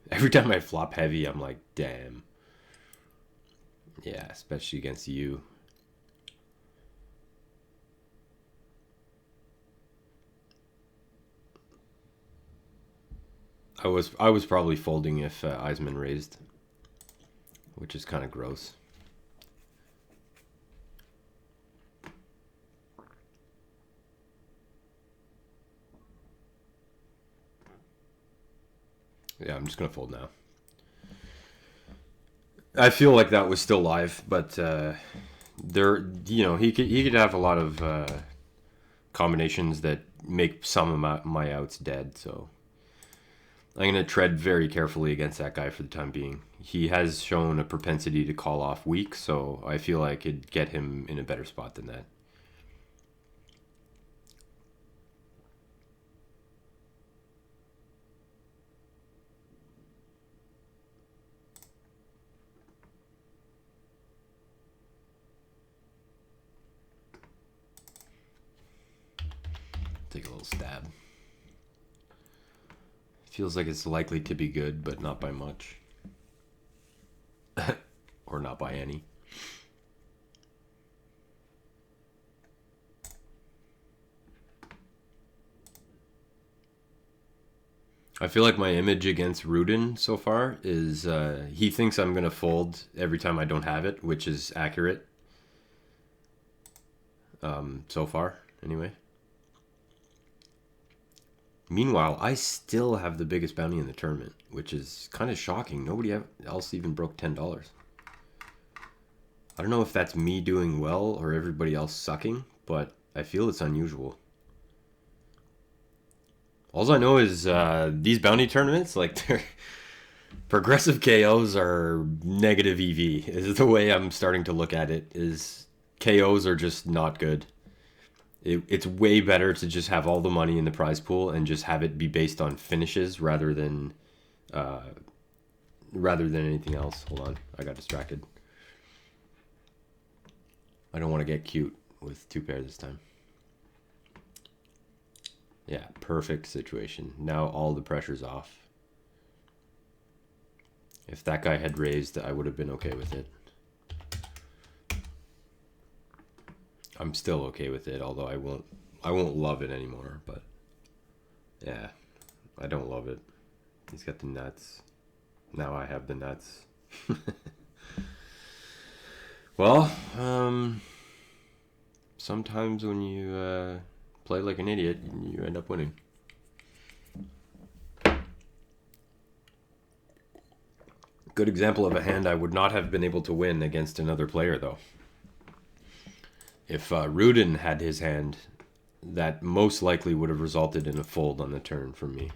Every time I flop heavy, I'm like, damn. Yeah, especially against you. I was probably folding if Eisman raised, which is kind of gross. Yeah, I'm just gonna fold now. I feel like that was still live, but there, he could have a lot of combinations that make some of my outs dead. So I'm going to tread very carefully against that guy for the time being. He has shown a propensity to call off weak, so I feel like it'd get him in a better spot than that. Take a little stab. Feels like it's likely to be good, but not by much. Or not by any. I feel like my image against Rudin so far is he thinks I'm going to fold every time I don't have it, which is accurate. So far, anyway. Meanwhile, I still have the biggest bounty in the tournament, which is kind of shocking. Nobody else even broke $10. I don't know if that's me doing well or everybody else sucking, but I feel it's unusual. All I know is these bounty tournaments, like they're progressive KOs are negative EV. Is the way I'm starting to look at it. Is KOs are just not good. It's way better to just have all the money in the prize pool and just have it be based on finishes rather than anything else. Hold on, I got distracted. I don't want to get cute with two pair this time. Yeah, perfect situation. Now all the pressure's off. If that guy had raised, I would have been okay with it. I'm still okay with it, although I won't love it anymore, but yeah, I don't love it. He's got the nuts. Now I have the nuts. Well, sometimes when you play like an idiot, you end up winning. Good example of a hand I would not have been able to win against another player, though. If Rudin had his hand, that most likely would have resulted in a fold on the turn for me.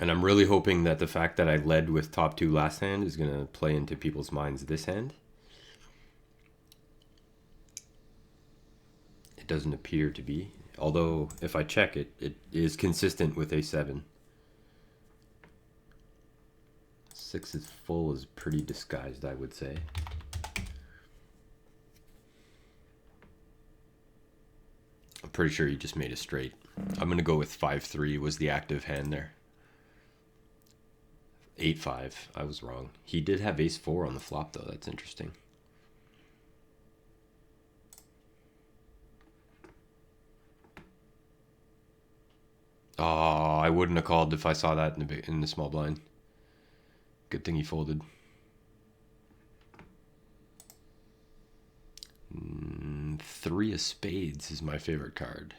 And I'm really hoping that the fact that I led with top two last hand is going to play into people's minds this hand. It doesn't appear to be. Although, if I check it, it is consistent with A7. 6 is full is pretty disguised, I would say. I'm pretty sure he just made a straight. I'm going to go with 5-3 was the active hand there. 8-5. I was wrong. He did have ace-4 on the flop, though. That's interesting. Oh, I wouldn't have called if I saw that in the small blind. Good thing he folded. 3 of spades is my favorite card.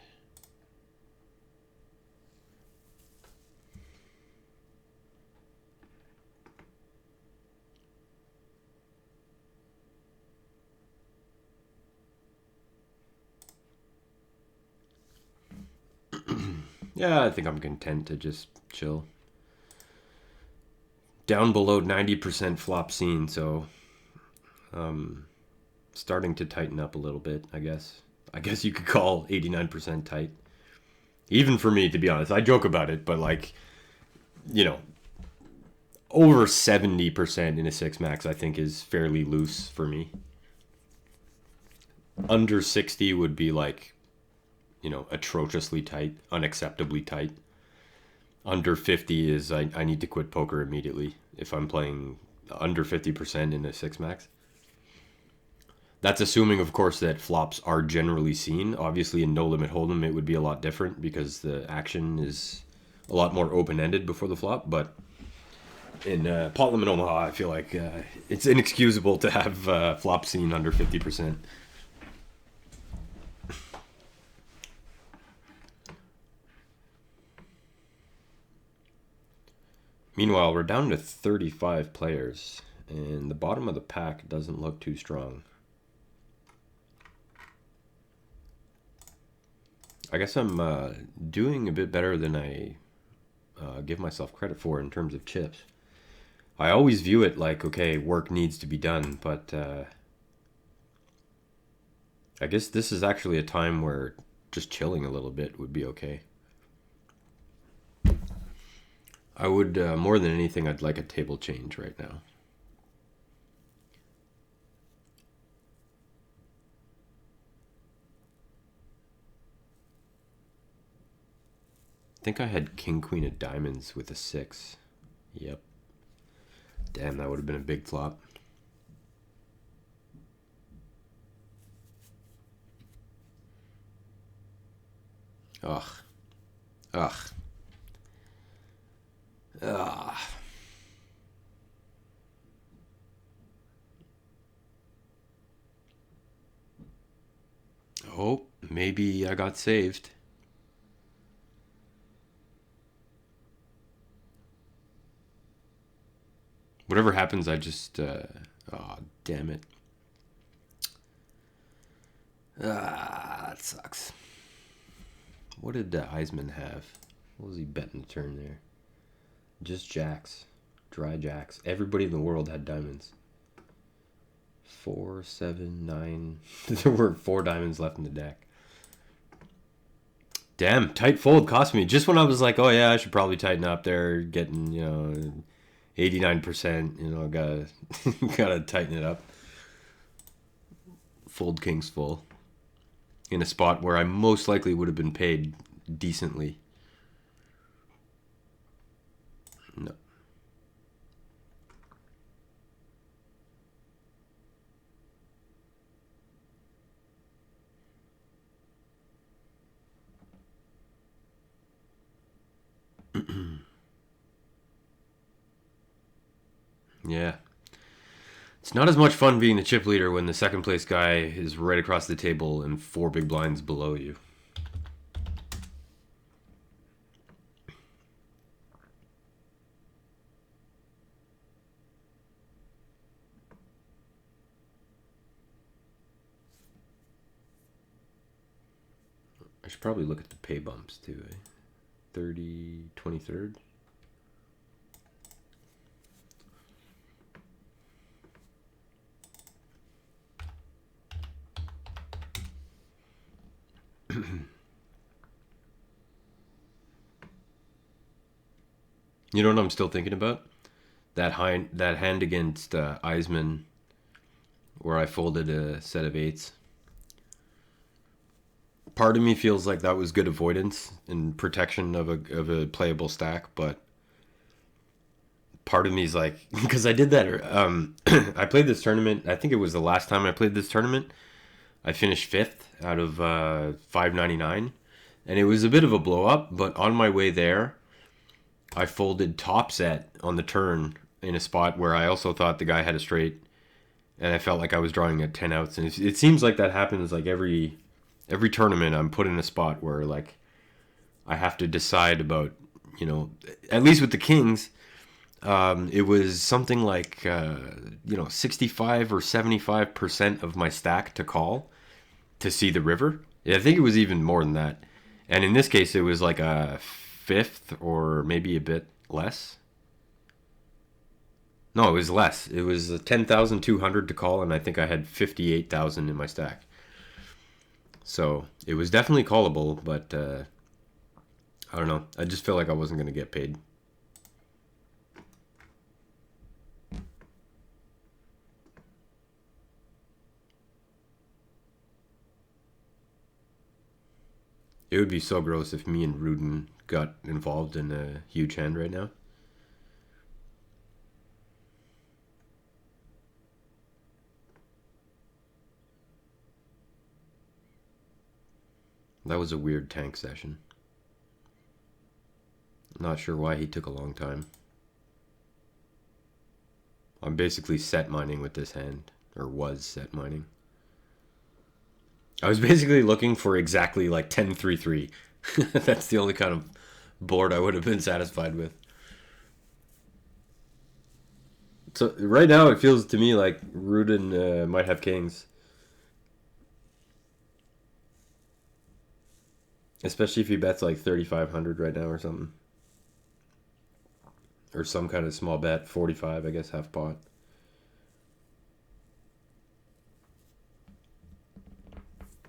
Yeah, I think I'm content to just chill. Down below 90% flop scene, so starting to tighten up a little bit, I guess. I guess you could call 89% tight. Even for me, to be honest. I joke about it, but like, you know, over 70% in a 6-max, I think, is fairly loose for me. Under 60 would be like, you know, atrociously tight, unacceptably tight. Under 50 is I need to quit poker immediately if I'm playing under 50% in a 6-max. That's assuming, of course, that flops are generally seen. Obviously, in No Limit Hold'em, it would be a lot different because the action is a lot more open-ended before the flop. But in Pot Limit Omaha, I feel like it's inexcusable to have flop seen under 50%. Meanwhile, we're down to 35 players, and the bottom of the pack doesn't look too strong. I guess I'm doing a bit better than I give myself credit for in terms of chips. I always view it like, okay, work needs to be done, but I guess this is actually a time where just chilling a little bit would be okay. I would, more than anything, I'd like a table change right now. I think I had king queen of diamonds with a 6. Yep. Damn, that would have been a big flop. Ugh. Ugh. Ugh. Oh, maybe I got saved. Whatever happens, I just... oh, damn it. That sucks. What did Eisman have? What was he betting the turn there? Just jacks. Dry jacks. Everybody in the world had diamonds. 4, 7, 9. There were 4 diamonds left in the deck. Damn, tight fold cost me. Just when I was like, oh yeah, I should probably tighten up there, getting, 89%, gotta tighten it up. Fold kings full. In a spot where I most likely would have been paid decently. No. Yeah. It's not as much fun being the chip leader when the second place guy is right across the table and 4 big blinds below you. I should probably look at the pay bumps too, eh? 30, 23rd. You know what I'm still thinking about? That hand against Eisman, where I folded a set of 8s. Part of me feels like that was good avoidance and protection of a playable stack, but part of me is like, because I did that. I played this tournament. I think it was the last time I played this tournament. I finished fifth out of 599, and it was a bit of a blow up. But on my way there, I folded top set on the turn in a spot where I also thought the guy had a straight, and I felt like I was drawing at 10 outs. And it seems like that happens like every tournament. I'm put in a spot where like I have to decide about, at least with the kings. It was something like 65 or 75% of my stack to call to see the river. Yeah, I think it was even more than that. And in this case, it was like a fifth or maybe a bit less. No, it was less. It was 10,200 to call, and I think I had 58,000 in my stack. So it was definitely callable, but I don't know. I just felt like I wasn't going to get paid. It would be so gross if me and Rudin got involved in a huge hand right now. That was a weird tank session. Not sure why he took a long time. I'm basically set mining with this hand, or was set mining. I was basically looking for exactly like 10-3-3. That's the only kind of board I would have been satisfied with. So right now it feels to me like Rudin might have kings. Especially if he bets like 3,500 right now or something. Or some kind of small bet, 45, I guess, half pot.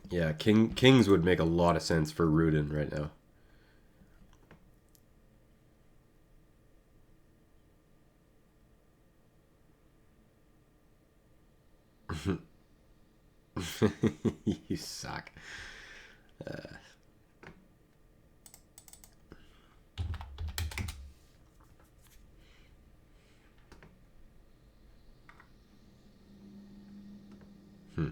Yeah, kings would make a lot of sense for Rudin right now. You suck. Uh, hmm.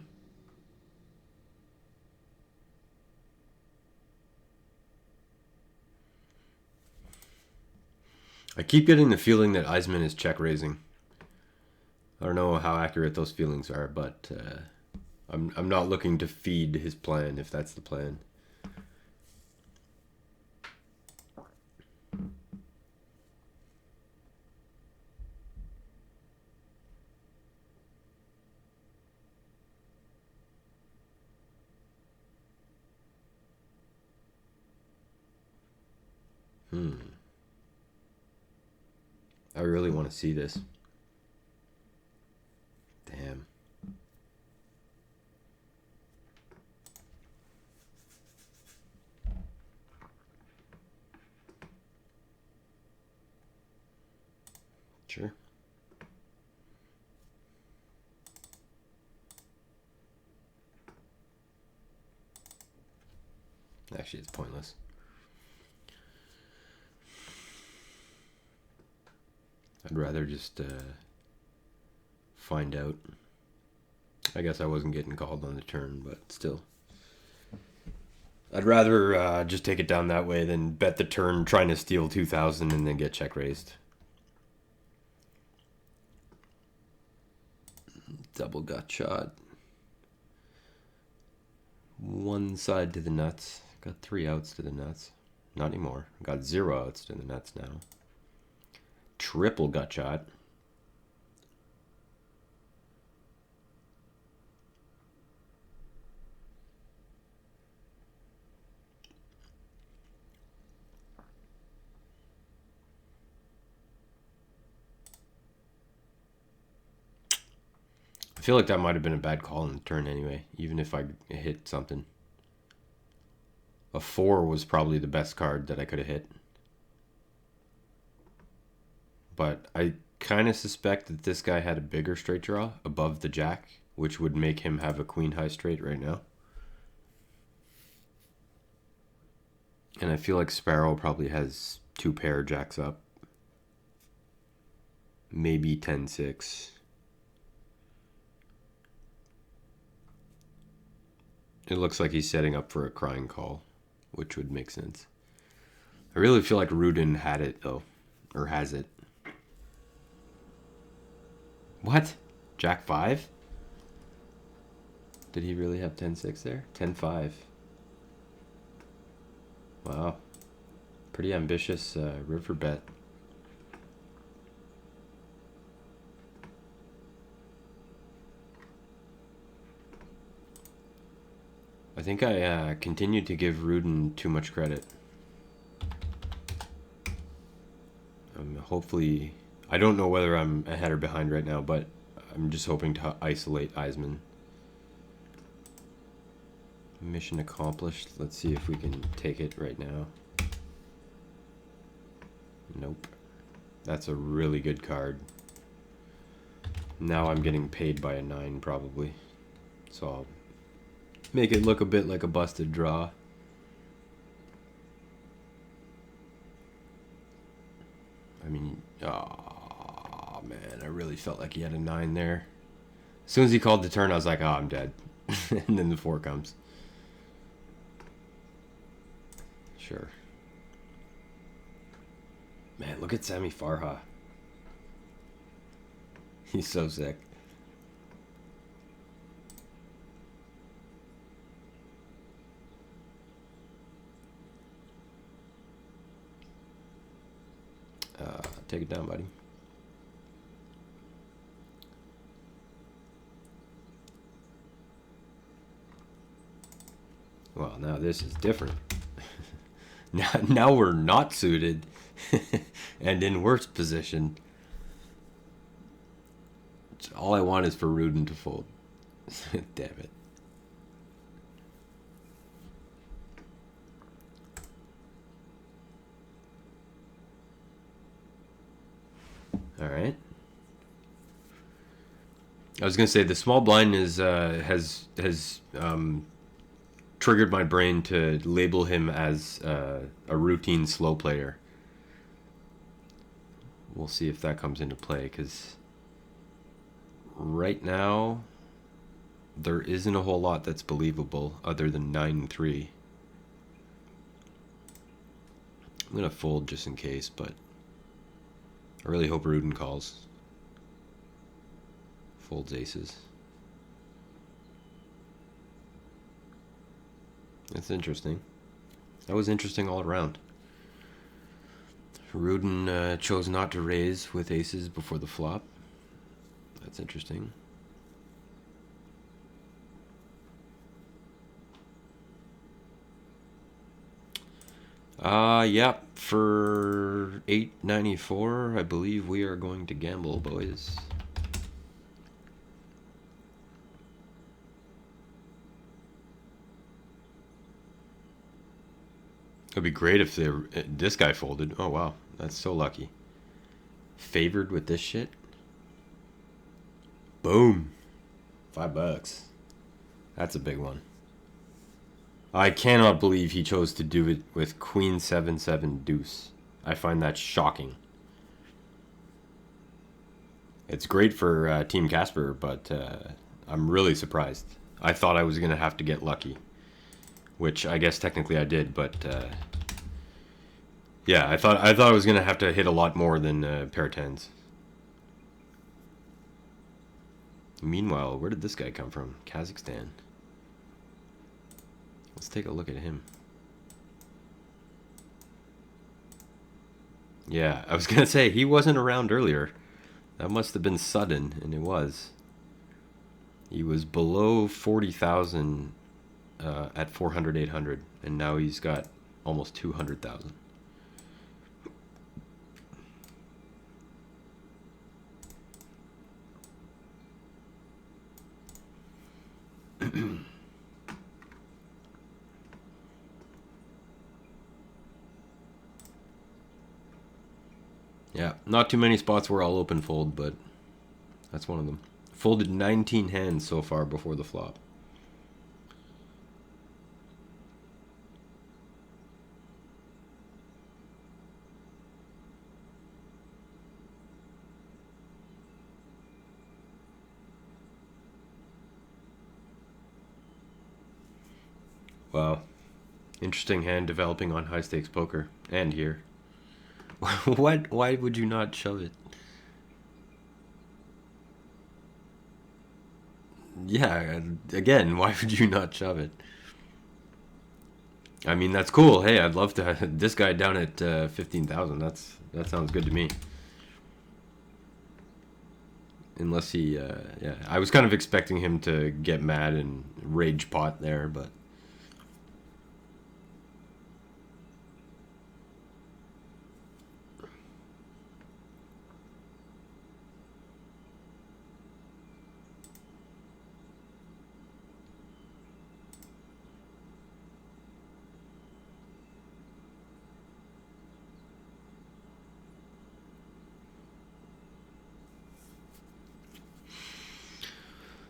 I keep getting the feeling that Eisman is check raising. I don't know how accurate those feelings are, but I'm not looking to feed his plan if that's the plan. I really want to see this. Damn. Sure. Actually, it's pointless. I'd rather just find out. I guess I wasn't getting called on the turn, but still. I'd rather just take it down that way than bet the turn trying to steal 2,000 and then get check raised. Double gut shot. One side to the nuts. Got 3 outs to the nuts. Not anymore. Got 0 outs to the nuts now. Triple gut shot. I feel like that might have been a bad call in the turn anyway, even if I hit something. A 4 was probably the best card that I could have hit. But I kind of suspect that this guy had a bigger straight draw above the jack, which would make him have a queen high straight right now. And I feel like Sparrow probably has 2 pair jacks up. Maybe 10-6. It looks like he's setting up for a crying call, which would make sense. I really feel like Rudin had it, though. Or has it. What? Jack 5? Did he really have 10-6 there? 10-5. Wow. Pretty ambitious river bet. I think I continued to give Rudin too much credit. Hopefully, I don't know whether I'm ahead or behind right now, but I'm just hoping to isolate Eisman. Mission accomplished. Let's see if we can take it right now. Nope. That's a really good card. Now I'm getting paid by a 9 probably. So I'll make it look a bit like a busted draw. I mean, oh man, I really felt like he had a 9 there. As soon as he called the turn, I was like, oh, I'm dead. And then the 4 comes. Sure. Man, look at Sami Farha. He's so sick. Take it down, buddy. Well, now this is different. now we're not suited and in worse position. All I want is for Rudin to fold. Damn it. All right. I was gonna say the small blind is has triggered my brain to label him as a routine slow player. We'll see if that comes into play, because right now there isn't a whole lot that's believable other than 9-3. I'm gonna fold just in case, but I really hope Rudin calls. Folds aces. That's interesting. That was interesting all around. Rudin chose not to raise with aces before the flop. That's interesting. Yeah, for $8.94, I believe we are going to gamble, boys. It'd be great if this guy folded. Oh, wow. That's so lucky. Favored with this shit. Boom. $5. That's a big one. I cannot believe he chose to do it with Queen 7-7 deuce. I find that shocking. It's great for Team Casper, but I'm really surprised. I thought I was going to have to get lucky, which I guess technically I did, but yeah, I thought I was going to have to hit a lot more than pair tens. Meanwhile, where did this guy come from? Kazakhstan. Let's take a look at him. Yeah, I was going to say, he wasn't around earlier. That must have been sudden, and it was. He was below 40,000 at 400, 800, and now he's got almost 200,000. Yeah, not too many spots where I'll open fold, but that's one of them. Folded 19 hands so far before the flop. Wow. Interesting hand developing on high stakes poker. And here. What? Why would you not shove it? Yeah, again, why would you not shove it? I mean, that's cool. Hey, I'd love to have this guy down at 15,000. That sounds good to me. Unless he, yeah, I was kind of expecting him to get mad and rage pot there, but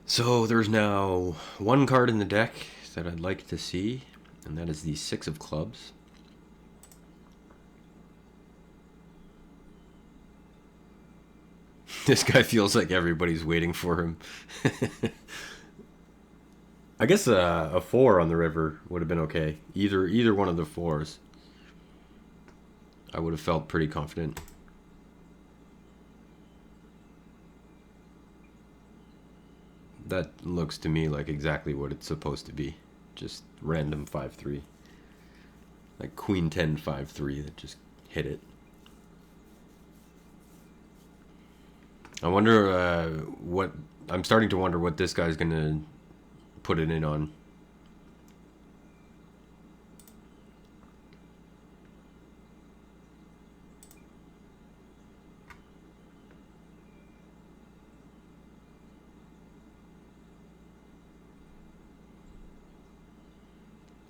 so there's now one card in the deck that I'd like to see, and that is the Six of Clubs. This guy feels like everybody's waiting for him. I guess a four on the river would have been okay. Either one of the fours, I would have felt pretty confident. That looks to me like exactly what it's supposed to be. Just random 5-3. Like Queen 10 5-3 that just hit it. I wonder what. I'm starting to wonder what this guy's going to put it in on.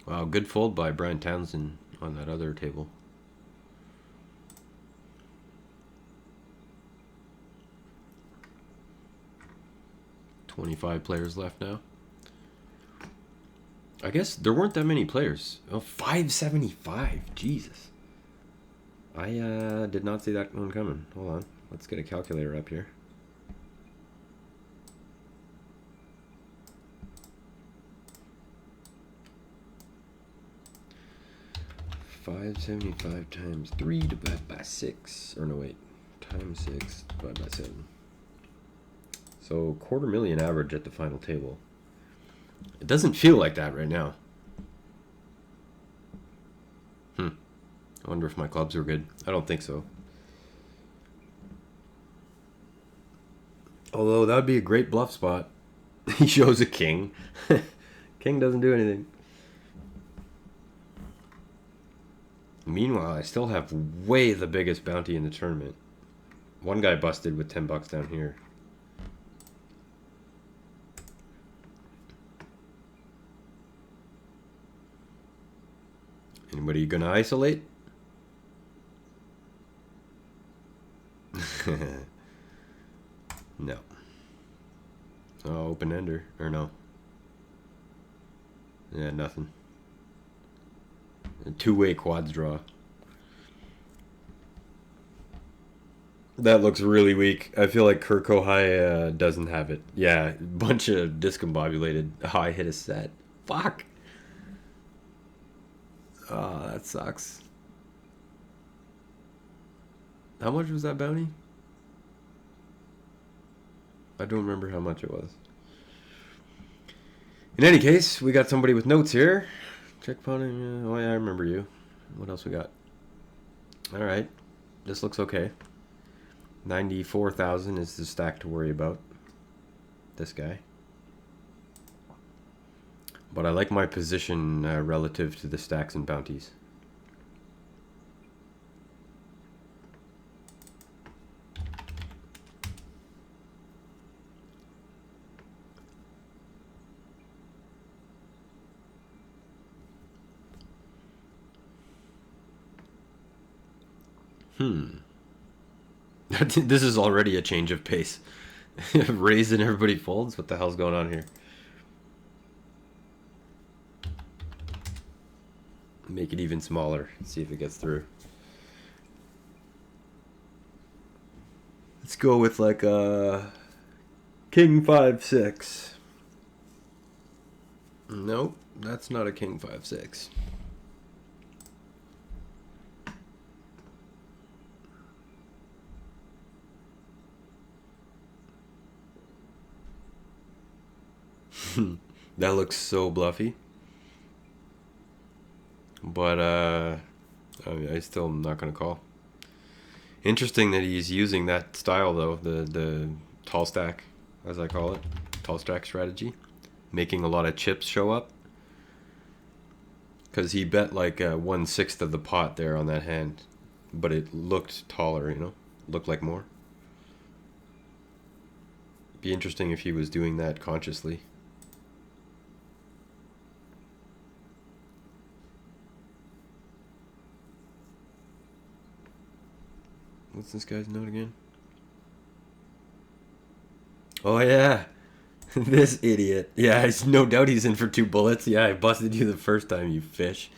Wow, good fold by Brian Townsend on that other table. $25 players left now. I guess there weren't that many players. Oh, 575. Jesus. I did not see that one coming. Hold on. Let's get a calculator up here. 575 times 3 divided by 6. Or no, wait. Times 6 divided by 7. So, $250,000 average at the final table. It doesn't feel like that right now. I wonder if my clubs were good. I don't think so. Although, that would be a great bluff spot. He shows a king. King doesn't do anything. Meanwhile, I still have way the biggest bounty in the tournament. One guy busted with $10 down here. Anybody gonna isolate? No. Oh, open ender. Or no. Yeah, nothing. A two-way quads draw. That looks really weak. I feel like Kirk Ohio doesn't have it. Yeah, bunch of discombobulated. Oh, I hit a set. Fuck. Oh, that sucks. How much was that bounty? I don't remember how much it was. In any case, we got somebody with notes here. Check pawning. Oh, yeah, I remember you. What else we got? All right. This looks okay. 94,000 is the stack to worry about. This guy. But I like my position relative to the stacks and bounties. This is already a change of pace. Raise and everybody folds? What the hell's going on here? Make it even smaller. See if it gets through. Let's go with like a King 5-6. Nope. That's not a king 5-6. That looks so bluffy. But I still am not going to call. Interesting that he's using that style though, the tall stack, as I call it, tall stack strategy, making a lot of chips show up. Because he bet like 1/6 of the pot there on that hand, but it looked taller, you know, looked like more. Be interesting if he was doing that consciously. What's this guy's note again? Oh yeah, this idiot. Yeah, it's no doubt he's in for 2 bullets. Yeah, I busted you the first time, you fish.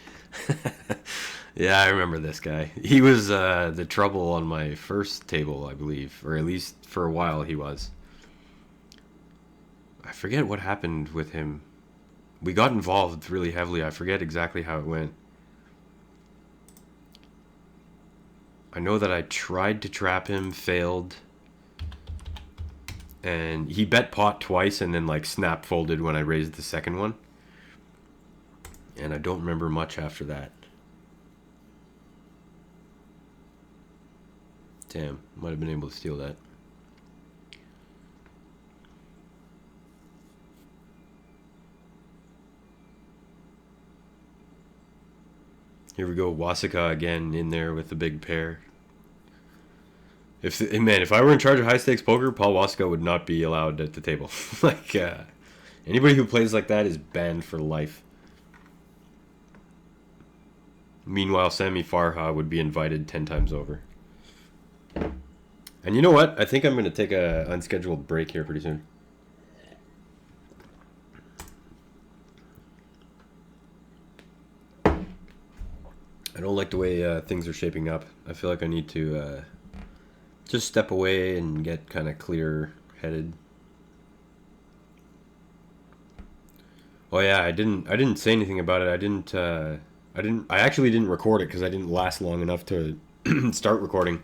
Yeah, I remember this guy. He was the trouble on my first table, I believe, or at least for a while he was. I forget what happened with him. We got involved really heavily. I forget exactly how it went. I know that I tried to trap him, failed. And he bet pot twice and then like snap folded when I raised the second one. And I don't remember much after that. Damn, might have been able to steal that. Here we go, Wasika again in there with the big pair. If I were in charge of high stakes poker, Paul Wasika would not be allowed at the table. Like anybody who plays like that is banned for life. Meanwhile, Sammy Farha would be invited 10 times over. And you know what? I think I'm going to take a unscheduled break here pretty soon. I don't like the way things are shaping up. I feel like I need to just step away and get kind of clear-headed. Oh yeah, I didn't say anything about it. I actually didn't record it because I didn't last long enough to start recording.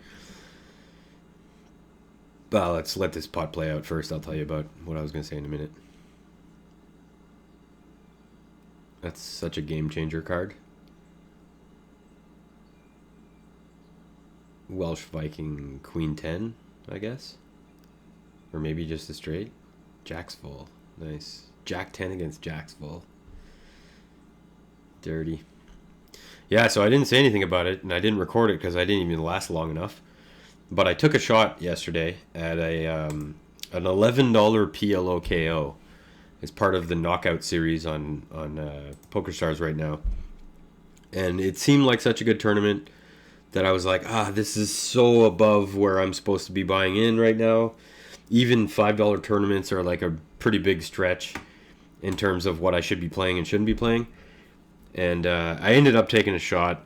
Well, let's let this pot play out first. I'll tell you about what I was going to say in a minute. That's such a game changer card. Welsh Viking Queen 10, I guess. Or maybe just a straight. Jack's full. Nice. Jack 10 against Jack's full. Dirty. Yeah, so I didn't say anything about it, and I didn't record it because I didn't even last long enough. But I took a shot yesterday at an $11 PLO KO. It's part of the knockout series on PokerStars right now. And it seemed like such a good tournament that I was like, this is so above where I'm supposed to be buying in right now. Even $5 tournaments are like a pretty big stretch in terms of what I should be playing and shouldn't be playing. And I ended up taking a shot,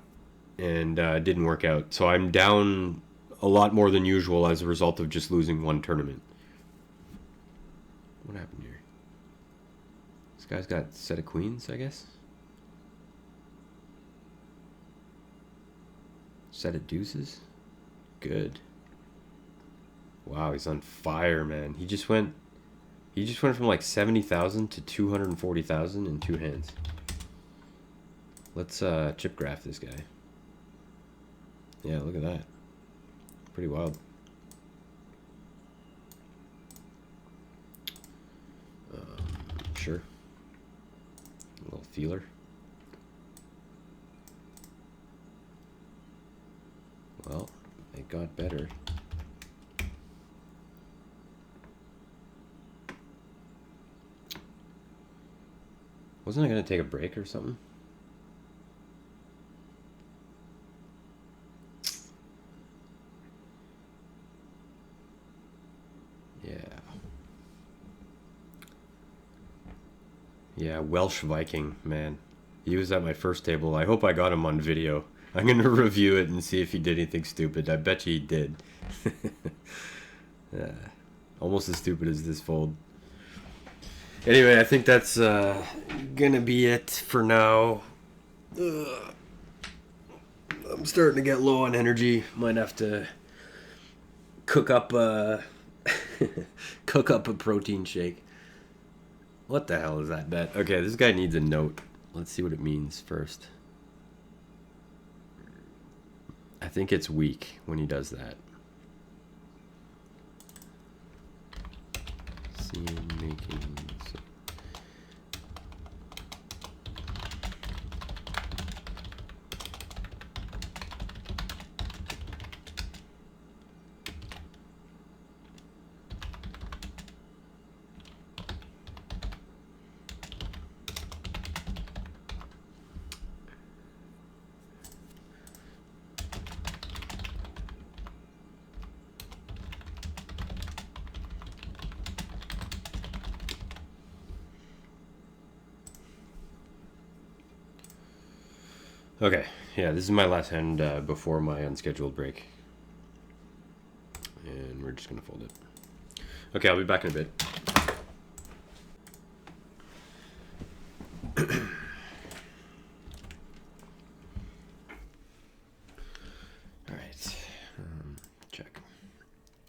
and it didn't work out. So I'm down a lot more than usual as a result of just losing one tournament. What happened here? This guy's got a set of queens, I guess. Set of deuces. Good. Wow, he's on fire, man. He just went from like 70,000 to 240,000 in 2 hands. Let's chip graph this guy. Yeah, look at that. Pretty wild. Sure. A little feeler. Well, it got better. Wasn't I going to take a break or something? Yeah, Welsh Viking, man. He was at my first table. I hope I got him on video. I'm going to review it and see if he did anything stupid. I bet you he did. Yeah. Almost as stupid as this fold. Anyway, I think that's gonna be it for now. Ugh. I'm starting to get low on energy. Might have to cook up a cook up a protein shake. What the hell is that bet? Okay, this guy needs a note. Let's see what it means first. I think it's weak when he does that. See him making. Okay, yeah, this is my last hand before my unscheduled break. And we're just going to fold it. Okay, I'll be back in a bit. Alright, check.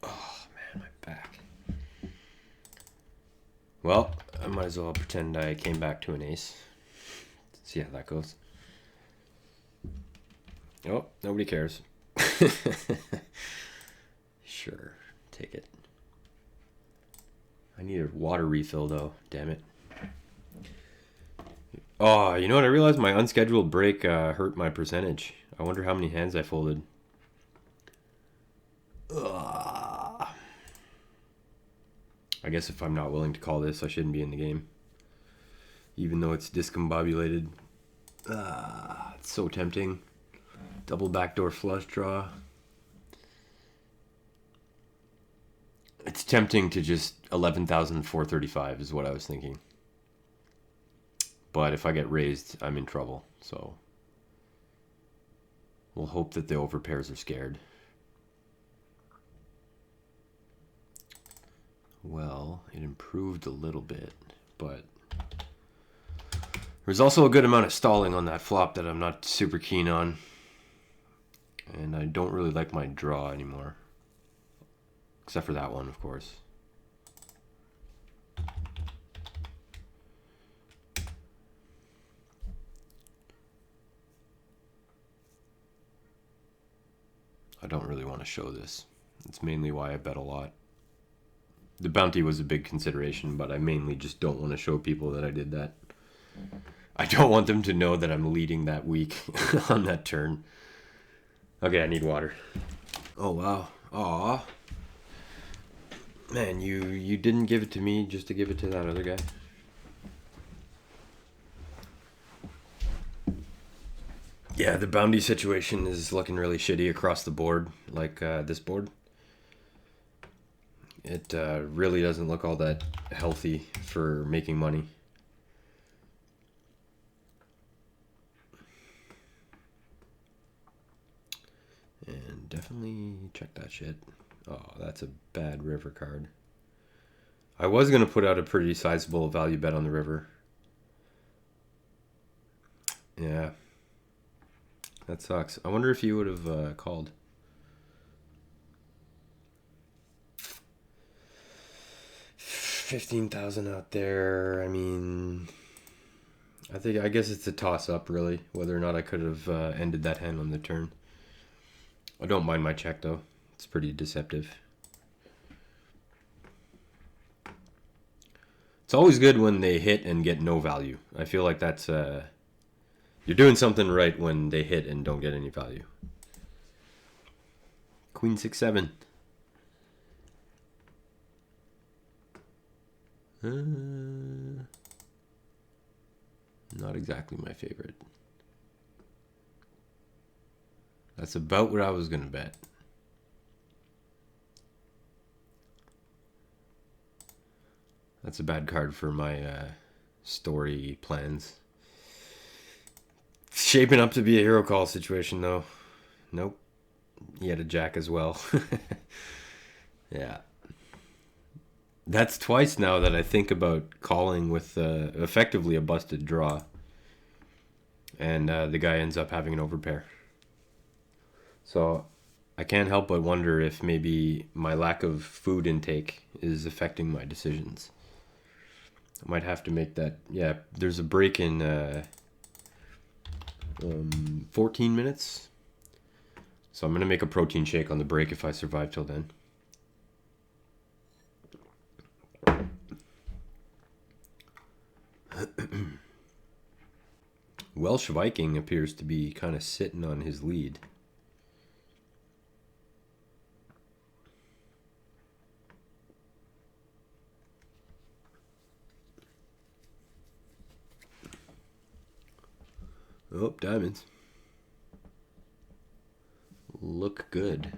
Oh, man, my back. Well, I might as well pretend I came back to an ace. See how that goes. Oh, nobody cares. Sure, take it. I need a water refill though, damn it. Oh, you know what? I realized my unscheduled break hurt my percentage. I wonder how many hands I folded. Ugh. I guess if I'm not willing to call this, I shouldn't be in the game. Even though it's discombobulated. It's so tempting. Double backdoor flush draw. It's tempting to just 11,435 is what I was thinking. But if I get raised, I'm in trouble. So we'll hope that the overpairs are scared. Well, it improved a little bit, but there's also a good amount of stalling on that flop that I'm not super keen on. And I don't really like my draw anymore. Except for that one, of course. I don't really want to show this. It's mainly why I bet a lot. The bounty was a big consideration, but I mainly just don't want to show people that I did that. I don't want them to know that I'm leading that week on that turn. Okay, I need water. Oh, wow. Aw. Man, you didn't give it to me just to give it to that other guy? Yeah, the bounty situation is looking really shitty across the board, like this board. It really doesn't look all that healthy for making money. And definitely check that shit. Oh, that's a bad river card. I was going to put out a pretty sizable value bet on the river. Yeah. That sucks. I wonder if you would have called. $15,000 out there. I mean, I guess it's a toss-up, really, whether or not I could have ended that hand on the turn. I don't mind my check, though. It's pretty deceptive. It's always good when they hit and get no value. I feel like that's... you're doing something right when they hit and don't get any value. Queen 6-7. Not exactly my favorite. That's about what I was going to bet. That's a bad card for my story plans. It's shaping up to be a hero call situation, though. Nope. He had a jack as well. Yeah. That's twice now that I think about calling with effectively a busted draw, and the guy ends up having an overpair. So I can't help but wonder if maybe my lack of food intake is affecting my decisions. I might have to make that. Yeah, there's a break in 14 minutes. So I'm going to make a protein shake on the break if I survive till then. Welsh Viking appears to be kind of sitting on his lead. Oh, diamonds. Look good.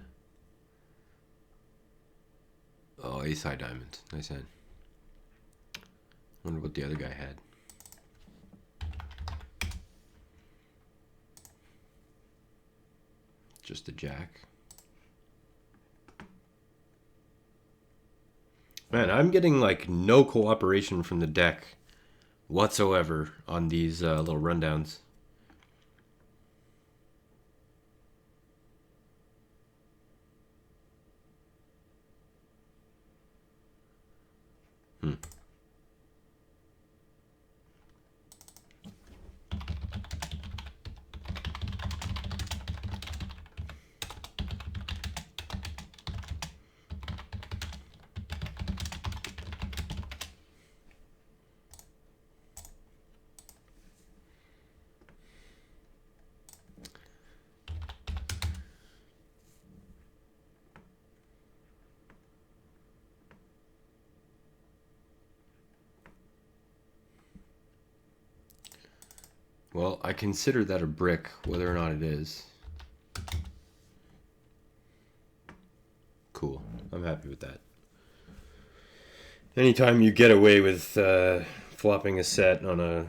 Oh, ace high diamonds. Nice hand. Wonder what the other guy had. Just a jack. Man, I'm getting like no cooperation from the deck whatsoever on these little rundowns. Well, I consider that a brick, whether or not it is. Cool. I'm happy with that. Anytime you get away with flopping a set on a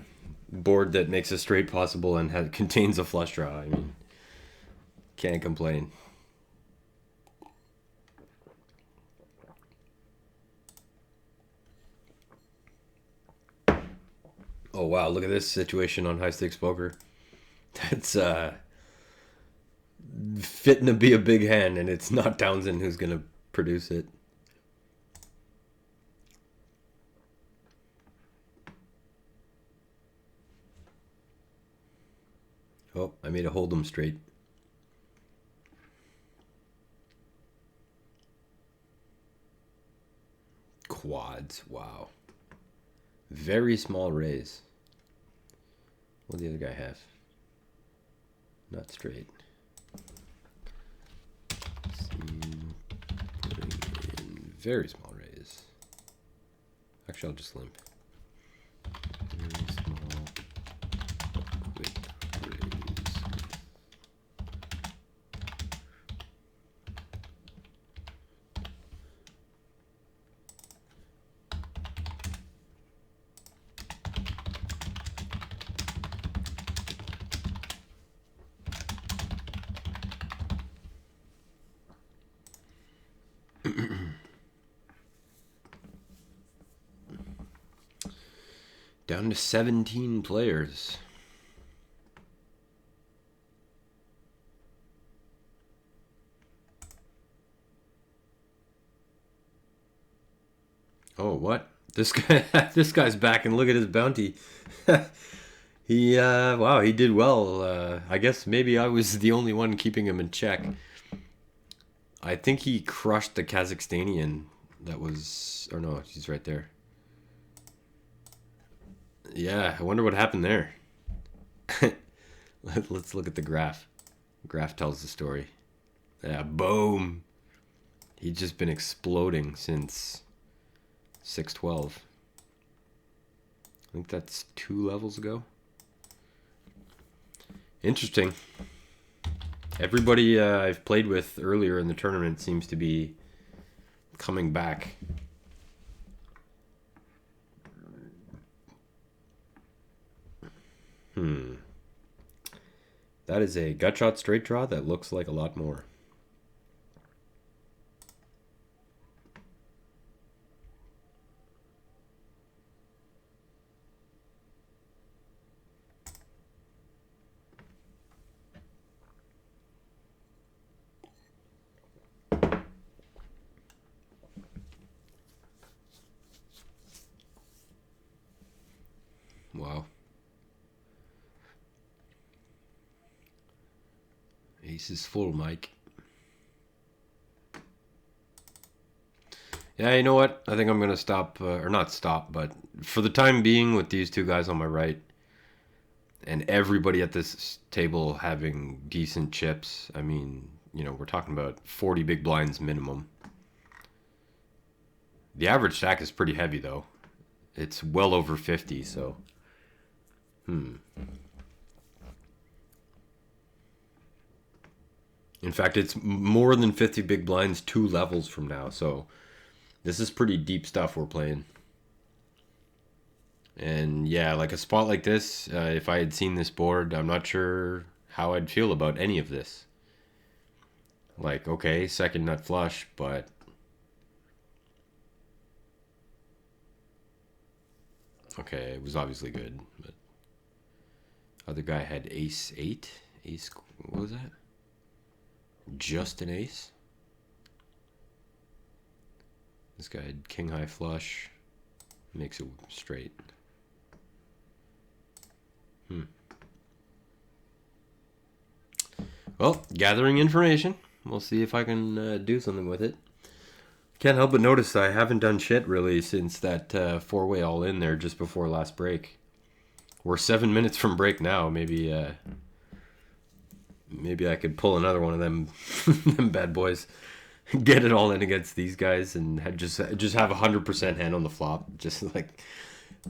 board that makes a straight possible and contains a flush draw, I mean, can't complain. Oh wow, look at this situation on high stakes poker. That's fitting to be a big hand, and it's not Townsend who's gonna produce it. Oh, I made a hold'em straight. Quads, wow. Very small raise. What did the other guy have? Not straight. Putting in very small raise. Actually, I'll just limp. Very small, quick raise. Down to 17 players. Oh, what? This guy, this guy's back, and look at his bounty. He, wow, he did well. I guess maybe I was the only one keeping him in check. I think he crushed the Kazakhstanian. That was, or no, he's right there. Yeah, I wonder what happened there. Let's look at the graph. The graph tells the story. Yeah, boom. He's just been exploding since 612. I think that's 2 levels ago. Interesting. Everybody I've played with earlier in the tournament seems to be coming back. That is a gut shot straight draw that looks like a lot more. Case is full, Mike. Yeah, you know what? I think I'm going to stop, or not stop, but for the time being with these two guys on my right and everybody at this table having decent chips, I mean, you know, we're talking about 40 big blinds minimum. The average stack is pretty heavy, though. It's well over 50, so... In fact, it's more than 50 big blinds 2 levels from now, so this is pretty deep stuff we're playing. And yeah, like a spot like this, if I had seen this board, I'm not sure how I'd feel about any of this. Like, okay, second nut flush, but... Okay, it was obviously good, but... Other guy had ace 8? Ace... What was that? Just an ace? This guy had king high flush. Makes it straight. Well, gathering information. We'll see if I can do something with it. Can't help but notice I haven't done shit really since that 4-way all in there just before last break. We're 7 minutes from break now. Maybe I could pull another one of them, them bad boys, get it all in against these guys, and just have 100% hand on the flop. Just like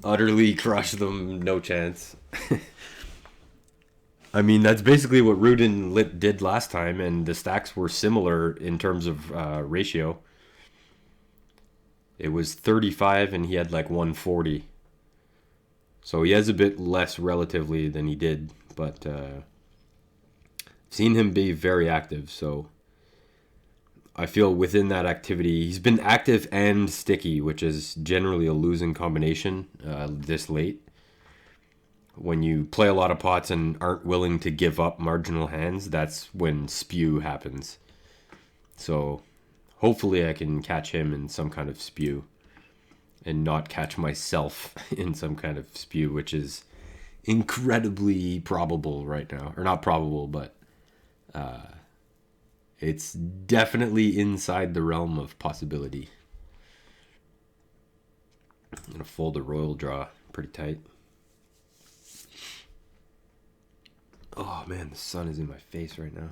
utterly crush them, no chance. I mean, that's basically what Rudin did last time, and the stacks were similar in terms of ratio. It was 35, and he had like 140. So he has a bit less relatively than he did, but seen him be very active, so I feel within that activity, he's been active and sticky, which is generally a losing combination this late. When you play a lot of pots and aren't willing to give up marginal hands, that's when spew happens. So hopefully I can catch him in some kind of spew and not catch myself in some kind of spew, which is incredibly probable right now. Or not probable, but it's definitely inside the realm of possibility. I'm going to fold a royal draw pretty tight. Oh man, the sun is in my face right now.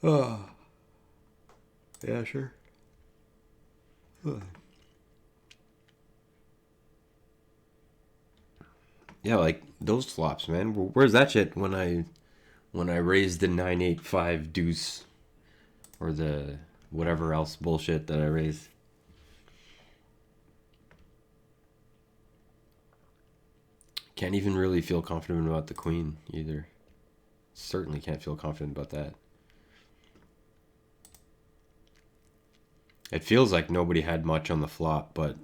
Oh. Yeah, sure. Yeah, like those flops, man. Where's that shit when I raised the 9-8-5 deuce or the whatever else bullshit that I raised? Can't even really feel confident about the queen either. Certainly can't feel confident about that. It feels like nobody had much on the flop, but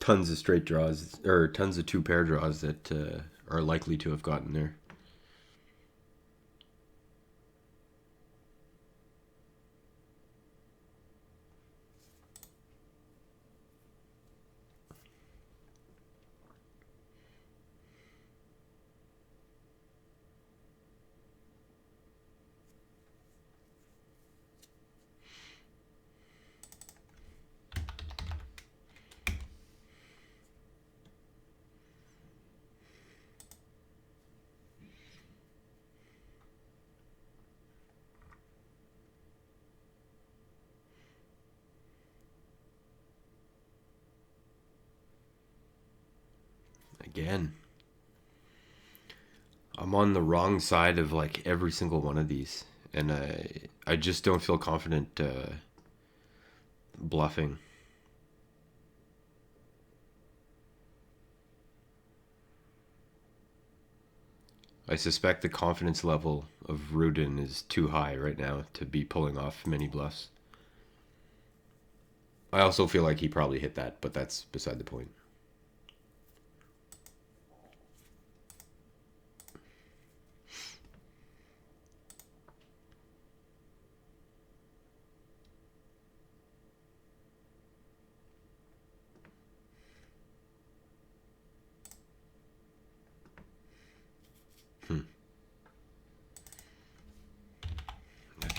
tons of straight draws, or tons of 2-pair draws that are likely to have gotten there. Again, I'm on the wrong side of like every single one of these, and I just don't feel confident bluffing. I suspect the confidence level of Rudin is too high right now to be pulling off many bluffs. I also feel like he probably hit that, but that's beside the point.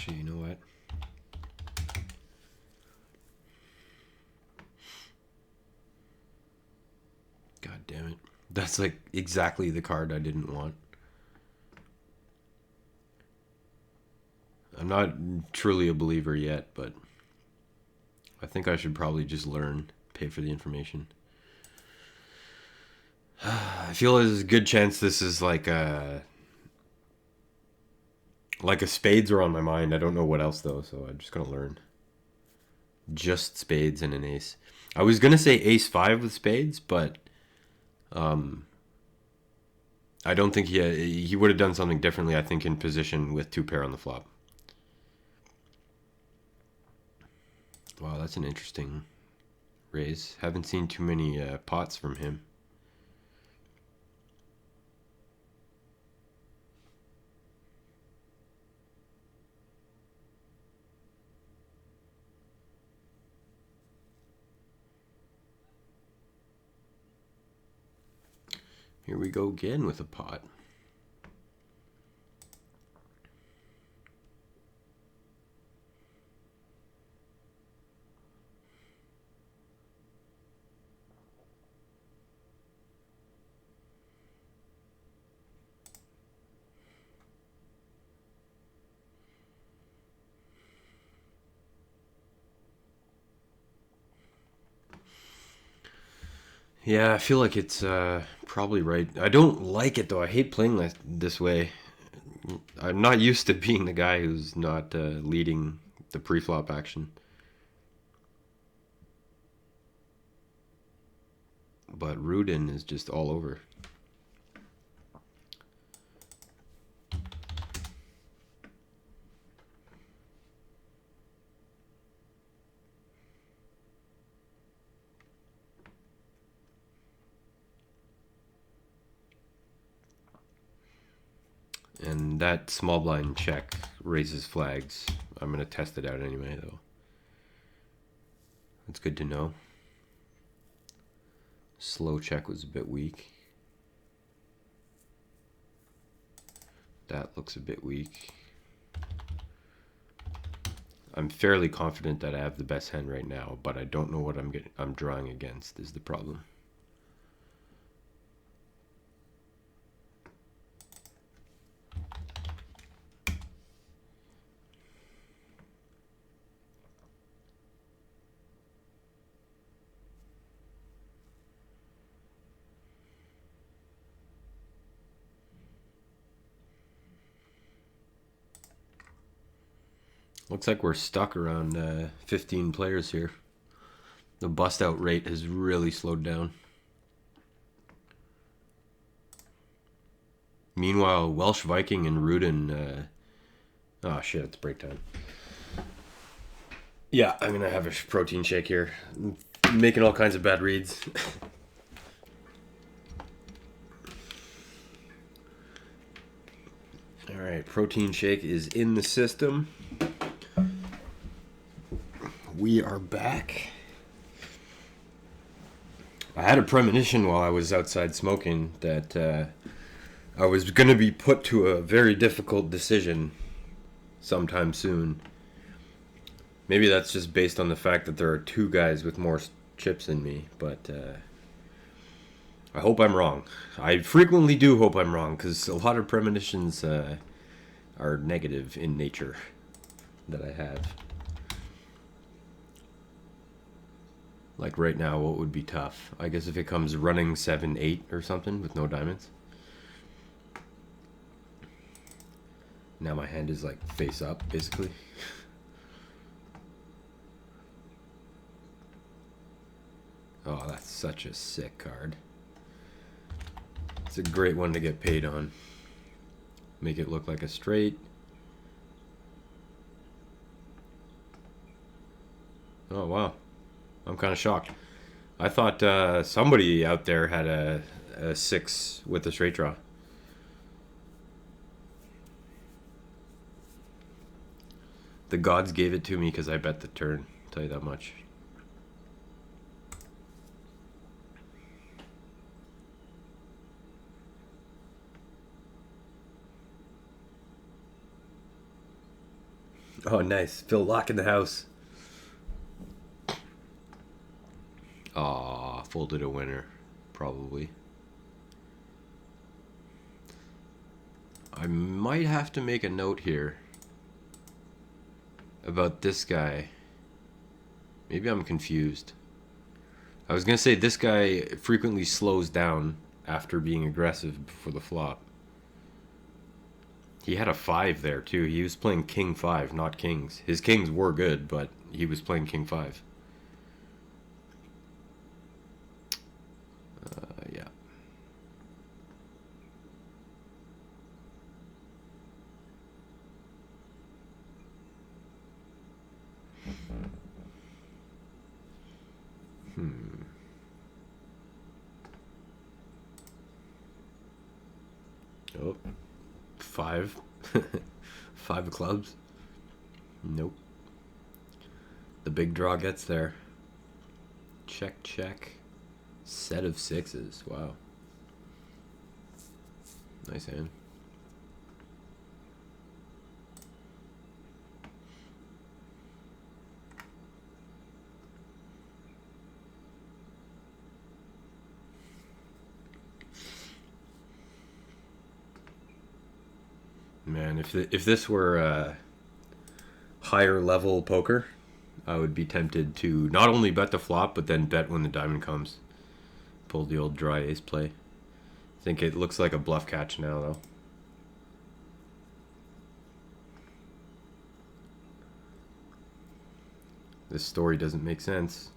Actually, you know what? God damn it. That's like exactly the card I didn't want. I'm not truly a believer yet, but I think I should probably just learn, pay for the information. I feel there's a good chance this is like a spades are on my mind. I don't know what else though, so I'm just gonna learn. Just spades and an ace. I was gonna say ace five with spades, but I don't think he would have done something differently. I think in position with two pair on the flop. Wow, that's an interesting raise. Haven't seen too many pots from him. Here we go again with a pot. Yeah, I feel like it's probably right. I don't like it though. I hate playing this way. I'm not used to being the guy who's not leading the pre-flop action. But Rudin is just all over. And that small blind check raises flags. I'm going to test it out anyway, though. That's good to know. Slow check was a bit weak. That looks a bit weak. I'm fairly confident that I have the best hand right now, but I don't know what I'm drawing against is the problem. Looks like we're stuck around 15 players here. The bust out rate has really slowed down. Meanwhile, Welsh Viking and Rudin. Oh shit, it's break time. Yeah, I'm gonna have a protein shake here. I'm making all kinds of bad reads. Alright, protein shake is in the system. We are back. I had a premonition while I was outside smoking that I was going to be put to a very difficult decision sometime soon. Maybe that's just based on the fact that there are two guys with more chips than me, but I hope I'm wrong. I frequently do hope I'm wrong, because a lot of premonitions are negative in nature that I have. Like right now, what would be tough? I guess if it comes running 7-8 or something with no diamonds. Now my hand is like face up, basically. Oh, that's such a sick card. It's a great one to get paid on. Make it look like a straight. Oh, wow. I'm kind of shocked. I thought somebody out there had a 6 with a straight draw. The gods gave it to me because I bet the turn. I'll tell you that much. Oh, nice. Phil Lock in the house. Aw, folded a winner. Probably. I might have to make a note here about this guy. Maybe I'm confused. I was going to say this guy frequently slows down after being aggressive before the flop. He had a 5 there, too. He was playing king 5, not kings. His kings were good, but he was playing king 5. Yeah. Oh, 5. 5 of clubs. Nope. The big draw gets there. Check, check. Set of 6s. Wow. Nice hand. Man, if this were higher level poker, I would be tempted to not only bet the flop, but then bet when the diamond comes. Pull the old dry ace play. I think it looks like a bluff catch now, though. This story doesn't make sense.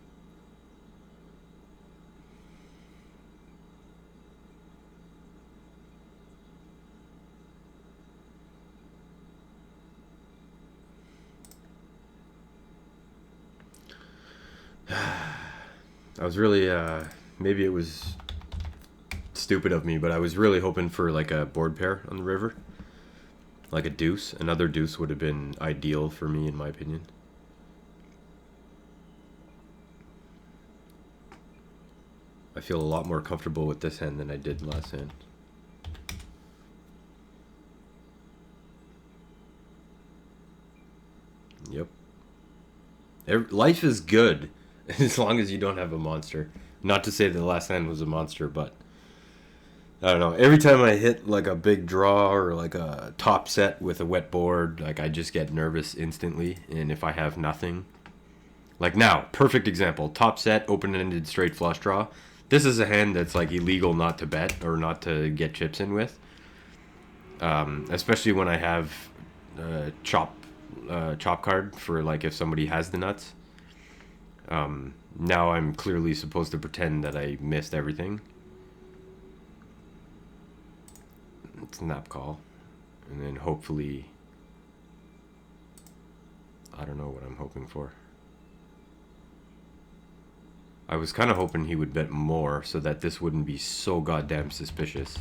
I was really, maybe it was stupid of me, but I was really hoping for like a board pair on the river. Like a deuce. Another deuce would have been ideal for me, in my opinion. I feel a lot more comfortable with this hand than I did last hand. Yep. Life is good as long as you don't have a monster. Not to say that the last hand was a monster, but I don't know. Every time I hit like a big draw or like a top set with a wet board, like I just get nervous instantly. And if I have nothing, like now, perfect example, top set, open-ended straight flush draw. This is a hand that's like illegal not to bet or not to get chips in with. Especially when I have chop card for like if somebody has the nuts. Now I'm clearly supposed to pretend that I missed everything. It's a nap call. And then hopefully, I don't know what I'm hoping for. I was kind of hoping he would bet more so that this wouldn't be so goddamn suspicious.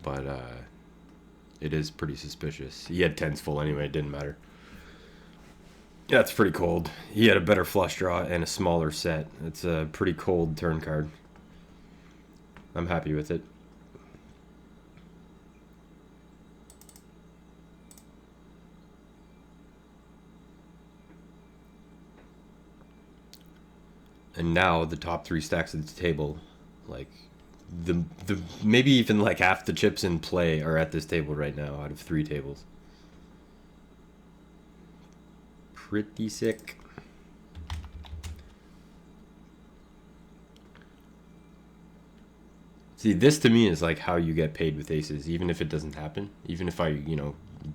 But it is pretty suspicious. He had tens full anyway, it didn't matter. Yeah, it's pretty cold. He had a better flush draw and a smaller set. It's a pretty cold turn card. I'm happy with it. And now the top 3 stacks at the table, like the maybe even like half the chips in play are at this table right now out of 3 tables. Pretty sick. See, this to me is like how you get paid with aces, even if it doesn't happen. Even if I,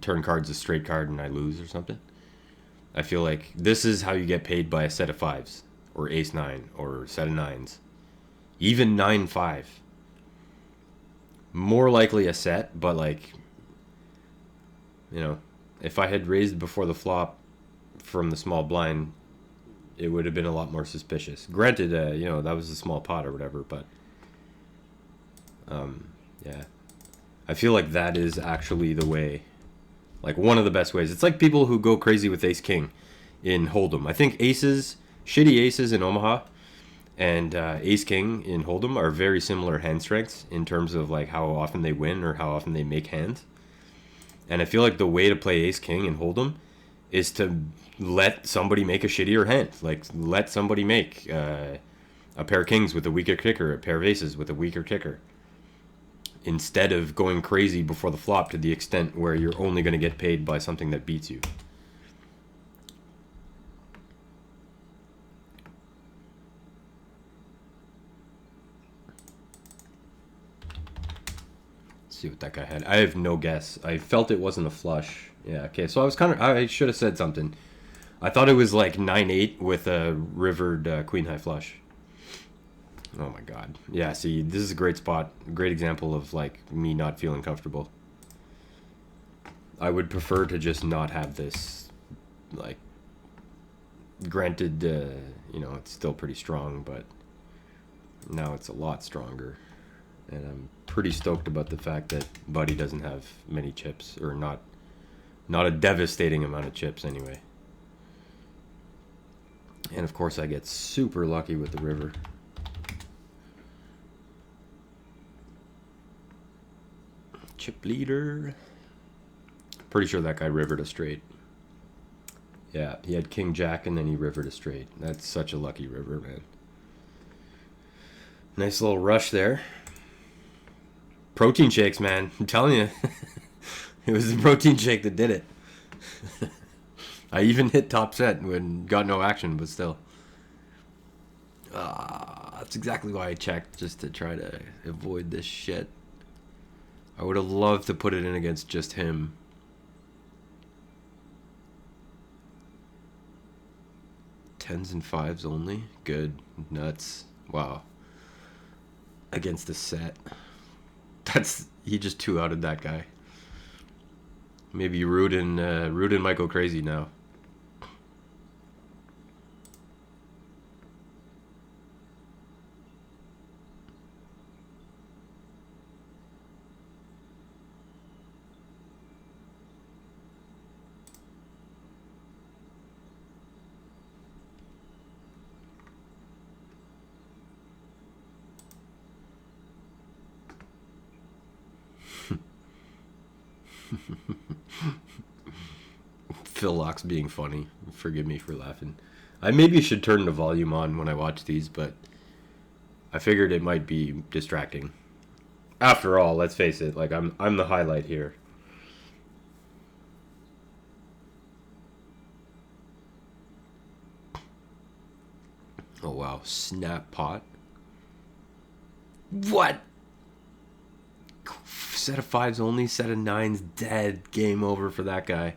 turn cards a straight card and I lose or something. I feel like this is how you get paid by a set of 5s. Or ace 9 or set of 9s, even 9-5. More likely a set, but like, if I had raised before the flop from the small blind, it would have been a lot more suspicious. Granted, that was a small pot or whatever, but yeah, I feel like that is actually the way, like one of the best ways. It's like people who go crazy with ace king in Hold'em. I think shitty aces in Omaha and ace king in Hold'em are very similar hand strengths in terms of like how often they win or how often they make hands. And I feel like the way to play ace king in Hold'em is to let somebody make a shittier hand. Like, let somebody make a pair of kings with a weaker kicker, a pair of aces with a weaker kicker, instead of going crazy before the flop to the extent where you're only going to get paid by something that beats you. See what that guy had. I have no guess. I felt it wasn't a flush. Yeah, okay. So I should have said something. I thought it was like 9-8 with a rivered queen high flush. Oh my god. Yeah, see, this is a great spot. Great example of like me not feeling comfortable. I would prefer to just not have this. Like, granted, it's still pretty strong, but now it's a lot stronger. And I'm pretty stoked about the fact that Buddy doesn't have many chips, or not a devastating amount of chips anyway. And of course I get super lucky with the river. Chip leader. Pretty sure that guy rivered a straight. Yeah, he had king jack and then he rivered a straight. That's such a lucky river, man. Nice little rush there. Protein shakes, man. I'm telling you. It was the protein shake that did it. I even hit top set when got no action, but still. That's exactly why I checked, just to try to avoid this shit. I would have loved to put it in against just him. Tens and fives only? Good. Nuts. Wow. Against the set. He just 2-outed that guy. Maybe Rudin might go crazy now. Phil Locke's being funny. Forgive me for laughing. I maybe should turn the volume on when I watch these, but I figured it might be distracting. After all, let's face it, like I'm the highlight here. Oh wow, snap pot. What? Set of fives only, set of nines dead. Game over for that guy.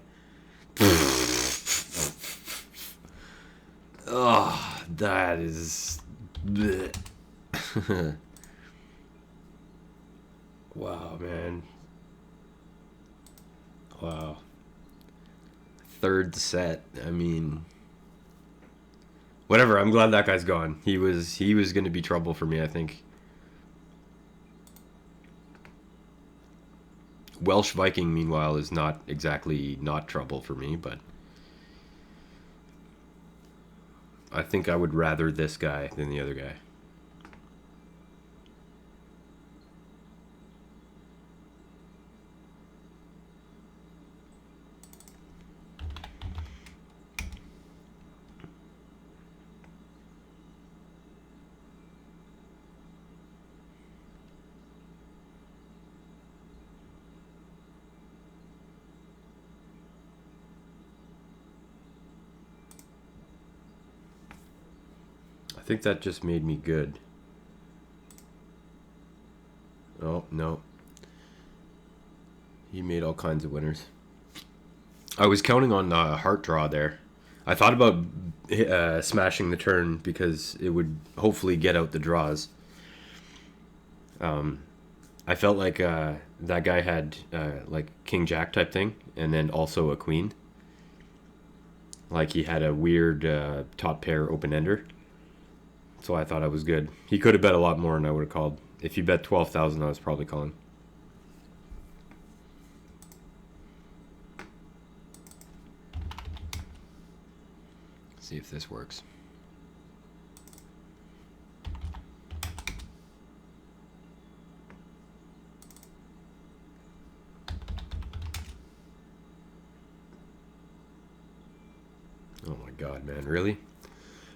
Oh, that is. Wow, man. Wow. Third set. I mean, whatever. I'm glad that guy's gone. He was going to be trouble for me, I think. Welsh Viking, meanwhile, is not exactly not trouble for me, but I think I would rather this guy than the other guy. I think that just made me good. Oh, no. He made all kinds of winners. I was counting on the heart draw there. I thought about smashing the turn because it would hopefully get out the draws. I felt like that guy had like king jack type thing, and then also a queen. Like he had a weird top pair open ender. So I thought I was good. He could have bet a lot more, and I would have called. If he bet 12,000, I was probably calling. See if this works. Oh my god, man, really?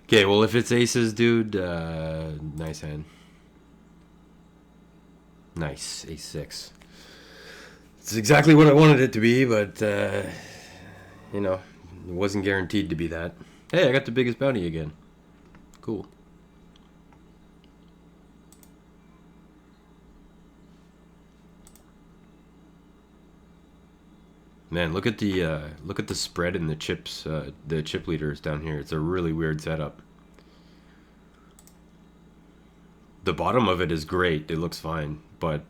Okay, well, if it's aces, dude, nice hand. Nice, ace six. It's exactly what I wanted it to be, but, you know, it wasn't guaranteed to be that. Hey, I got the biggest bounty again. Cool. Man, look at the spread in the chips, the chip leaders down here. It's a really weird setup. The bottom of it is great. It looks fine, but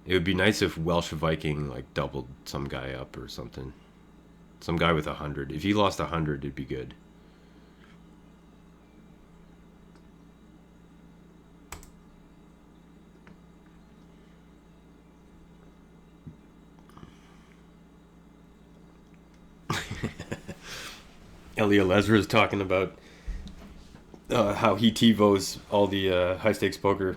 it would be nice if Welsh Viking like doubled some guy up or something. Some guy with 100. If he lost 100, it'd be good. Elia Lesra is talking about how he TiVos all the high stakes poker.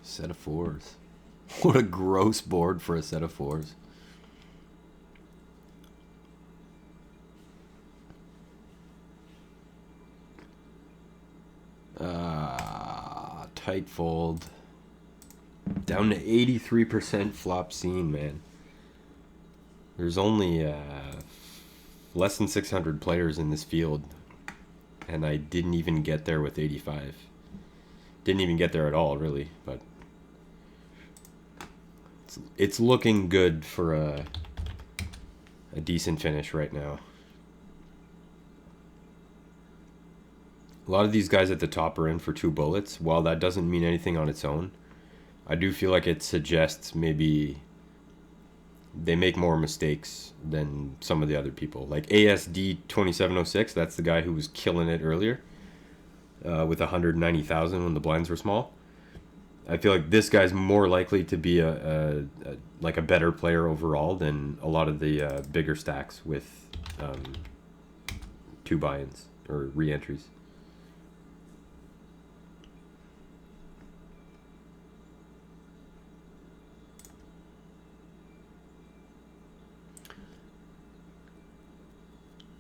Set of fours. What a gross board for a set of fours. Tight fold. Down to 83% flop scene, man. There's only less than 600 players in this field, and I didn't even get there with 85. Didn't even get there at all, really, but it's looking good for a decent finish right now. A lot of these guys at the top are in for 2 bullets. While that doesn't mean anything on its own, I do feel like it suggests maybe they make more mistakes than some of the other people. Like ASD 2706, that's the guy who was killing it earlier with 190,000 when the blinds were small. I feel like this guy's more likely to be a better player overall than a lot of the bigger stacks with 2 buy-ins or re-entries.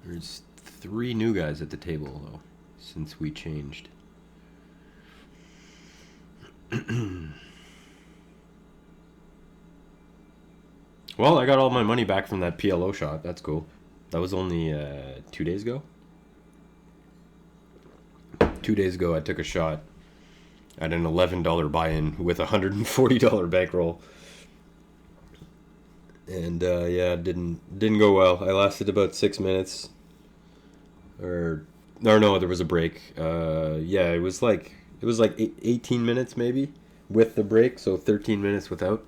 There's 3 new guys at the table, though, since we changed. Well, I got all my money back from that PLO shot. That's cool. That was only 2 days ago. 2 days ago, I took a shot at an $11 buy-in with a $140 bankroll. And yeah, didn't go well. I lasted about 6 minutes. Or no, there was a break. Yeah, it was like 18 minutes maybe with the break, so 13 minutes without.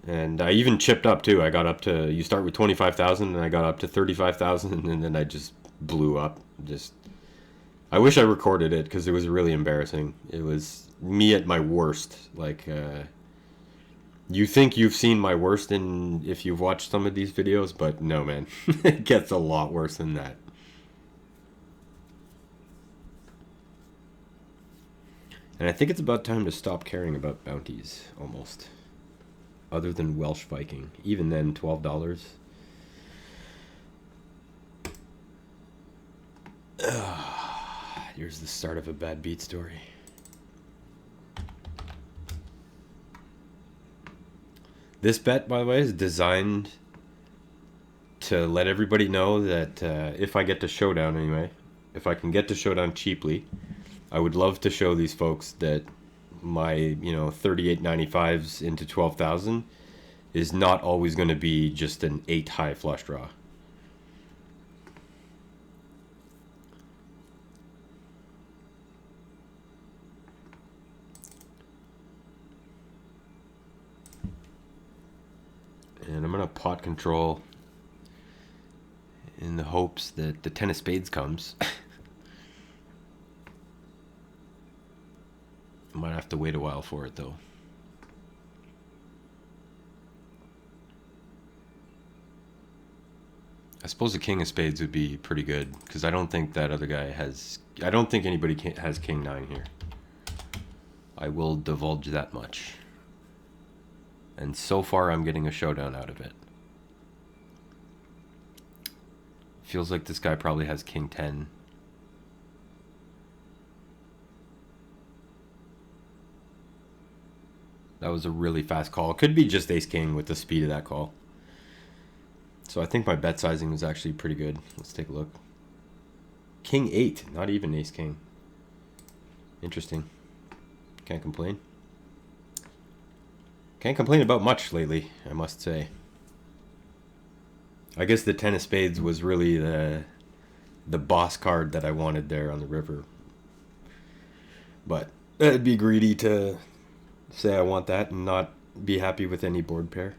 And I even chipped up too. I got up to, you start with 25,000 and I got up to 35,000 and then I just blew up. I wish I recorded it because it was really embarrassing. It was me at my worst. Like you think you've seen my worst if you've watched some of these videos, but no, man. It gets a lot worse than that. And I think it's about time to stop caring about bounties, almost. Other than Welsh Viking. Even then, $12. Here's the start of a bad beat story. This bet, by the way, is designed to let everybody know that if I get to Showdown anyway, if I can get to Showdown cheaply, I would love to show these folks that my 38.95s into 12,000 is not always going to be just an 8 high flush draw. And I'm going to pot control in the hopes that the 10 of spades comes. Might have to wait a while for it, though. I suppose the king of spades would be pretty good, because I don't think that other guy has... I don't think anybody has king 9 here. I will divulge that much. And so far, I'm getting a showdown out of it. Feels like this guy probably has king 10. That was a really fast call. It could be just ace king with the speed of that call. So I think my bet sizing was actually pretty good. Let's take a look. King 8, not even ace king. Interesting. Can't complain. Can't complain about much lately, I must say. I guess the 10 of spades was really the boss card that I wanted there on the river. But it'd be greedy to say I want that and not be happy with any board pair.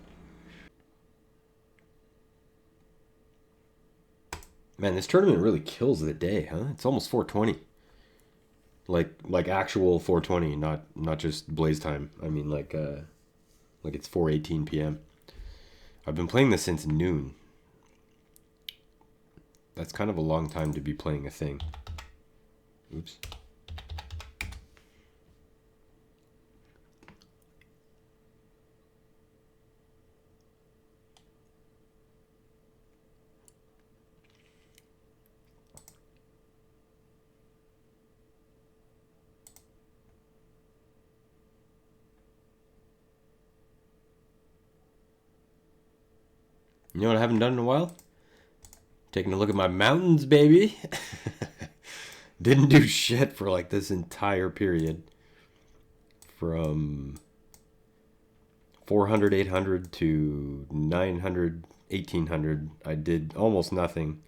Man, this tournament really kills the day, huh? It's almost 420. Like actual 420, not just blaze time. I mean like it's 4:18 p.m. I've been playing this since noon. That's kind of a long time to be playing a thing. Oops. You know what I haven't done in a while? Taking a look at my mountains, baby. Didn't do shit for like this entire period. From 400, 800 to 900, 1800. I did almost nothing.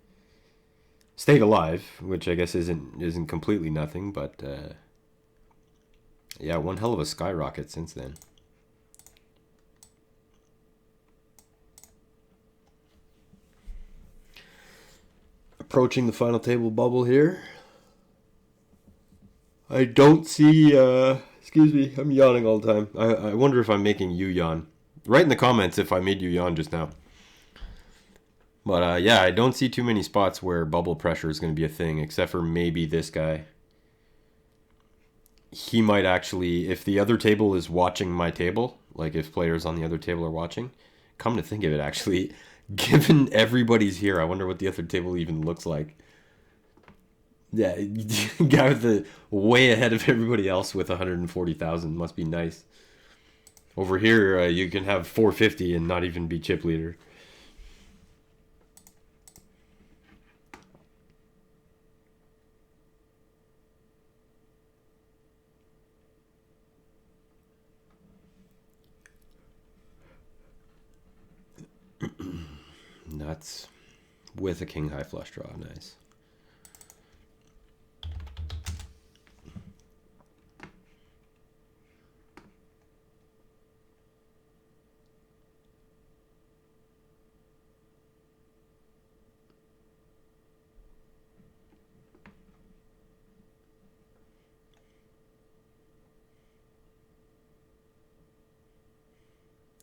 Stayed alive, which I guess isn't completely nothing, but yeah, one hell of a skyrocket since then. Approaching the final table bubble here. I don't see, excuse me, I'm yawning all the time. I wonder if I'm making you yawn. Write in the comments if I made you yawn just now. But yeah, I don't see too many spots where bubble pressure is going to be a thing, except for maybe this guy. He might actually, if the other table is watching my table, like if players on the other table are watching, come to think of it actually, given everybody's here, I wonder what the other table even looks like. Yeah, guy with the way ahead of everybody else with 140,000 must be nice. Over here, you can have 450 and not even be chip leader. Nuts. With a king high flush draw, nice.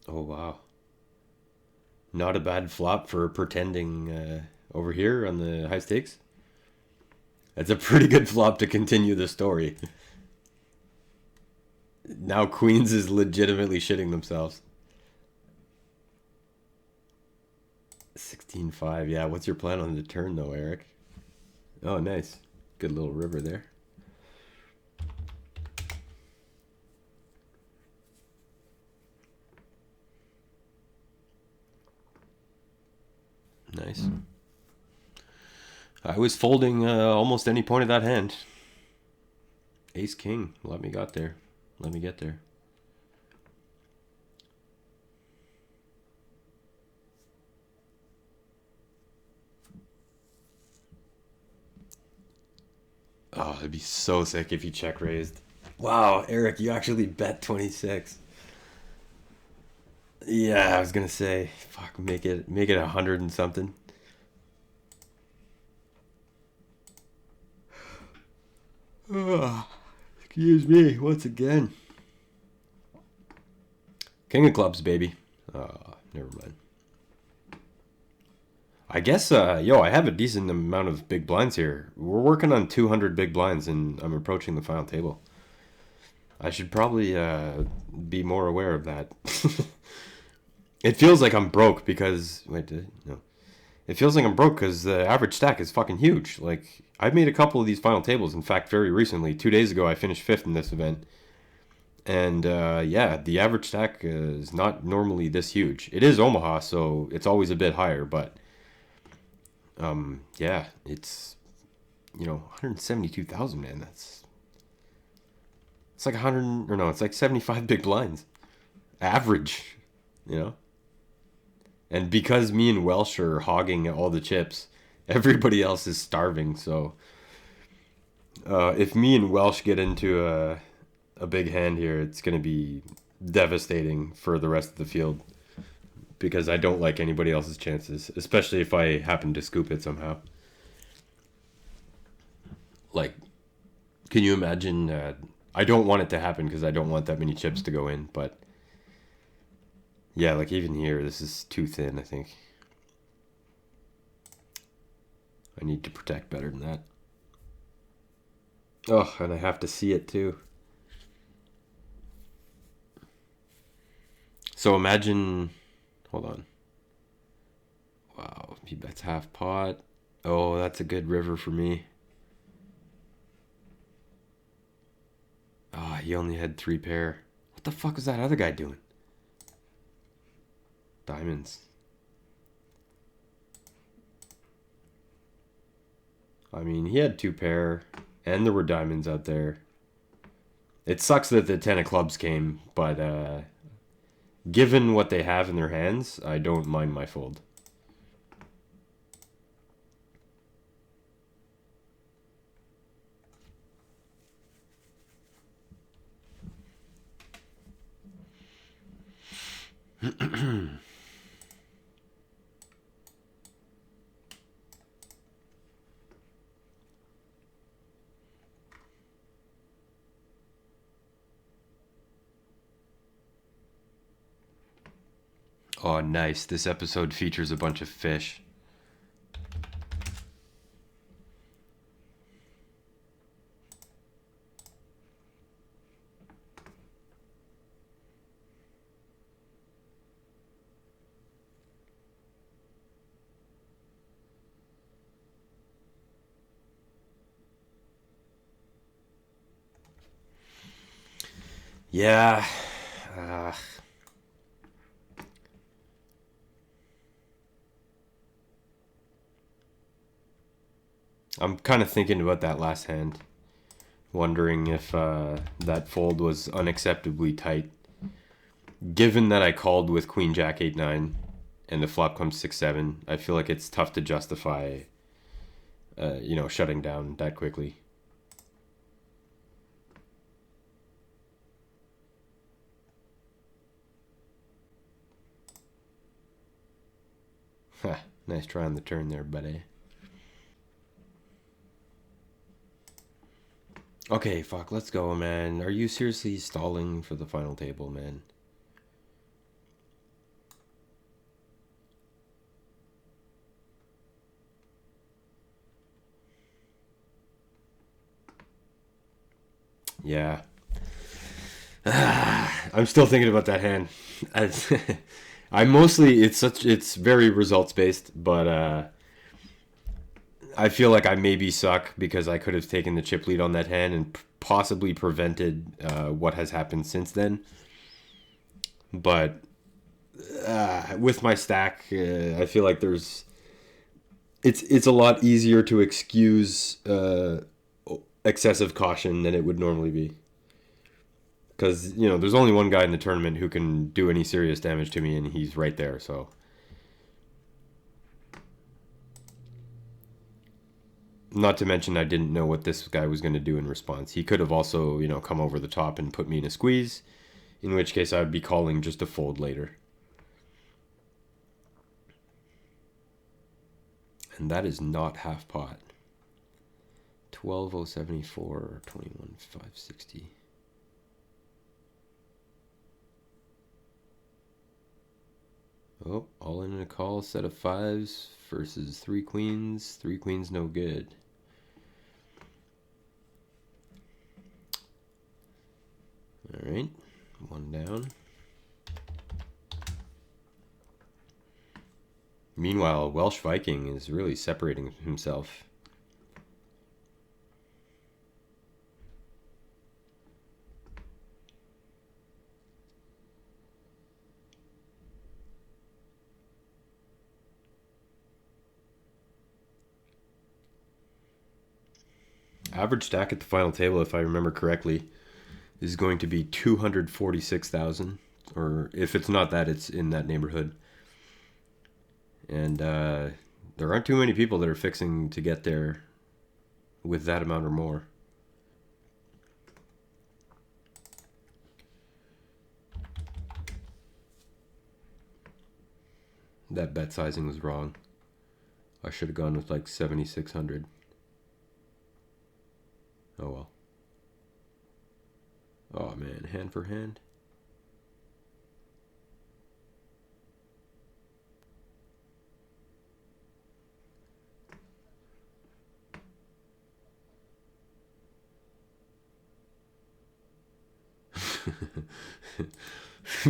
Oh, wow. Not a bad flop for pretending over here on the high stakes. That's a pretty good flop to continue the story. Now Queens is legitimately shitting themselves. 16-5. Yeah, what's your plan on the turn though, Eric? Oh, nice. Good little river there. Nice. I was folding almost any point of that hand. Ace king. Let me get there. Let me get there. Oh, it'd be so sick if you check raised. Wow, Eric, you actually bet 26. Yeah, I was gonna say, fuck, make it 100 and something. Excuse me, once again. King of clubs, baby. Never mind. I guess, I have a decent amount of big blinds here. We're working on 200 big blinds, and I'm approaching the final table. I should probably be more aware of that. It feels like I'm broke because no. It feels like I'm broke because the average stack is fucking huge. Like I've made a couple of these final tables. In fact, very recently, 2 days ago, I finished fifth in this event, and yeah, the average stack is not normally this huge. It is Omaha, so it's always a bit higher, but yeah, it's 172,000, man. It's like 100 or no, it's like 75 big blinds average, you know. And because me and Welsh are hogging all the chips, everybody else is starving. So if me and Welsh get into a big hand here, it's going to be devastating for the rest of the field because I don't like anybody else's chances, especially if I happen to scoop it somehow. Like, can you imagine? I don't want it to happen because I don't want that many chips to go in, but yeah, like even here, this is too thin, I think. I need to protect better than that. Oh, and I have to see it too. So imagine, hold on. Wow, he bets half pot. Oh, that's a good river for me. Ah, he only had 3 pair. What the fuck was that other guy doing? Diamonds. I mean, he had 2 pair, and there were diamonds out there. It sucks that the 10 of clubs came, but given what they have in their hands, I don't mind my fold. Oh, nice. This episode features a bunch of fish. Yeah. Uh, I'm kind of thinking about that last hand, wondering if that fold was unacceptably tight. Given that I called with Queen Jack 8-9 and the flop comes 6-7, I feel like it's tough to justify, shutting down that quickly. Nice try on the turn there, buddy. Okay, fuck, let's go, man. Are you seriously stalling for the final table, man? Yeah. I'm still thinking about that hand. I mostly it's very results based, but I feel like I maybe suck because I could have taken the chip lead on that hand and possibly prevented what has happened since then. But with my stack, I feel like it's a lot easier to excuse excessive caution than it would normally be. Because there's only one guy in the tournament who can do any serious damage to me, and he's right there. So. Not to mention, I didn't know what this guy was going to do in response. He could have also, come over the top and put me in a squeeze, in which case I would be calling just a fold later. And that is not half pot. 12,074, 21,560. Oh, all in a call, set of fives versus three queens. Three queens, no good. All right, one down. Meanwhile, Welsh Viking is really separating himself. Average stack at the final table, if I remember correctly, is going to be 246,000. Or if it's not that, it's in that neighborhood. And there aren't too many people that are fixing to get there with that amount or more. That bet sizing was wrong. I should have gone with like 7,600. Oh well. Oh man, hand for hand.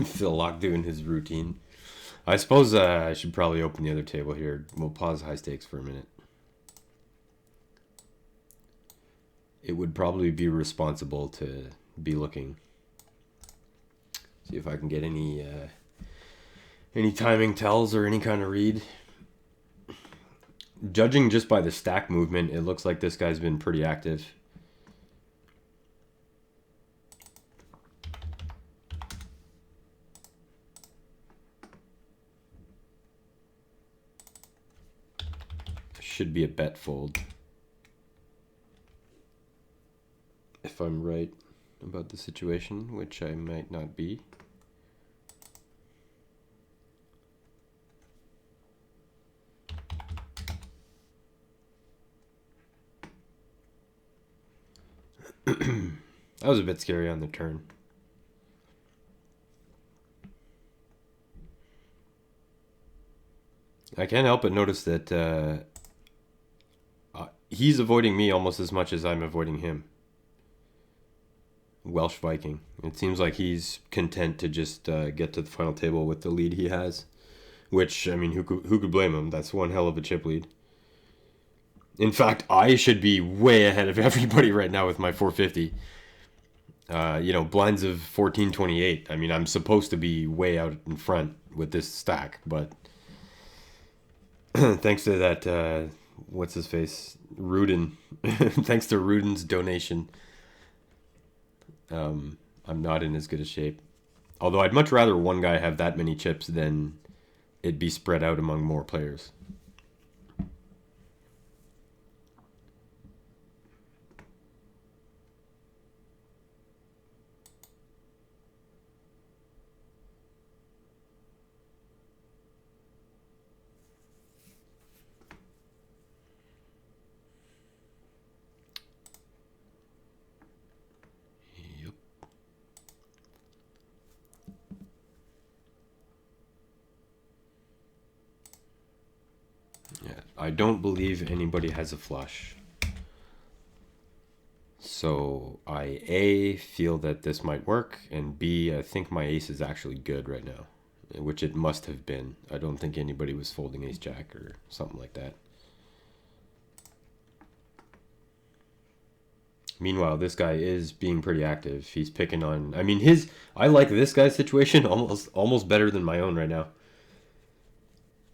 Phil Lock doing his routine. I suppose I should probably open the other table here. We'll pause high stakes for a minute. It would probably be responsible to be looking. See if I can get any timing tells or any kind of read. Judging just by the stack movement, it looks like this guy's been pretty active. Should be a bet fold. If I'm right about the situation, which I might not be. That was a bit scary on the turn. I can't help but notice that he's avoiding me almost as much as I'm avoiding him. Welsh Viking. It seems like he's content to just get to the final table with the lead he has. Which, I mean, who could blame him? That's one hell of a chip lead. In fact, I should be way ahead of everybody right now with my 450. Blinds of 1428. I mean, I'm supposed to be way out in front with this stack, but thanks to that, what's his face? Rudin. Thanks to Rudin's donation, I'm not in as good a shape. Although I'd much rather one guy have that many chips than it be spread out among more players. Yep. Yeah, I don't believe anybody has a flush. So I A, feel that this might work, and B, I think my ace is actually good right now, which it must have been. I don't think anybody was folding ace jack or something like that. Meanwhile, this guy is being pretty active. He's picking on. I mean, I like this guy's situation almost better than my own right now,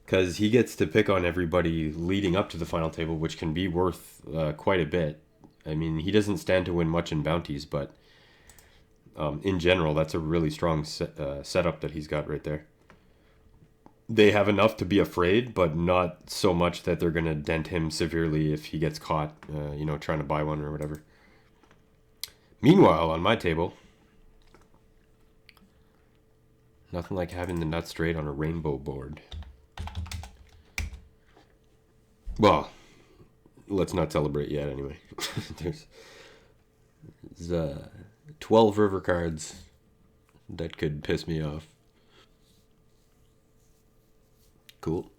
because he gets to pick on everybody leading up to the final table, which can be worth quite a bit. I mean, he doesn't stand to win much in bounties, but in general, that's a really strong setup that he's got right there. They have enough to be afraid, but not so much that they're going to dent him severely if he gets caught, trying to buy one or whatever. Meanwhile, on my table, nothing like having the nut straight on a rainbow board. Well, let's not celebrate yet anyway. There's 12 river cards that could piss me off. Cool.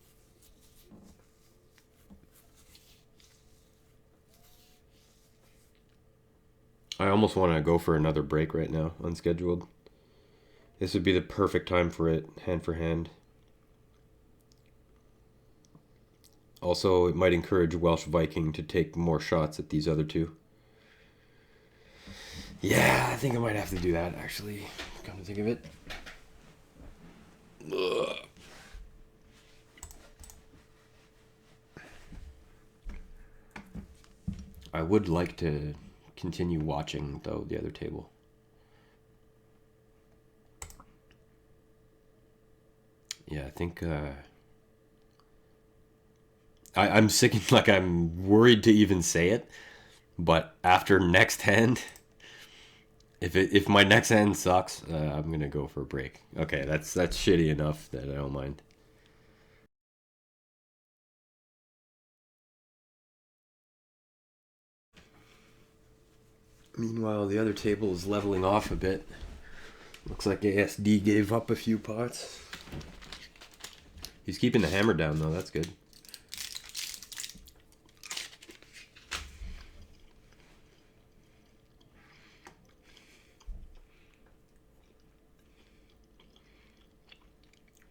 I almost want to go for another break right now, unscheduled. This would be the perfect time for it, hand for hand. Also, it might encourage Welsh Viking to take more shots at these other two. Yeah, I think I might have to do that, actually, come to think of it. Ugh. I would like to continue watching, though, the other table. Yeah, I think I'm sick. Like, I'm worried to even say it, but after next hand, if my next hand sucks, I'm gonna go for a break. Okay, that's shitty enough that I don't mind. Meanwhile, the other table is leveling off a bit. Looks like ASD gave up a few pots. He's keeping the hammer down, though. That's good.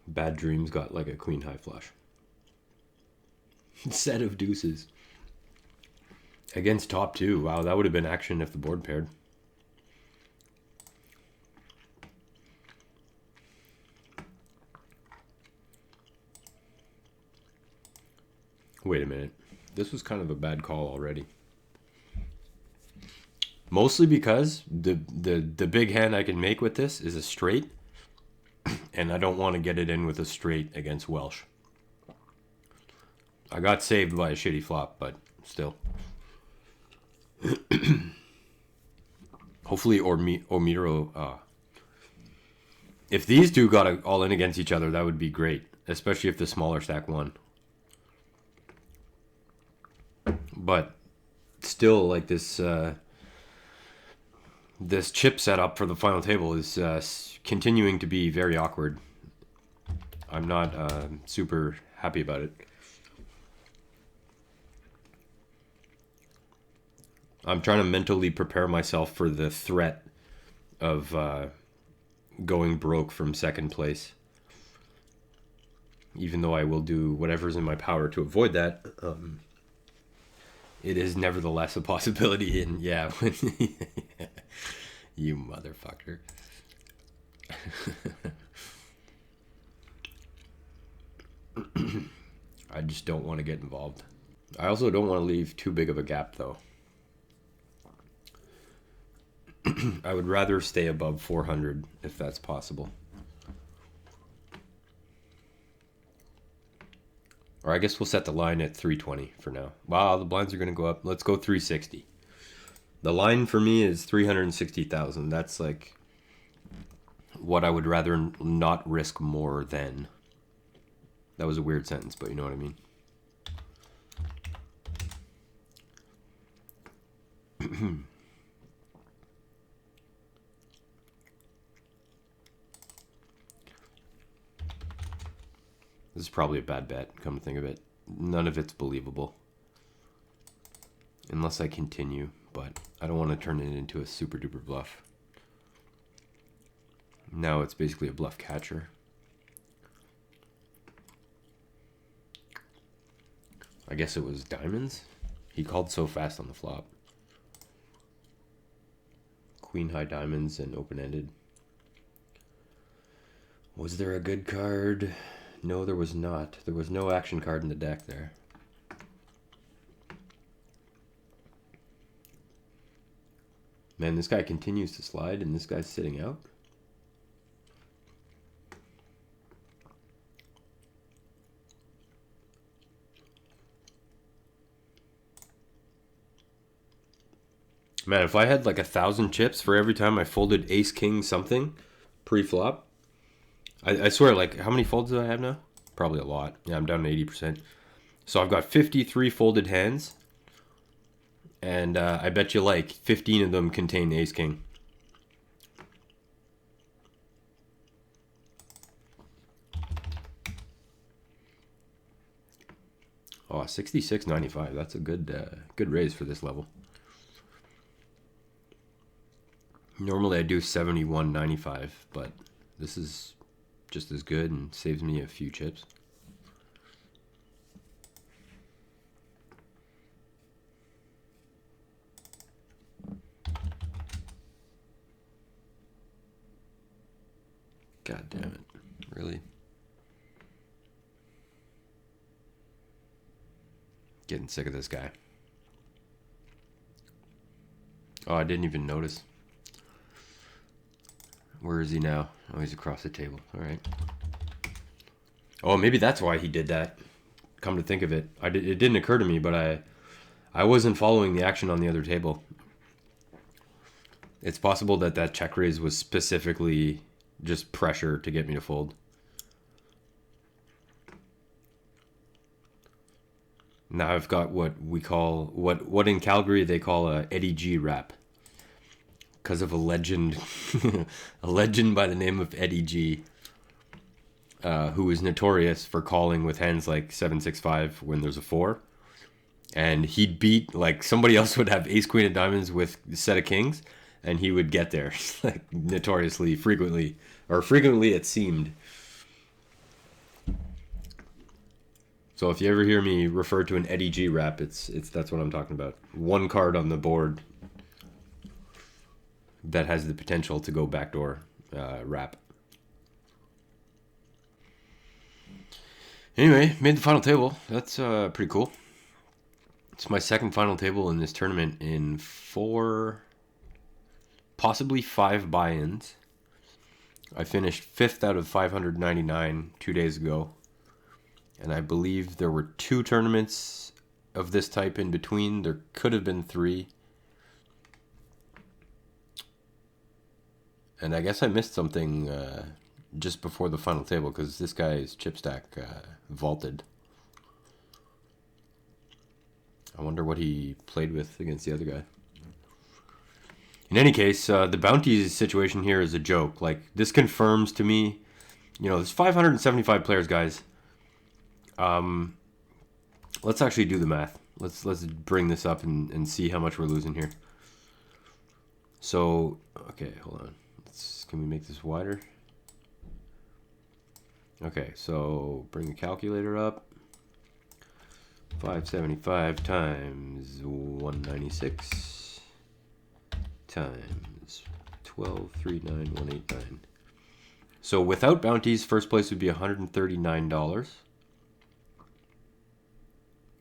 Bad Dreams got like a queen high flush. Set of deuces. Against top two. Wow, that would have been action if the board paired. Wait a minute. This was kind of a bad call already. Mostly because the big hand I can make with this is a straight, and I don't want to get it in with a straight against Welsh. I got saved by a shitty flop, but still. Hopefully, Omiro. If these two got all in against each other, that would be great, especially if the smaller stack won. But still, like this chip setup for the final table is continuing to be very awkward. I'm not super happy about it. I'm trying to mentally prepare myself for the threat of going broke from second place. Even though I will do whatever's in my power to avoid that, it is nevertheless a possibility. And yeah, you motherfucker. I just don't want to get involved. I also don't want to leave too big of a gap, though. I would rather stay above 400 if that's possible. Or I guess we'll set the line at 320 for now. Wow, the blinds are going to go up. Let's go 360. The line for me is 360,000. That's like what I would rather not risk more than. That was a weird sentence, but you know what I mean. This is probably a bad bet, come to think of it. None of it's believable. Unless I continue, but I don't want to turn it into a super duper bluff. Now it's basically a bluff catcher. I guess it was diamonds? He called so fast on the flop. Queen high diamonds and open-ended. Was there a good card? No, there was not. There was no action card in the deck there. Man, this guy continues to slide and this guy's sitting out. Man, if I had like 1,000 chips for every time I folded ace king something pre-flop, I swear, like, how many folds do I have now? Probably a lot. Yeah, I'm down to 80%. So I've got 53 folded hands. And I bet you like 15 of them contain ace king. Oh, 66.95. That's a good raise for this level. Normally I do 71.95, but this is just as good and saves me a few chips. God damn it. Really? Getting sick of this guy. Oh, I didn't even notice. Where is he now? Oh, he's across the table. All right. Oh, maybe that's why he did that. Come to think of it, it didn't occur to me, but I wasn't following the action on the other table. It's possible that check raise was specifically just pressure to get me to fold. Now I've got what we call, what in Calgary they call a Eddie G rap. Because of a legend, a legend by the name of Eddie G, who is notorious for calling with hands like 7-6-5 when there's a 4. And he'd beat, like, somebody else would have ace queen of diamonds with a set of kings, and he would get there, like, notoriously, frequently it seemed. So if you ever hear me refer to an Eddie G rap, it's that's what I'm talking about. One card on the board that has the potential to go backdoor rap. Anyway, made the final table. That's pretty cool. It's my second final table in this tournament in 4, possibly 5 buy-ins. I finished 5th out of 599 2 days ago. And I believe there were 2 tournaments of this type in between. There could have been 3. And I guess I missed something just before the final table because this guy's chip stack vaulted. I wonder what he played with against the other guy. In any case, the bounties situation here is a joke. Like, this confirms to me, there's 575 players, guys. Let's actually do the math. Let's bring this up and see how much we're losing here. So, okay, hold on. Can we make this wider? Okay, so bring the calculator up. 575 times 196 times 12,39189. So without bounties, first place would be $139.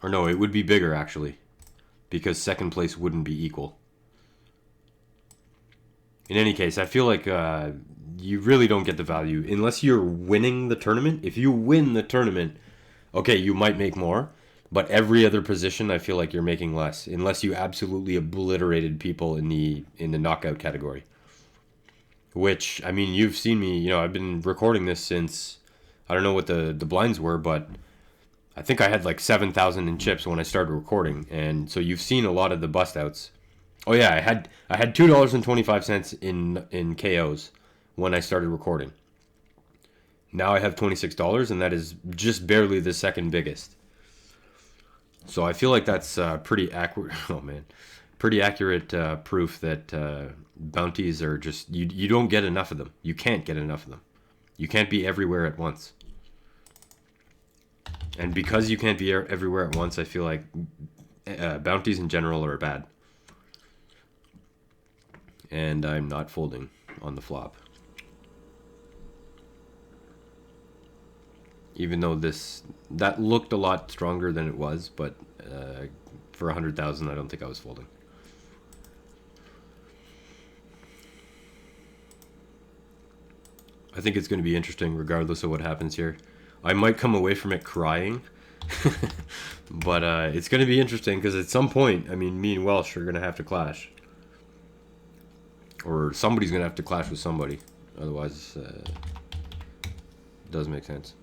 Or no, it would be bigger actually, because second place wouldn't be equal. In any case, I feel like you really don't get the value unless you're winning the tournament. If you win the tournament, okay, you might make more. But every other position, I feel like you're making less, unless you absolutely obliterated people in the knockout category. Which, I mean, you've seen me. I've been recording this since, I don't know what the blinds were, but I think I had like 7,000 in chips when I started recording, and so you've seen a lot of the bust outs. Oh yeah, I had $2.25 in KOs when I started recording. Now I have $26, and that is just barely the second biggest. So I feel like that's pretty accurate. Oh man, pretty accurate proof that bounties are just you don't get enough of them. You can't get enough of them. You can't be everywhere at once. And because you can't be everywhere at once, I feel like bounties in general are bad. And I'm not folding on the flop. Even though that looked a lot stronger than it was, but for 100,000, I don't think I was folding. I think it's going to be interesting regardless of what happens here. I might come away from it crying, but it's going to be interesting because at some point, I mean, me and Welsh are going to have to clash. Or somebody's going to have to clash with somebody. Otherwise, it doesn't make sense.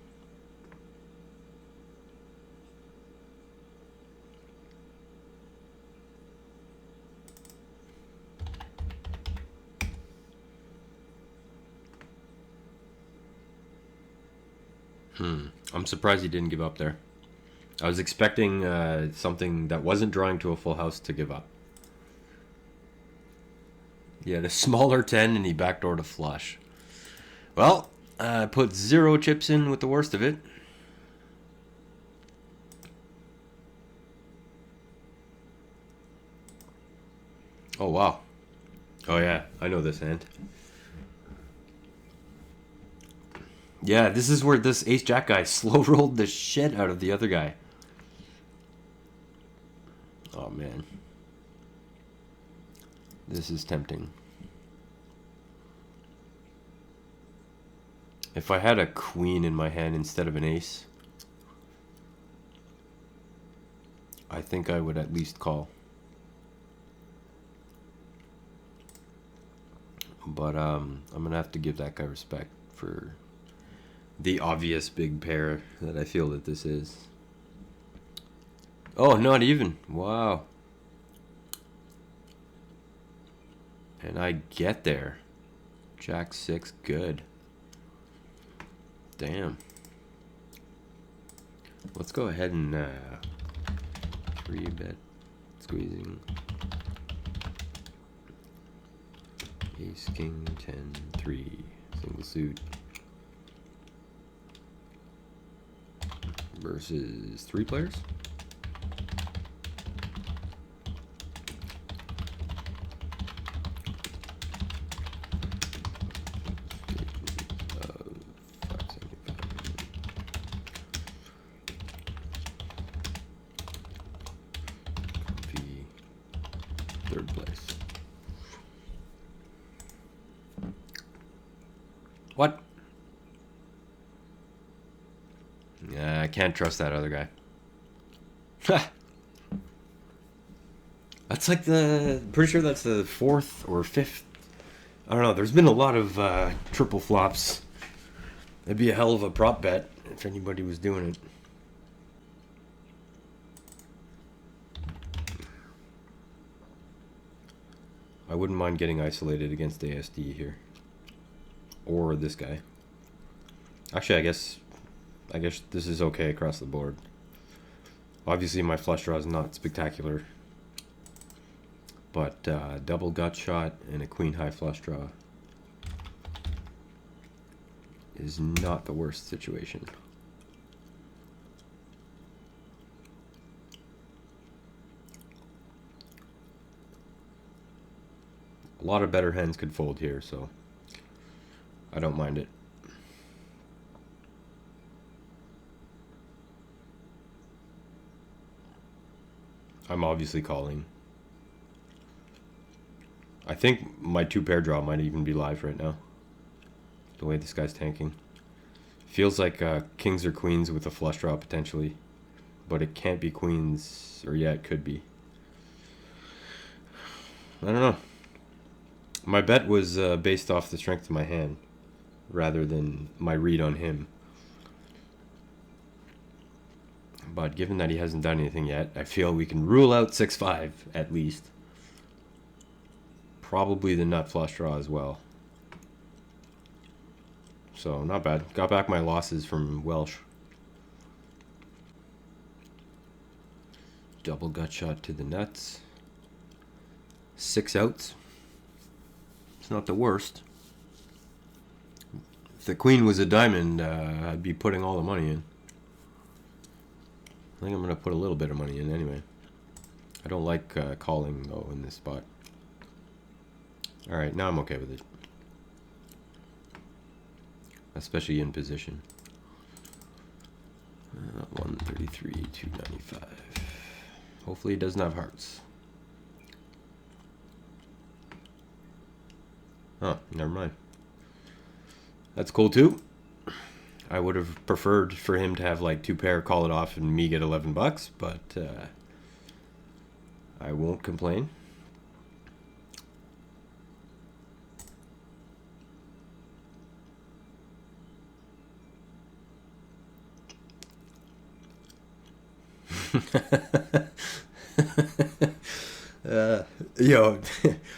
I'm surprised he didn't give up there. I was expecting something that wasn't drawing to a full house to give up. He had a smaller 10 and he backdoored a flush. Well, I put 0 chips in with the worst of it. Oh, wow. Oh, yeah. I know this hand. Yeah, this is where this ace-jack guy slow rolled the shit out of the other guy. Oh, man. This is tempting. If I had a queen in my hand instead of an ace, I think I would at least call. But I'm going to have to give that guy respect for the obvious big pair that I feel that this is. Oh, not even. Wow. And I get there. Jack 6, good. Damn. Let's go ahead and 3-bet squeezing. Ace, king, 10, 3, single suit. Versus 3 players. Third place. What? Yeah, I can't trust that other guy. That's like pretty sure that's the 4th or 5th. I don't know. There's been a lot of triple flops. It'd be a hell of a prop bet if anybody was doing it. I wouldn't mind getting isolated against ASD here. Or this guy. Actually, I guess this is okay across the board. Obviously, my flush draw is not spectacular. But double gut shot and a queen high flush draw is not the worst situation. A lot of better hands could fold here, so I don't mind it. I'm obviously calling. I think my 2-pair draw might even be live right now. The way this guy's tanking. Feels like kings or queens with a flush draw potentially. But it can't be queens, or yeah, it could be. I don't know. My bet was based off the strength of my hand, rather than my read on him. But given that he hasn't done anything yet, I feel we can rule out 6-5 at least. Probably the nut flush draw as well. So not bad. Got back my losses from Welsh. Double gut shot to the nuts. 6 outs. It's not the worst. If the queen was a diamond, I'd be putting all the money in. I think I'm going to put a little bit of money in anyway. I don't like calling, though, in this spot. Alright, now I'm okay with it. Especially in position. 133, 295. Hopefully he doesn't have hearts. Oh, never mind. That's cool too. I would have preferred for him to have like 2-pair, call it off, and me get $11, but I won't complain. Yo,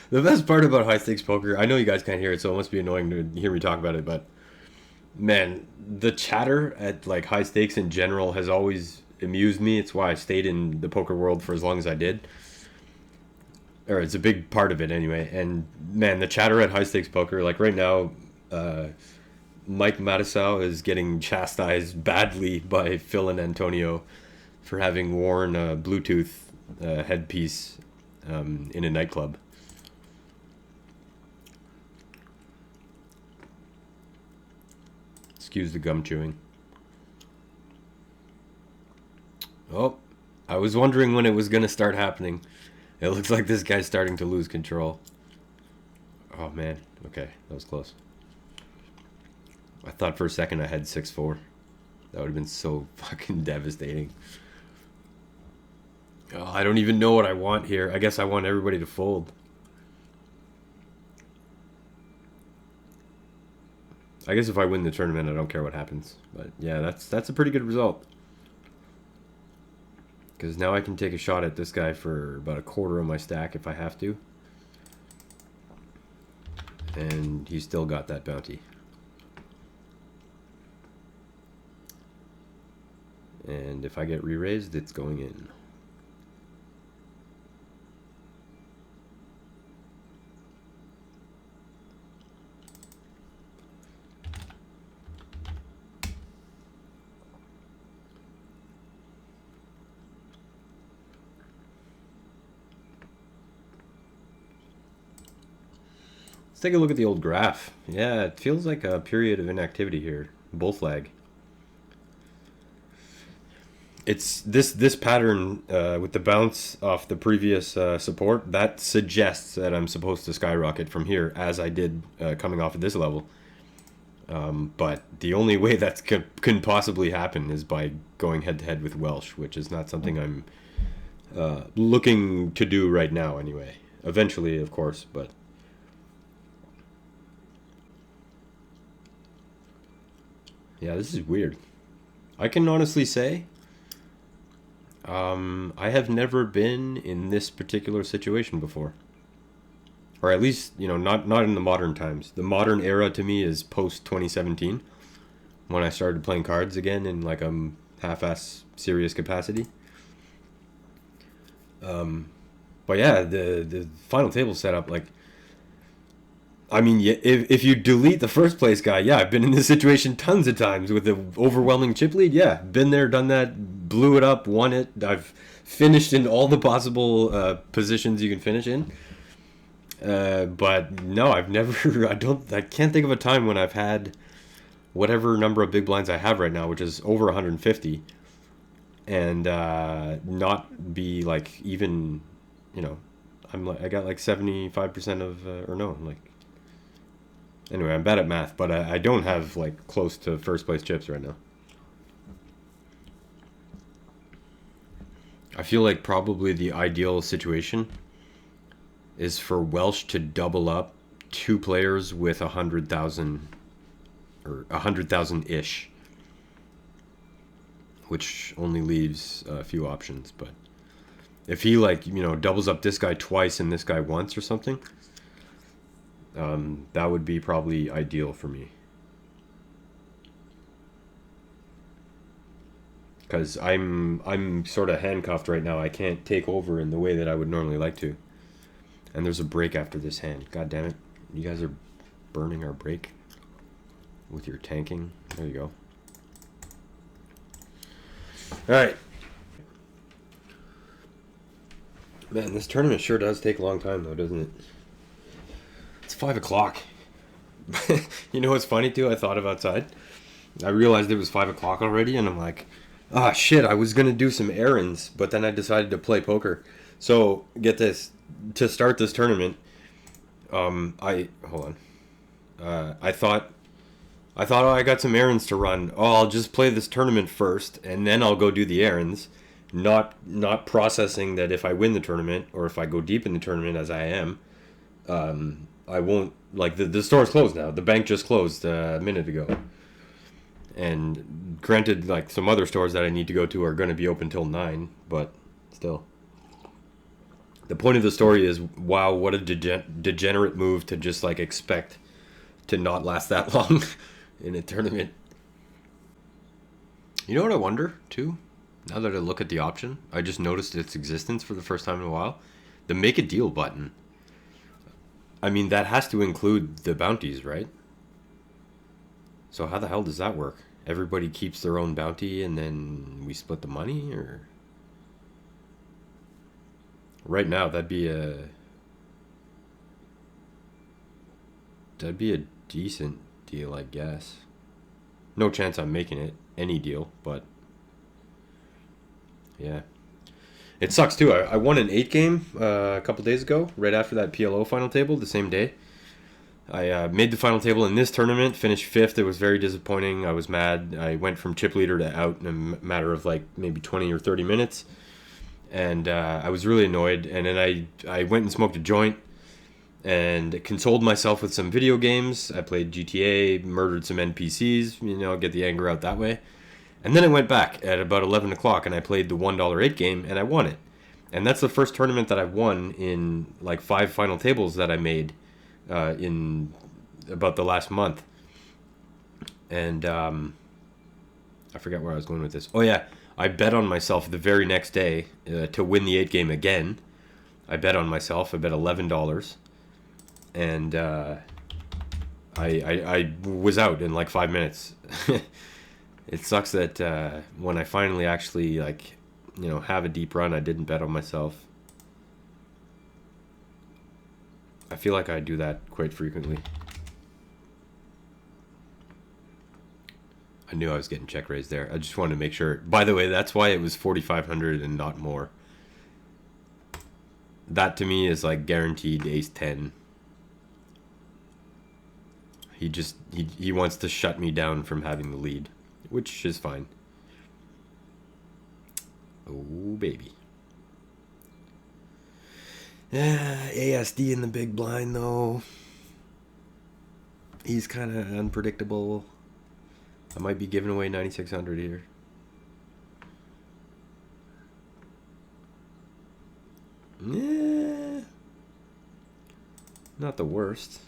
the best part about high stakes poker, I know you guys can't hear it, so it must be annoying to hear me talk about it, but man, the chatter at like high stakes in general amused me. It's why I stayed in the poker world for as long as I did. Or it's a big part of it anyway. And man, the chatter at high stakes poker, like right now, Mike Matisau is getting chastised badly by Phil and Antonio for having worn a Bluetooth headpiece in a nightclub. Excuse the gum chewing. Oh, I was wondering when it was going to start happening. It looks like this guy's starting to lose control. Oh, man. Okay, that was close. I thought for a second I had 6-4. That would have been so fucking devastating. Oh, I don't even know what I want here. I guess I want everybody to fold. I guess if I win the tournament, I don't care what happens. But yeah, that's a pretty good result. Because now I can take a shot at this guy for about a quarter of my stack if I have to. And he's still got that bounty. And if I get re-raised, it's going in. Let's take a look at the old graph. Yeah, it feels like a period of inactivity here. Bull flag. It's this pattern with the bounce off the previous support that suggests that I'm supposed to skyrocket from here as I did coming off of this level. But the only way that can possibly happen is by going head to head with Welsh, which is not something I'm looking to do right now anyway. Eventually, of course, but. Yeah, this is weird. I can honestly say I have never been in this particular situation before. Or at least, you know, not in the modern times. The modern era to me is post-2017, when I started playing cards again in like a half-ass serious capacity. But yeah, the final table setup, like, I mean, if you delete the first place guy, yeah, I've been in this situation tons of times with the overwhelming chip lead. Yeah, been there, done that, blew it up, won it. I've finished in all the possible positions you can finish in. But no, I've never, I can't think of a time when I've had whatever number of big blinds I have right now, which is over 150, and not be like even, you know, I got like 75% of, or no, like, anyway, I'm bad at math, but I don't have like close to first place chips right now. I feel like probably the ideal situation is for Welsh to double up two players with 100,000 or 100,000 ish, which only leaves a few options. But if he, like, you know, doubles up this guy twice and this guy once or something, that would be probably ideal for me. Because I'm sort of handcuffed right now. I can't take over in the way that I would normally like to. And there's a break after this hand. God damn it. You guys are burning our break with your tanking. There you go. Alright. Man, this tournament sure does take a long time though, doesn't it? It's 5 o'clock. You know what's funny too? I thought of outside. I realized it was 5 o'clock already, and I'm like, ah, shit, I was going to do some errands, but then I decided to play poker. So, get this. To start this tournament, hold on. I thought, oh, I got some errands to run. Oh, I'll just play this tournament first, and then I'll go do the errands. Not processing that if I win the tournament, or if I go deep in the tournament as I am, I won't, like, the store's closed now. The bank just closed a minute ago. And granted, like, some other stores that I need to go to are going to be open till 9, but still. The point of the story is, wow, what a degenerate move to just, like, expect to not last that long in a tournament. You know what I wonder, too? Now that I look at the option, I just noticed its existence for the first time in a while. The make a deal button. I mean, that has to include the bounties, right? So how the hell does that work? Everybody keeps their own bounty and then we split the money, or right now that'd be a decent deal, I guess. No chance I'm making it any deal, but yeah. It sucks too. I won an 8 game a couple days ago, right after that PLO final table, the same day. I made the final table in this tournament, finished fifth. It was very disappointing. I was mad. I went from chip leader to out in a matter of like maybe 20 or 30 minutes. And I was really annoyed. And then I went and smoked a joint and consoled myself with some video games. I played GTA, murdered some NPCs, get the anger out that way. And then I went back at about 11 o'clock and I played the $1 8 game and I won it. And that's the first tournament that I've won in like 5 final tables that I made in about the last month. And I forget where I was going with this. Oh yeah, I bet on myself the very next day to win the 8 game again. I bet on myself. I bet $11, and I was out in like 5 minutes. It sucks that when I finally actually have a deep run, I didn't bet on myself. I feel like I do that quite frequently. I knew I was getting check raised there. I just wanted to make sure. By the way, that's why it was 4,500 and not more. That to me is like guaranteed ace 10. He wants to shut me down from having the lead, which is fine. Oh baby. Yeah, ASD in the big blind though. He's kind of unpredictable. I might be giving away 9,600 here. Yeah, not the worst.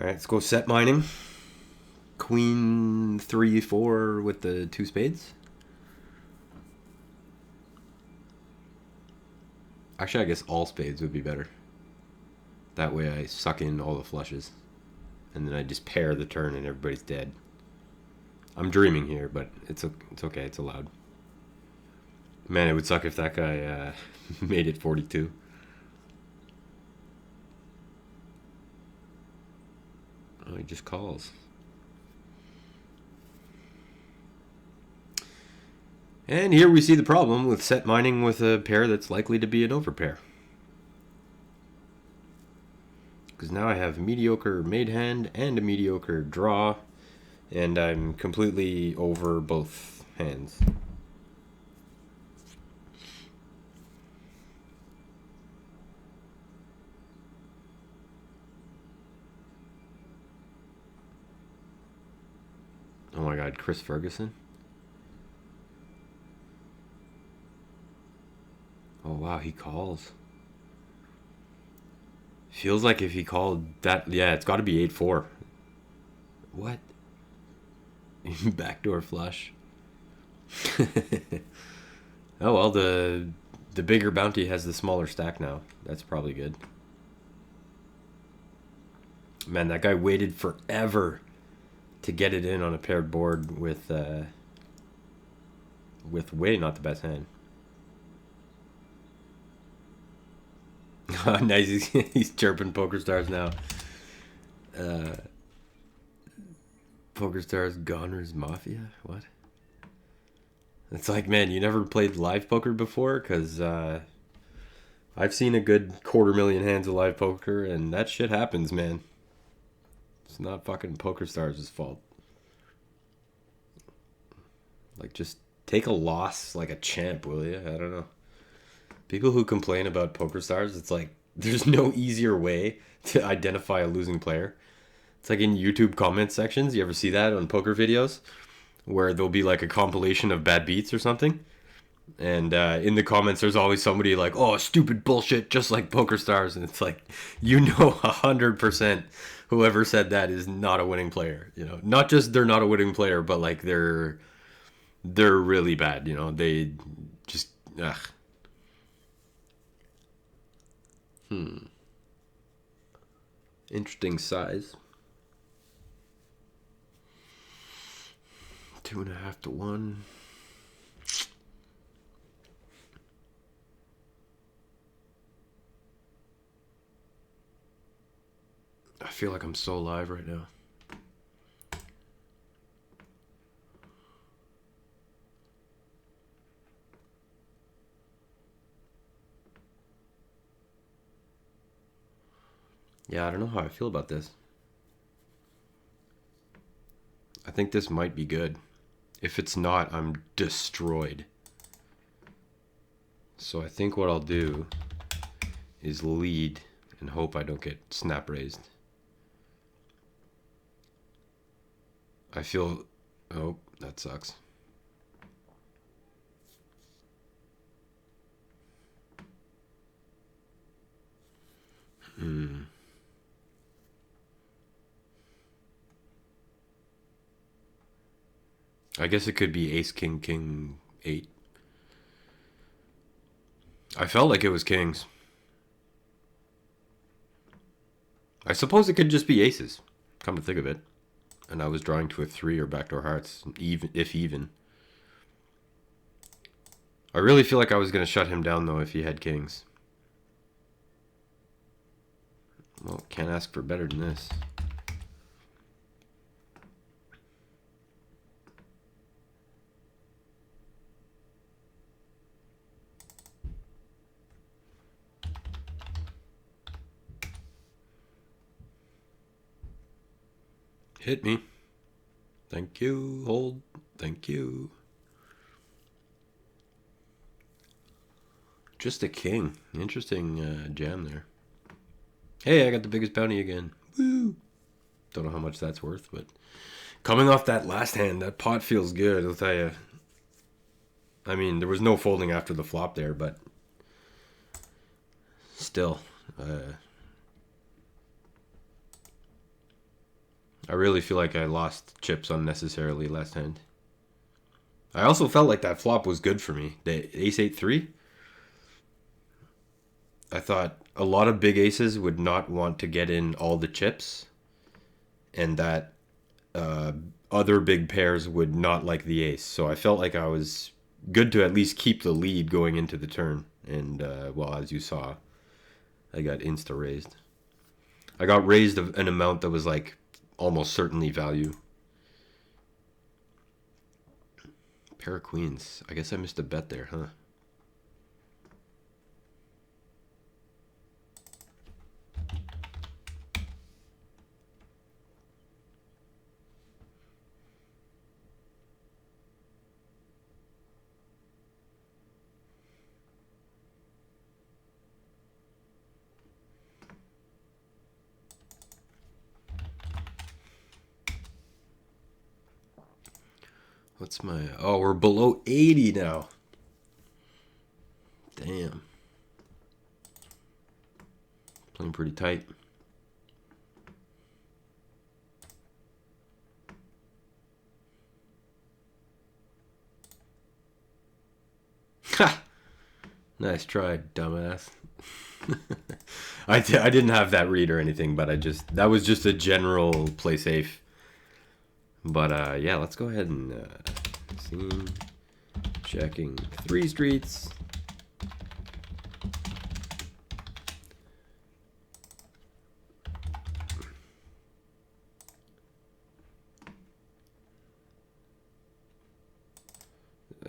All right, let's go set mining. Queen 3-4 with the 2 spades. Actually, I guess all spades would be better. That way I suck in all the flushes. And then I just pair the turn and everybody's dead. I'm dreaming here, but it's okay. It's allowed. Man, it would suck if that guy made it 42. Oh, he just calls. And here we see the problem with set mining with a pair that's likely to be an overpair. Because now I have mediocre made hand and a mediocre draw, and I'm completely over both hands. Oh my god, Chris Ferguson? Oh wow, he calls. Feels like if he called that, yeah, it's got to be 8-4. What? Backdoor flush. Oh well, the bigger bounty has the smaller stack now. That's probably good. Man, that guy waited forever to get it in on a paired board with way not the best hand. Nice, he's chirping PokerStars now. PokerStars Goners Mafia? What? It's like, man, you never played live poker before? Because I've seen a good 250,000 hands of live poker, and that shit happens, man. It's not fucking PokerStars' fault. Like, just take a loss like a champ, will you? I don't know. People who complain about PokerStars, it's like, there's no easier way to identify a losing player. It's like in YouTube comment sections. You ever see that on poker videos? where there'll be like a compilation of bad beats or something. And in the comments, there's always somebody like, "Oh, stupid bullshit," just like PokerStars, and it's like, 100%, whoever said that is not a winning player. Not just they're not a winning player, but like they're really bad. They just ugh. Interesting size. 2.5 to 1. I feel like I'm so live right now. Yeah, I don't know how I feel about this. I think this might be good. If it's not, I'm destroyed. So I think what I'll do is lead and hope I don't get snap raised. I feel... Oh, that sucks. I guess it could be ace, king, king, 8. I felt like it was kings. I suppose it could just be aces, come to think of it. And I was drawing to a 3 or backdoor hearts, even if even. I really feel like I was going to shut him down, though, if he had kings. Well, can't ask for better than this. Hit me. Thank you. Hold. Thank you. Just a king. Interesting jam there. Hey, I got the biggest bounty again. Woo! Don't know how much that's worth, but coming off that last hand, that pot feels good, I'll tell you. I mean, there was no folding after the flop there, but still. I really feel like I lost chips unnecessarily last hand. I also felt like that flop was good for me. The ace 8-3. I thought a lot of big aces would not want to get in all the chips, and that other big pairs would not like the ace. So I felt like I was good to at least keep the lead going into the turn. And, well, as you saw, I got insta-raised. I got raised an amount that was like almost certainly value. Pair of queens. I guess I missed a bet there, huh? What's my... Oh, we're below 80 now. Damn. Playing pretty tight. Ha! Nice try, dumbass. I didn't have that read or anything, but that was just a general play safe. But yeah, let's go ahead and scene checking 3 streets.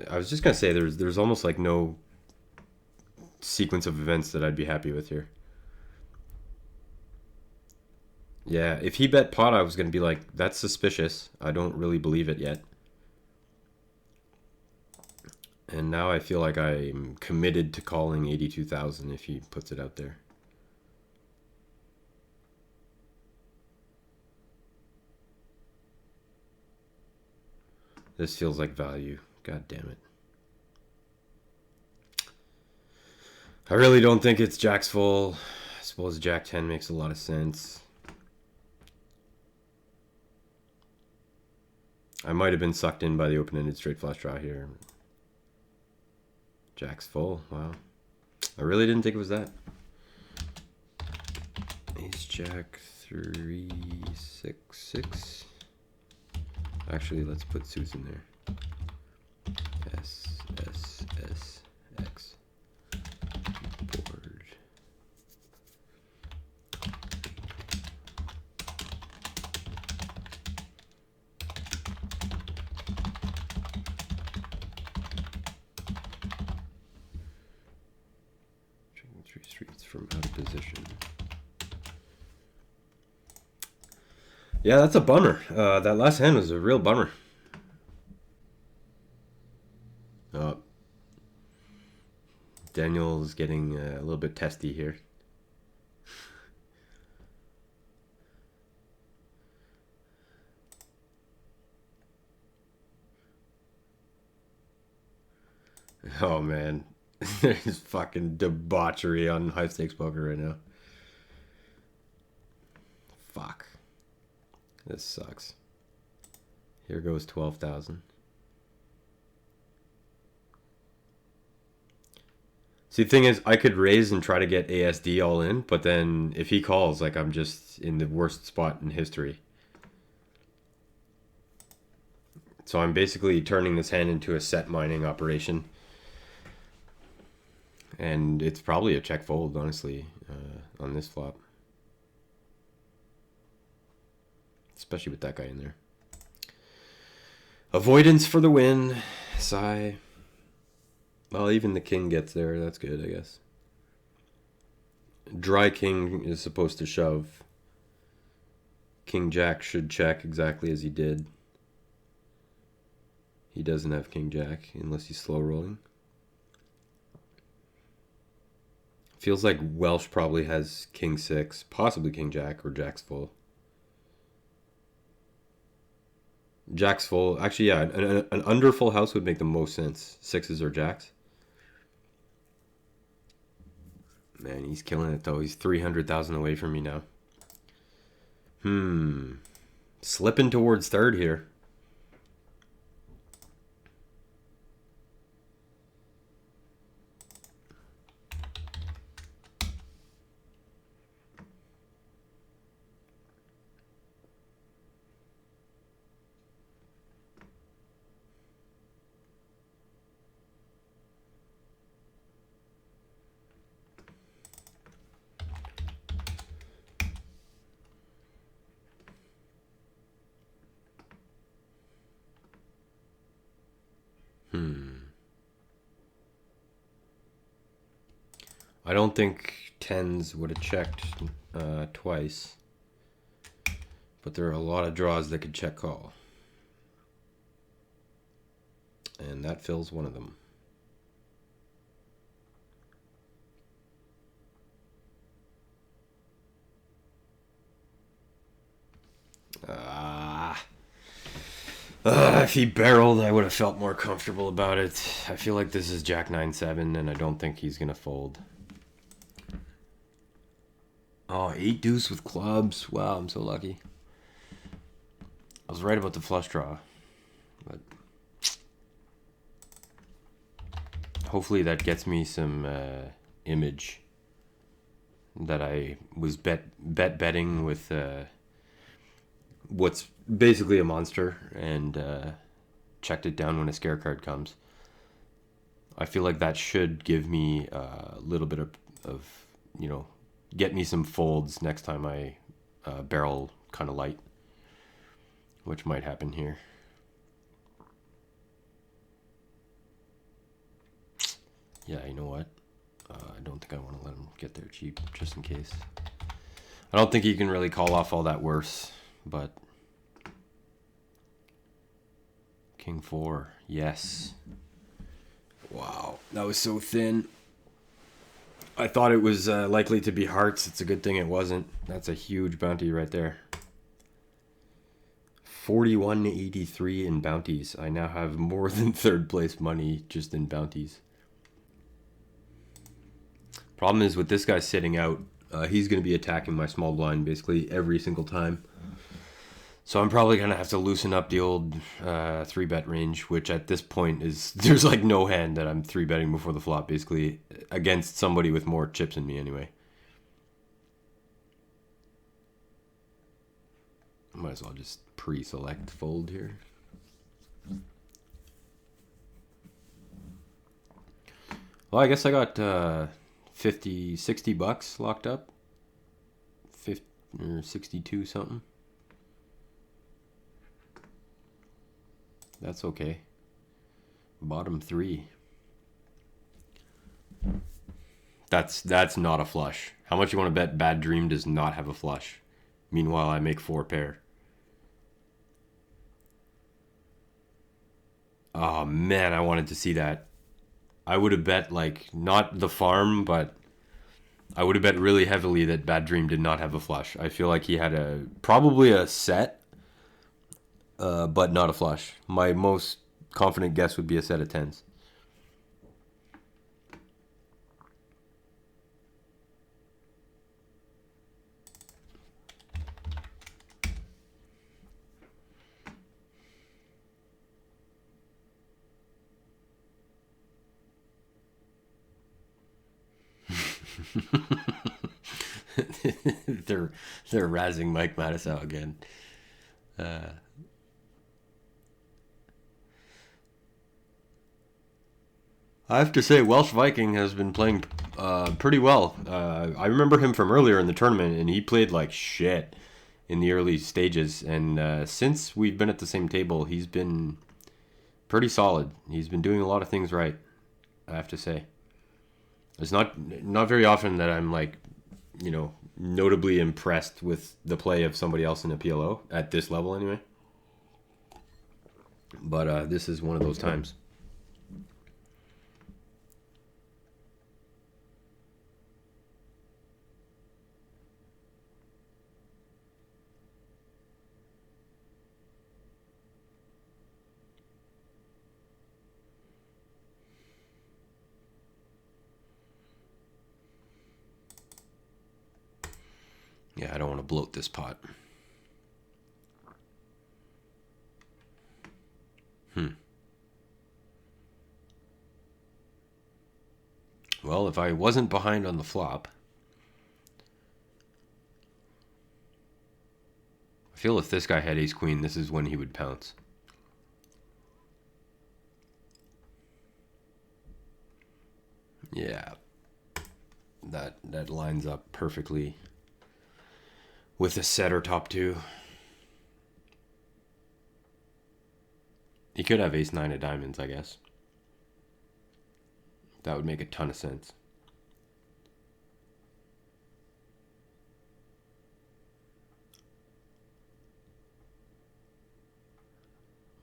I was just gonna say there's almost like no sequence of events that I'd be happy with here. Yeah, if he bet pot, I was gonna be like, that's suspicious. I don't really believe it yet. And now I feel like I'm committed to calling 82,000 if he puts it out there. This feels like value. God damn it. I really don't think it's Jack's full. I suppose Jack 10 makes a lot of sense. I might have been sucked in by the open-ended straight flush draw here. Jack's full. Wow. I really didn't think it was that. Ace Jack 3 6 6. Actually, let's put suits in there. S S S X. Board. Checking 3 streets from out of position. Yeah, that's a bummer. That last hand was a real bummer. Oh. Daniel's getting a little bit testy here. Oh, man. There's fucking debauchery on high stakes poker right now. Fuck. This sucks. Here goes 12,000. See, the thing is, I could raise and try to get ASD all in, but then if he calls, like, I'm just in the worst spot in history. So I'm basically turning this hand into a set mining operation. And it's probably a check fold, honestly, on this flop. Especially with that guy in there. Avoidance for the win. Sigh. Well, even the king gets there. That's good, I guess. Dry king is supposed to shove. King jack should check exactly as he did. He doesn't have king jack unless he's slow rolling. Feels like Welsh probably has king 6, possibly king jack or jack's full. Jack's full. Actually, yeah, an under full house would make the most sense. 6s or jacks. Man, he's killing it, though. He's 300,000 away from me now. Slipping towards third here. I don't think 10s would have checked twice. But there are a lot of draws that could check call. And that fills one of them. If he barreled, I would have felt more comfortable about it. I feel like this is Jack 9-7, and I don't think he's going to fold. Oh, 8 deuce with clubs. Wow, I'm so lucky. I was right about the flush draw. But hopefully that gets me some image that I was betting with what's basically a monster and checked it down when a scare card comes. I feel like that should give me a little bit of you know, get me some folds next time I barrel kind of light, which might happen here. Yeah, you know what? I don't think I want to let him get there cheap, just in case. I don't think he can really call off all that worse, but... King 4, yes. Wow, that was so thin. I thought it was likely to be hearts. It's a good thing it wasn't. That's a huge bounty right there. 41.83 in bounties. I now have more than third place money just in bounties. Problem is with this guy sitting out, he's going to be attacking my small blind basically every single time. So I'm probably going to have to loosen up the old 3-bet range, which at this point is, there's like no hand that I'm 3-betting before the flop, basically, against somebody with more chips than me anyway. Might as well just pre-select fold here. Well, I guess I got 50, 60 bucks locked up. 50 or 62 something. That's okay. Bottom 3. That's not a flush. How much you want to bet Bad Dream does not have a flush? Meanwhile, I make 4 pair. Oh man, I wanted to see that. I would have bet like not the farm, but I would have bet really heavily that Bad Dream did not have a flush. I feel like he had probably a set. But not a flush. My most confident guess would be a set of 10s. they're razzing Mike Mattis out again. I have to say, Welsh Viking has been playing pretty well. I remember him from earlier in the tournament, and he played like shit in the early stages. And since we've been at the same table, he's been pretty solid. He's been doing a lot of things right, I have to say. It's not very often that I'm like, notably impressed with the play of somebody else in a PLO, at this level anyway. But this is one of those times. Yeah, I don't want to bloat this pot. Well, if I wasn't behind on the flop, I feel if this guy had ace queen, this is when he would pounce. Yeah, that lines up perfectly with a set or top 2. He could have ace 9 of diamonds, I guess. That would make a ton of sense.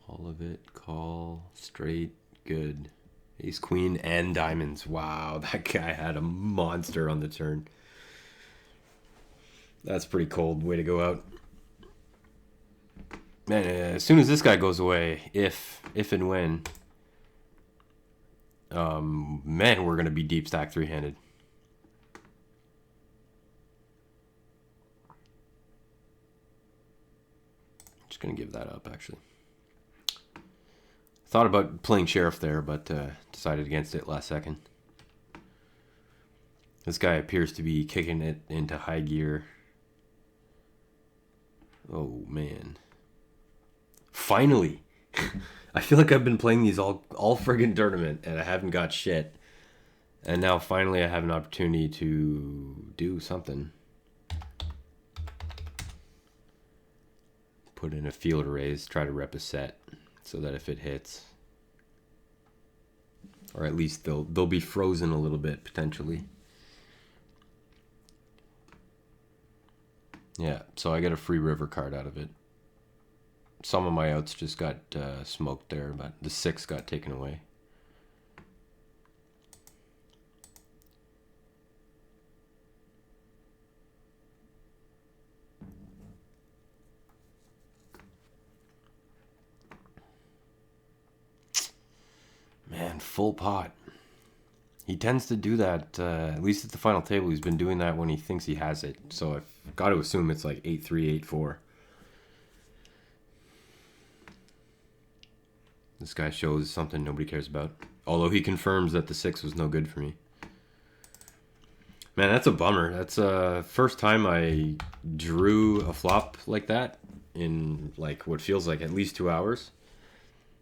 All of it, call, straight, good. Ace queen and diamonds. Wow, that guy had a monster on the turn. That's pretty cold. Way to go out. Man, as soon as this guy goes away, if and when, man, we're going to be deep stack 3-handed. Just going to give that up, actually. Thought about playing sheriff there, but decided against it last second. This guy appears to be kicking it into high gear. Oh, man. Finally! I feel like I've been playing these all friggin' tournament, and I haven't got shit. And now finally I have an opportunity to do something. Put in a field raise, try to rep a set, so that if it hits, or at least they'll be frozen a little bit, potentially. Yeah, so I get a free river card out of it. Some of my outs just got smoked there, but the 6 got taken away. Man, full pot. He tends to do that, at least at the final table. He's been doing that when he thinks he has it. So I've got to assume it's like 8-3, 8-4. This guy shows something nobody cares about. Although he confirms that the 6 was no good for me. Man, that's a bummer. That's first time I drew a flop like that in like what feels like at least 2 hours.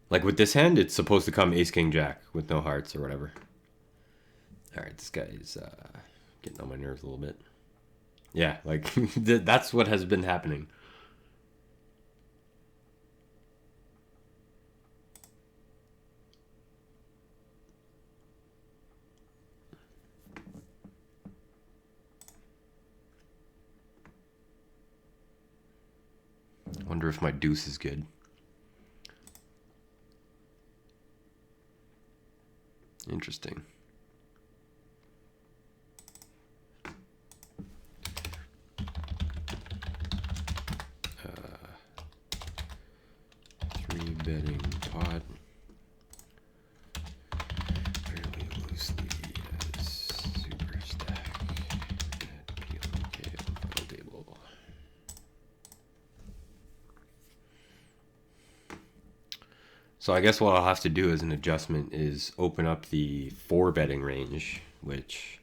Like with this hand, it's supposed to come ace king jack with no hearts or whatever. All right, this guy's getting on my nerves a little bit. Yeah, like that's what has been happening. Wonder if my deuce is good. Interesting. Three betting pot. Fairly loosely as superstack at PL final table. So I guess what I'll have to do as an adjustment is open up the 4 betting range, which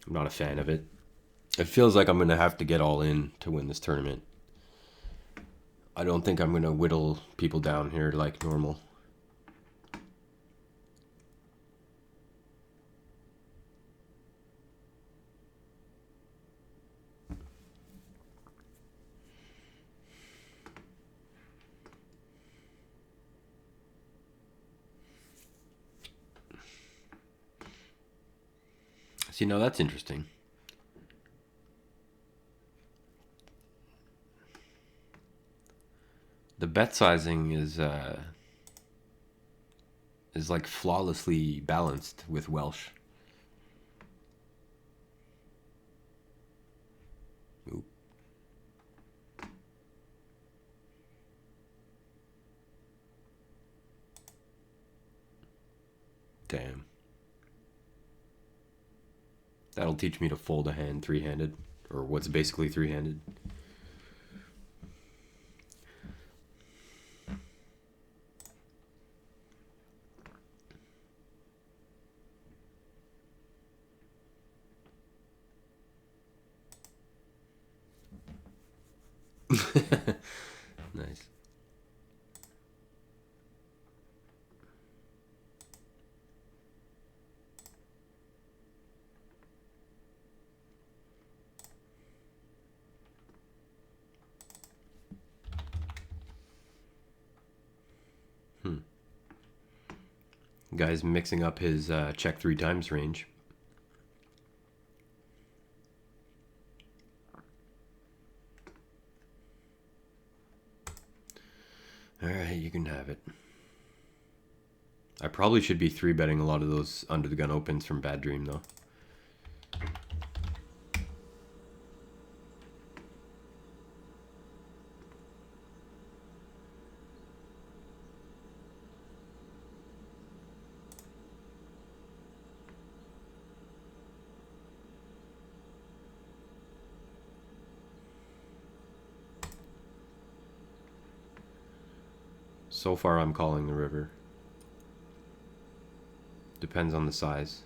I'm not a fan of it. It feels like I'm going to have to get all in to win this tournament. I don't think I'm going to whittle people down here like normal. See, now that's interesting. The bet sizing is like flawlessly balanced with Welsh. Oop. Damn. That'll teach me to fold a hand three-handed, or what's basically three-handed. Nice. Guy's mixing up his check 3 times range. Alright, you can have it. I probably should be 3-betting a lot of those under the gun opens from Bad Dream, though. So far, I'm calling the river. Depends on the size.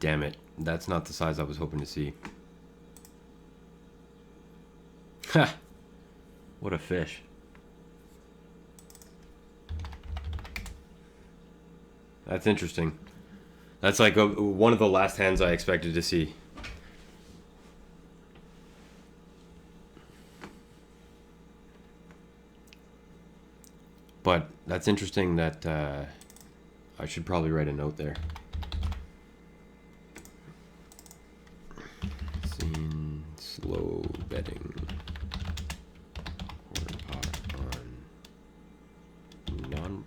Damn it. That's not the size I was hoping to see. Ha! What a fish. That's interesting. That's like one of the last hands I expected to see. But that's interesting that I should probably write a note there. Seen slow betting quarter pot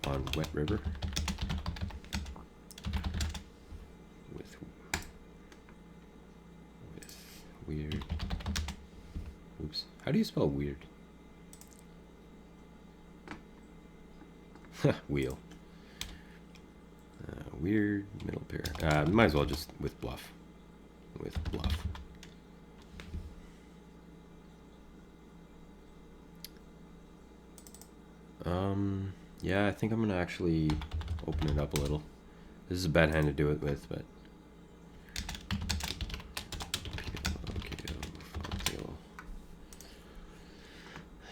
on wet river with weird. Oops. How do you spell weird? Wheel. Weird middle pair. Might as well just with bluff. With bluff. Yeah, I think I'm gonna actually open it up a little. This is a bad hand to do it with, but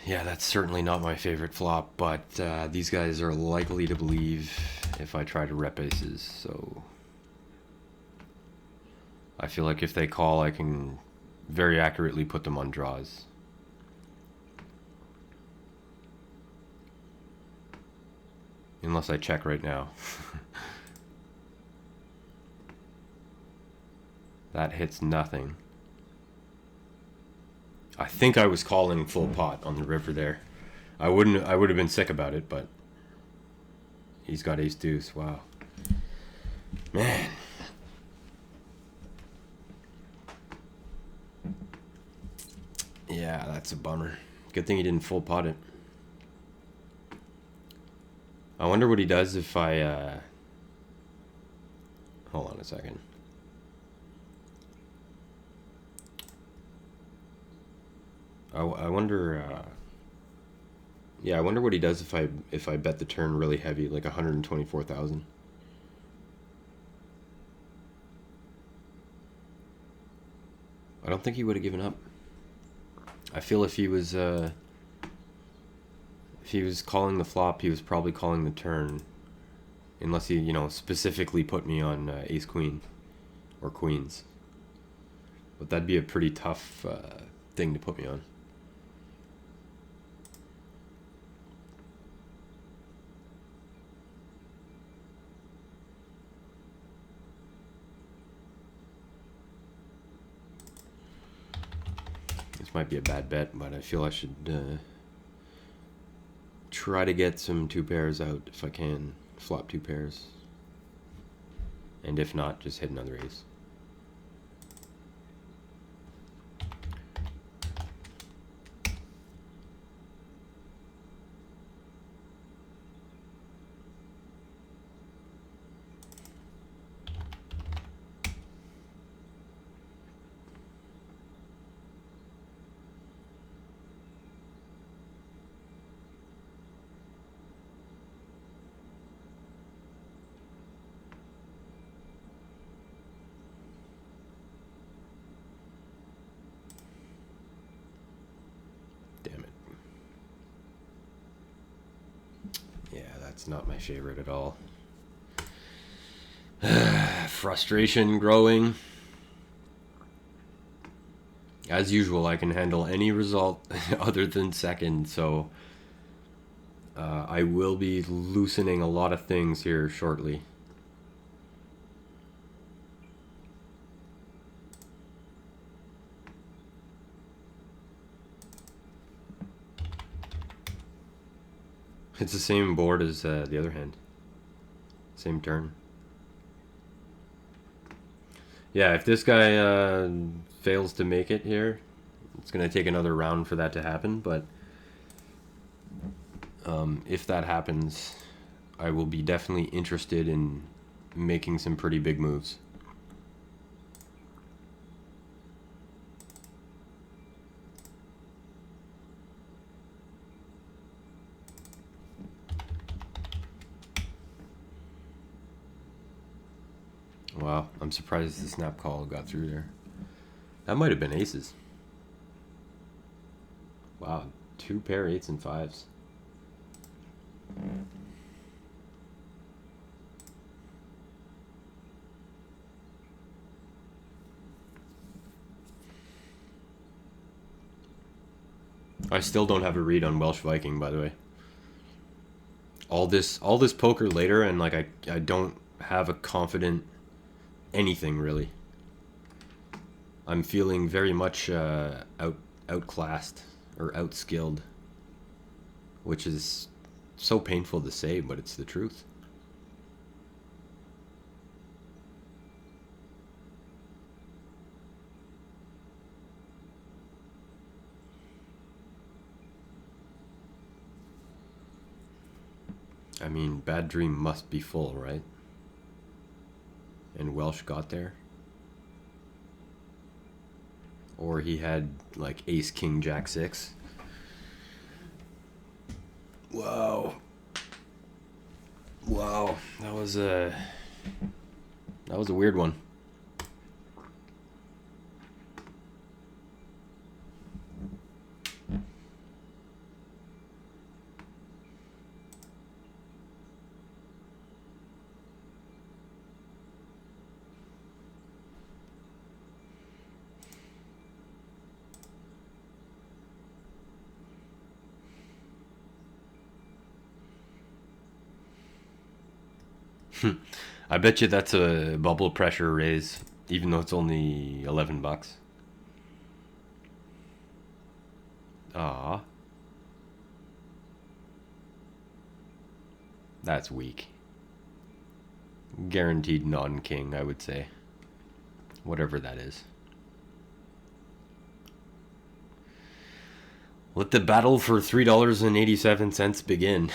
yeah, that's certainly not my favorite flop, but these guys are likely to believe if I try to rep aces, so I feel like if they call, I can very accurately put them on draws. Unless I check right now. That hits nothing. I think I was calling full pot on the river there. I would have been sick about it, but he's got ace deuce. Wow. Man. Yeah, that's a bummer. Good thing he didn't full pot it. I wonder what he does if I hold on a second. I wonder yeah, I wonder what he does if I bet the turn really heavy, like 124,000. I don't think he would have given up. I feel if he was calling the flop, he was probably calling the turn, unless he, you know, specifically put me on ace queen or queens. But that'd be a pretty tough thing to put me on. This might be a bad bet, but I feel I should try to get some two pairs out if I can. Flop two pairs. And if not, just hit another ace. That's not my favorite at all. Frustration growing. As usual, I can handle any result other than second, so I will be loosening a lot of things here shortly. It's the same board as the other hand. Same turn. Yeah, if this guy fails to make it here, it's going to take another round for that to happen, but if that happens, I will be definitely interested in making some pretty big moves. Wow, I'm surprised the snap call got through there. That might have been aces. Wow, two pair eights and fives. I still don't have a read on Welsh Viking, by the way. All this poker later, and like I don't have a confident anything really. I'm feeling very much outclassed or outskilled, which is so painful to say, but it's the truth. I mean, bad dream must be full, right? and Welsh got there. Or he had like ace, king, jack, 6. Wow. Wow. That was a weird one. I bet you that's a bubble pressure raise, even though it's only $11. Ah, that's weak. Guaranteed non-king, I would say. Whatever that is. Let the battle for $3.87 begin.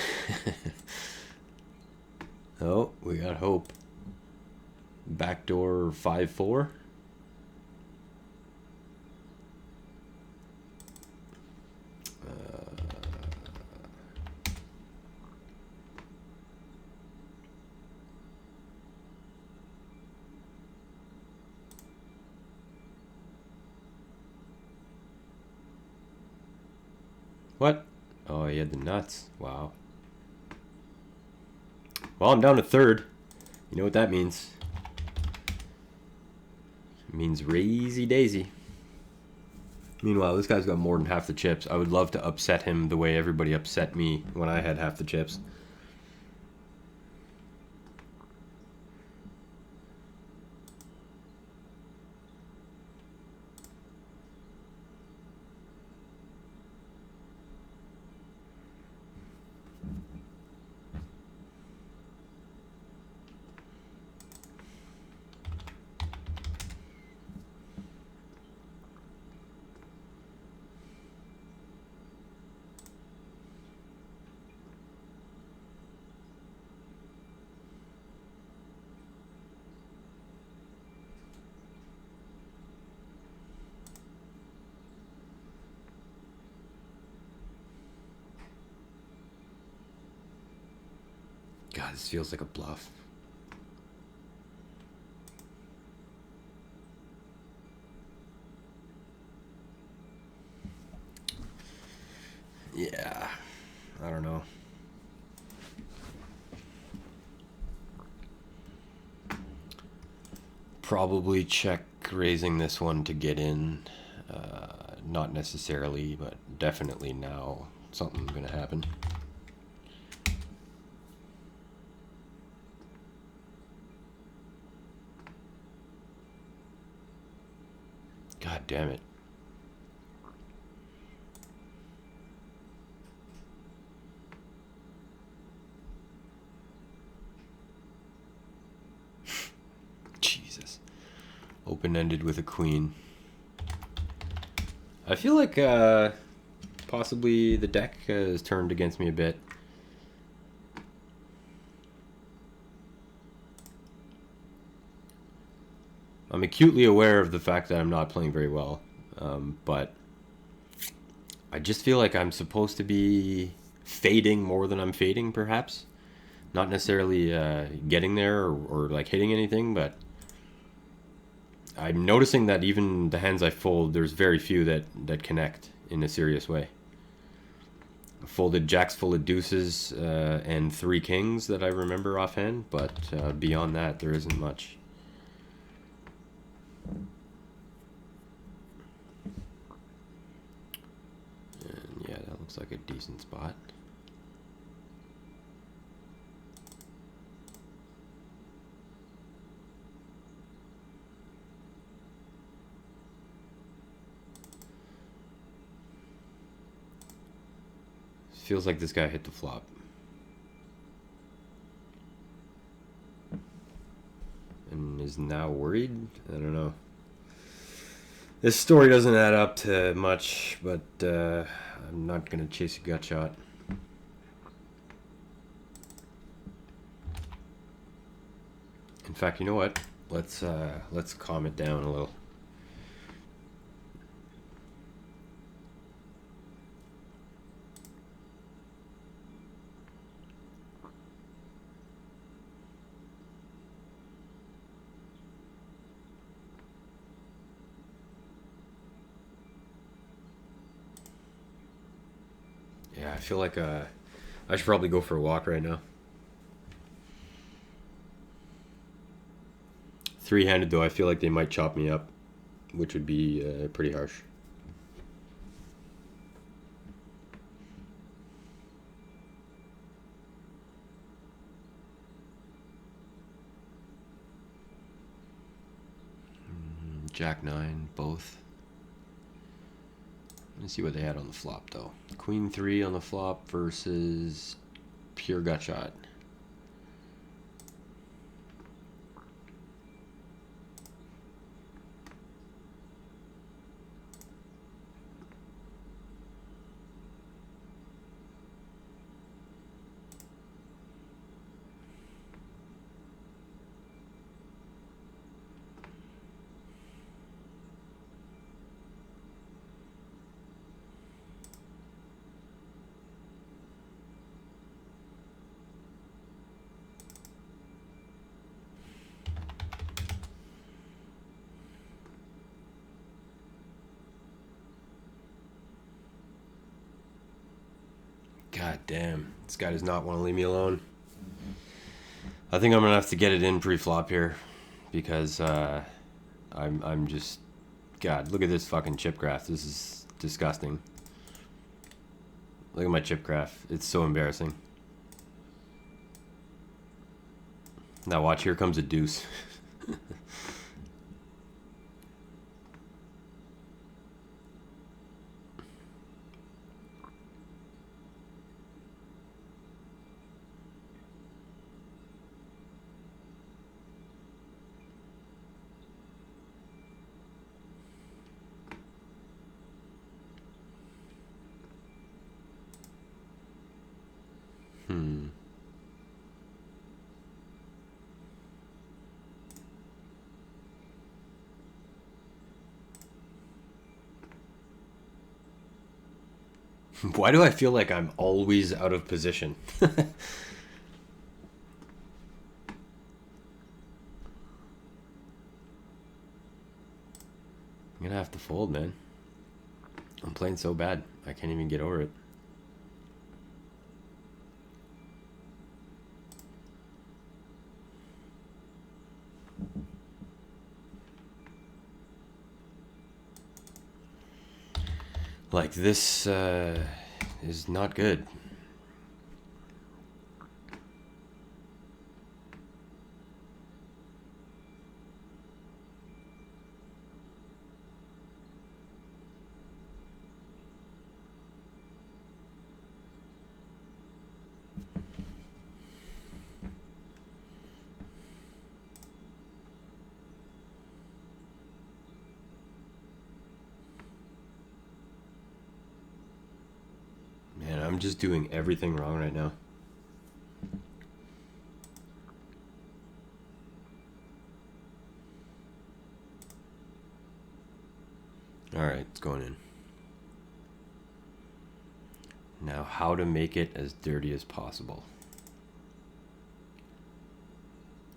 Oh, we got hope. Backdoor 5-4. What? Oh, he had the nuts. Wow. Well, I'm down to third. You know what that means? It means raisy daisy. Meanwhile, this guy's got more than half the chips. I would love to upset him the way everybody upset me when I had half the chips. God, this feels like a bluff. Yeah, I don't know. Probably check raising this one to get in. Not necessarily, but definitely now something's gonna happen. God damn it. Jesus. Open-ended with a queen. I feel like possibly the deck has turned against me a bit. I'm acutely aware of the fact that I'm not playing very well, but I just feel like I'm supposed to be fading more than I'm fading, perhaps. Not necessarily getting there or like hitting anything, but I'm noticing that even the hands I fold, there's very few that connect in a serious way. I folded jacks full of deuces and 3 kings that I remember offhand, but beyond that, there isn't much. And yeah, that looks like a decent spot. Feels like this guy hit the flop. And is now worried? I don't know. This story doesn't add up to much, but I'm not going to chase a gut shot. In fact, you know what? Let's calm it down a little. Yeah, I feel like I should probably go for a walk right now. Three-handed though, I feel like they might chop me up, which would be pretty harsh. Jack 9, both. Let's see what they had on the flop though. Queen 3 on the flop versus pure gut shot. God damn, this guy does not want to leave me alone. I think I'm gonna have to get it in pre-flop here, because I'm just, God, look at this fucking chip graph. This is disgusting. Look at my chip graph. It's so embarrassing. Now watch, here comes a deuce. Why do I feel like I'm always out of position? I'm gonna have to fold, man. I'm playing so bad. I can't even get over it. Like, this is not good. Man, I'm just doing everything wrong right now. Alright, it's going in. Now, how to make it as dirty as possible.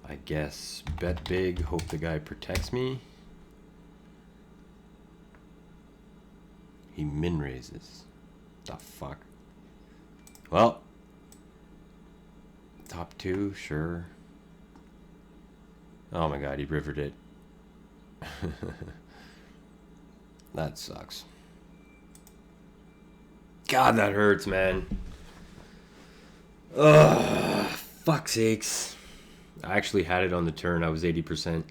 I guess bet big, hope the guy protects me. He min raises. The fuck? Well, top two, sure. Oh my god, he rivered it. That sucks. God, that hurts, man. Ugh, fuck sakes. I actually had it on the turn. I was 80%.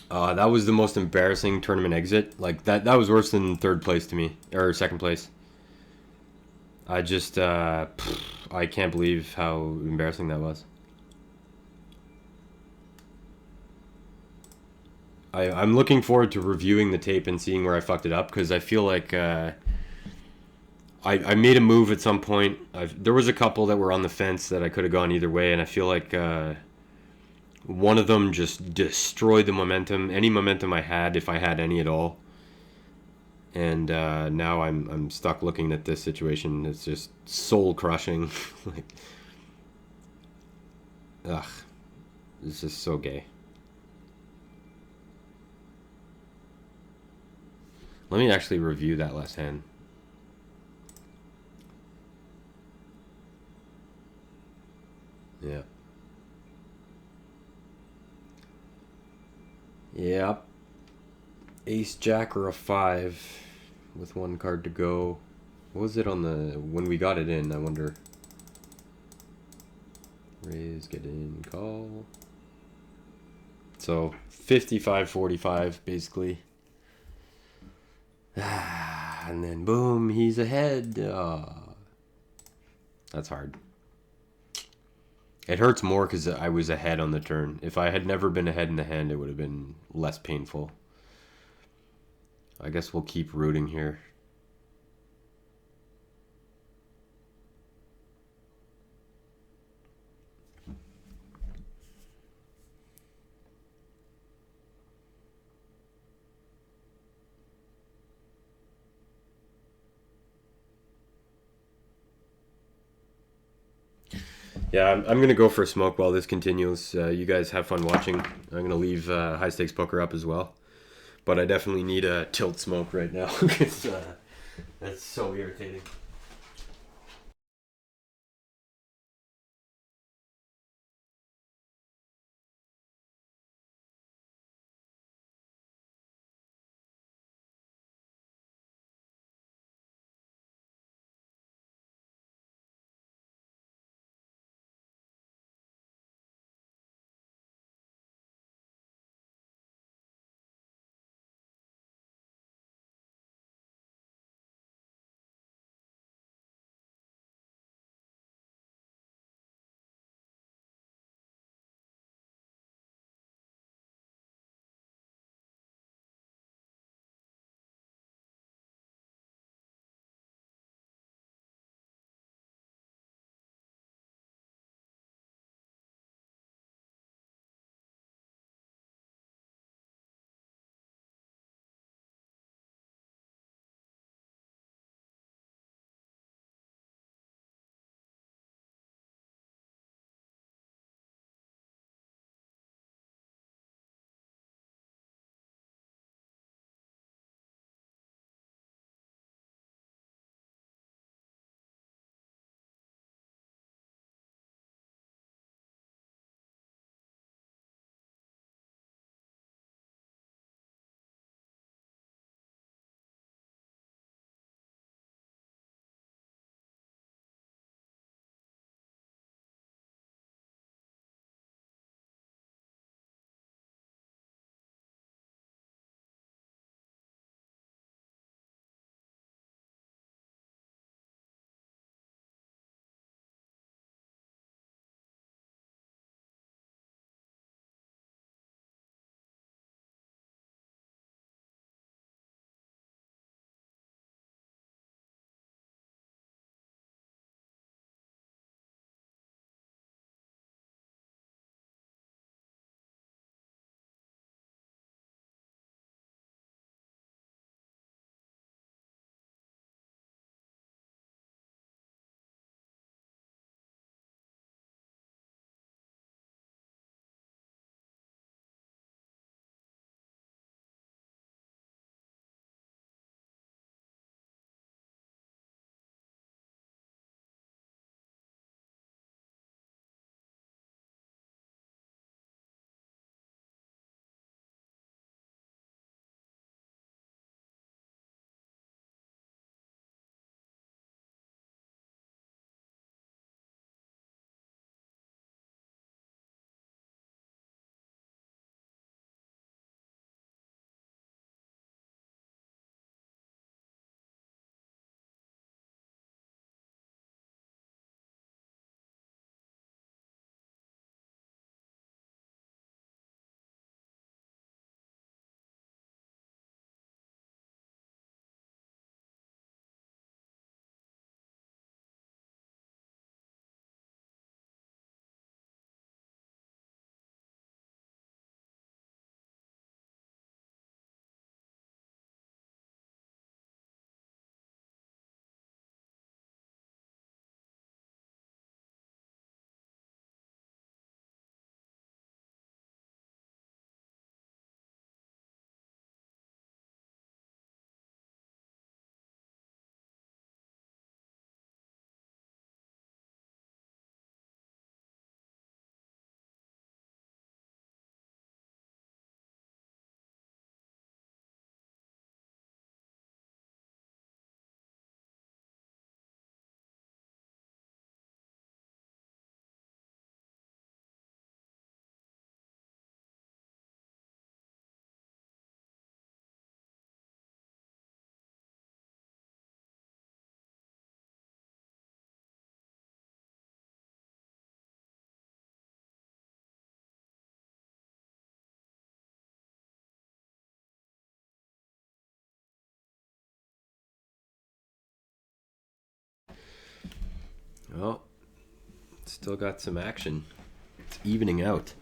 That was the most embarrassing tournament exit. Like, that was worse than third place to me. Or second place. I just, I can't believe how embarrassing that was. I'm looking forward to reviewing the tape and seeing where I fucked it up, because I feel like I made a move at some point. There was a couple that were on the fence that I could have gone either way, and I feel like One of them just destroyed the momentum, any momentum I had, if I had any at all. And now I'm stuck looking at this situation. It's just soul crushing. Like, ugh, it's just so gay. Let me actually review that last hand. Yeah. Yep. Ace Jack or a 5 with one card to go. What was it on the when we got it in? I wonder. Raise, get in, call. So 55-45 basically. And then boom, he's ahead. That's hard. It hurts more because I was ahead on the turn. If I had never been ahead in the hand, it would have been less painful. I guess we'll keep rooting here. Yeah, I'm going to go for a smoke while this continues. You guys have fun watching. I'm going to leave high stakes poker up as well. But I definitely need a tilt smoke right now because that's so irritating. Well, still got some action. It's evening out.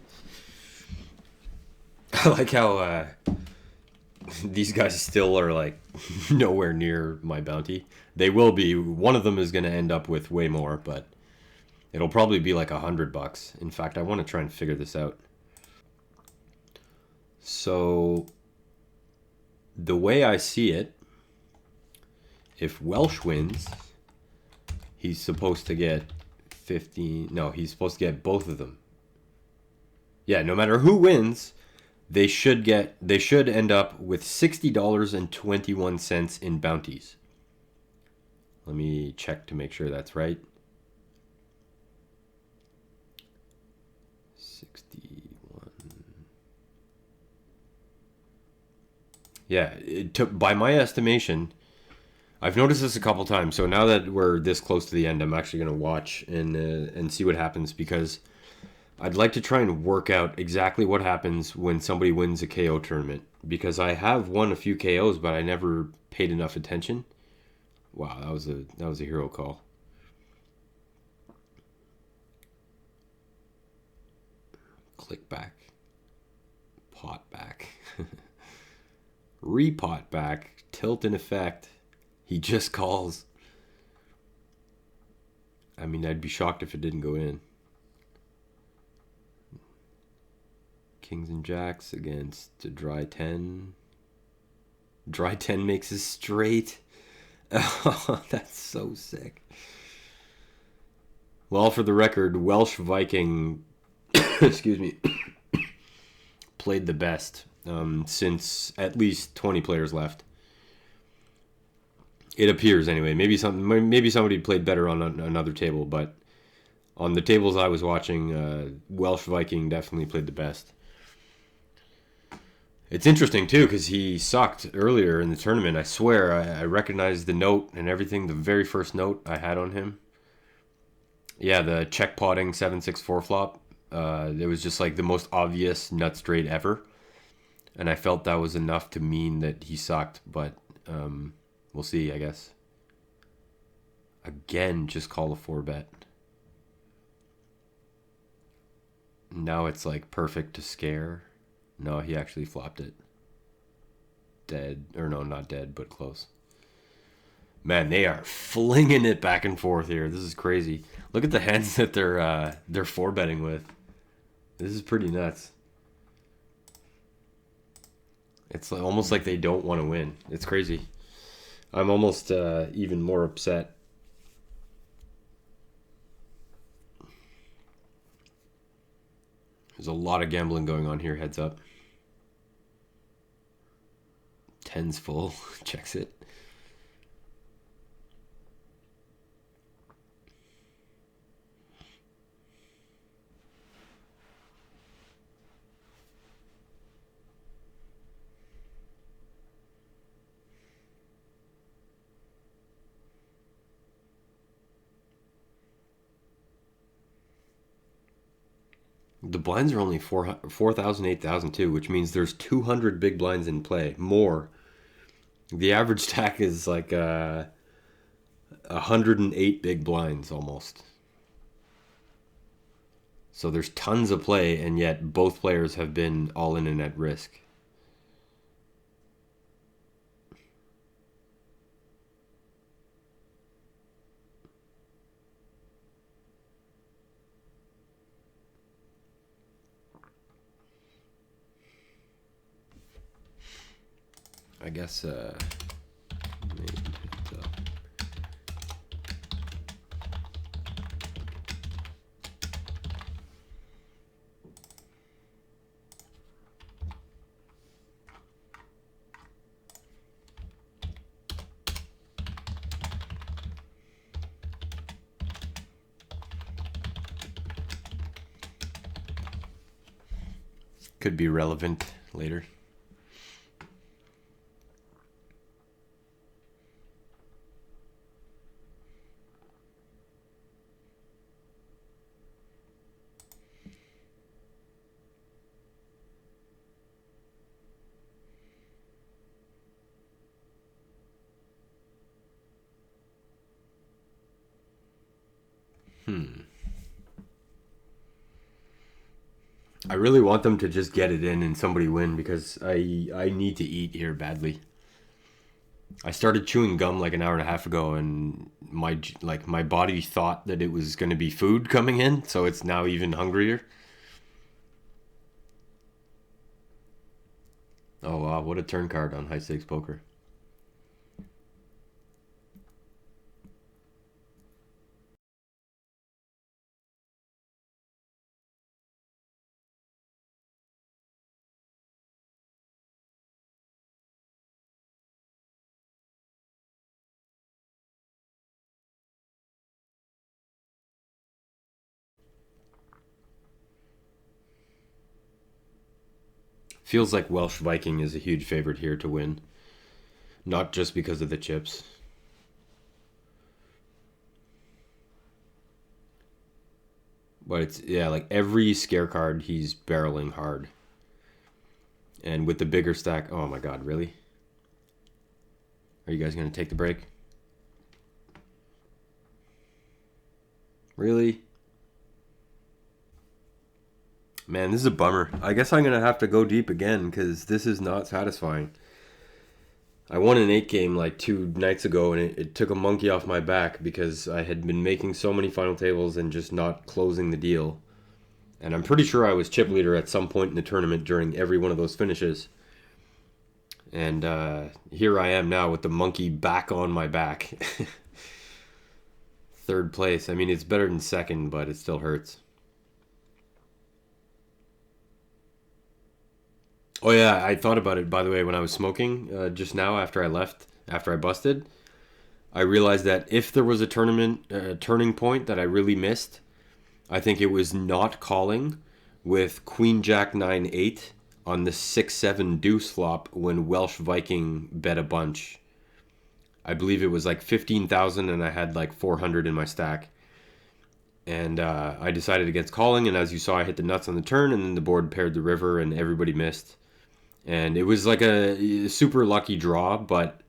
I like how these guys still are like nowhere near my bounty. They will be. One of them is going to end up with way more, but it'll probably be like $100. In fact, I want to try and figure this out. So the way I see it, if Welsh wins, he's supposed to get 15. No, he's supposed to get both of them. Yeah, no matter who wins, they should end up with $60.21 in bounties. Let me check to make sure that's right. 61. Yeah, it took, by my estimation, I've noticed this a couple times. So now that we're this close to the end, I'm actually going to watch and see what happens, because I'd like to try and work out exactly what happens when somebody wins a KO tournament, because I have won a few KOs, but I never paid enough attention. Wow, that was a hero call. Click back, pot back, repot back, tilt in effect. He just calls. I mean, I'd be shocked if it didn't go in. Kings and jacks against a dry 10. Dry 10 makes a straight. Oh, that's so sick. Well, for the record, Welsh Viking, excuse me, played the best since at least 20 players left. It appears anyway. Maybe somebody played better on another table, but on the tables I was watching, Welsh Viking definitely played the best. It's interesting too, because he sucked earlier in the tournament. I swear I recognized the note and everything. The very first note I had on him. Yeah, the check potting 7-6-4 flop. It was just like the most obvious nut straight ever, and I felt that was enough to mean that he sucked. But we'll see, I guess. Again, just call a 4-bet. Now it's like perfect to scare. No, he actually flopped it. Dead. Or no, not dead, but close. Man, they are flinging it back and forth here. This is crazy. Look at the hands that they're 4-betting with. This is pretty nuts. It's almost like they don't want to win. It's crazy. I'm almost even more upset. There's a lot of gambling going on here, heads up. 10's full, checks it. The blinds are only 4,000, 8,000 too, which means there's 200 big blinds in play. More. The average stack is like 108 big blinds almost. So there's tons of play, and yet both players have been all in and at risk. I guess maybe heads up. Could be relevant later. I really want them to just get it in and somebody win because I need to eat here badly. I started chewing gum like an hour and a half ago, and my body thought that it was going to be food coming in, so it's now even hungrier. Oh wow, what a turn card on high stakes poker. Feels like Welsh Viking is a huge favorite here to win, not just because of the chips. But it's, yeah, like every scare card he's barreling hard. And with the bigger stack, oh my god, really? Are you guys going to take the break? Really? Man, this is a bummer. I guess I'm going to have to go deep again because this is not satisfying. I won an 8 game like 2 nights ago, and it took a monkey off my back because I had been making so many final tables and just not closing the deal. And I'm pretty sure I was chip leader at some point in the tournament during every one of those finishes. And here I am now with the monkey back on my back. Third place. I mean, it's better than second, but it still hurts. Oh yeah, I thought about it, by the way, when I was smoking just now after I left, after I busted. I realized that if there was a tournament turning point that I really missed, I think it was not calling with Queen Jack 9 8 on the 6-7 deuce flop when Welsh Viking bet a bunch. I believe it was like 15,000 and I had like 400 in my stack. And I decided against calling, and as you saw, I hit the nuts on the turn, and then the board paired the river, and everybody missed. And it was like a super lucky draw, but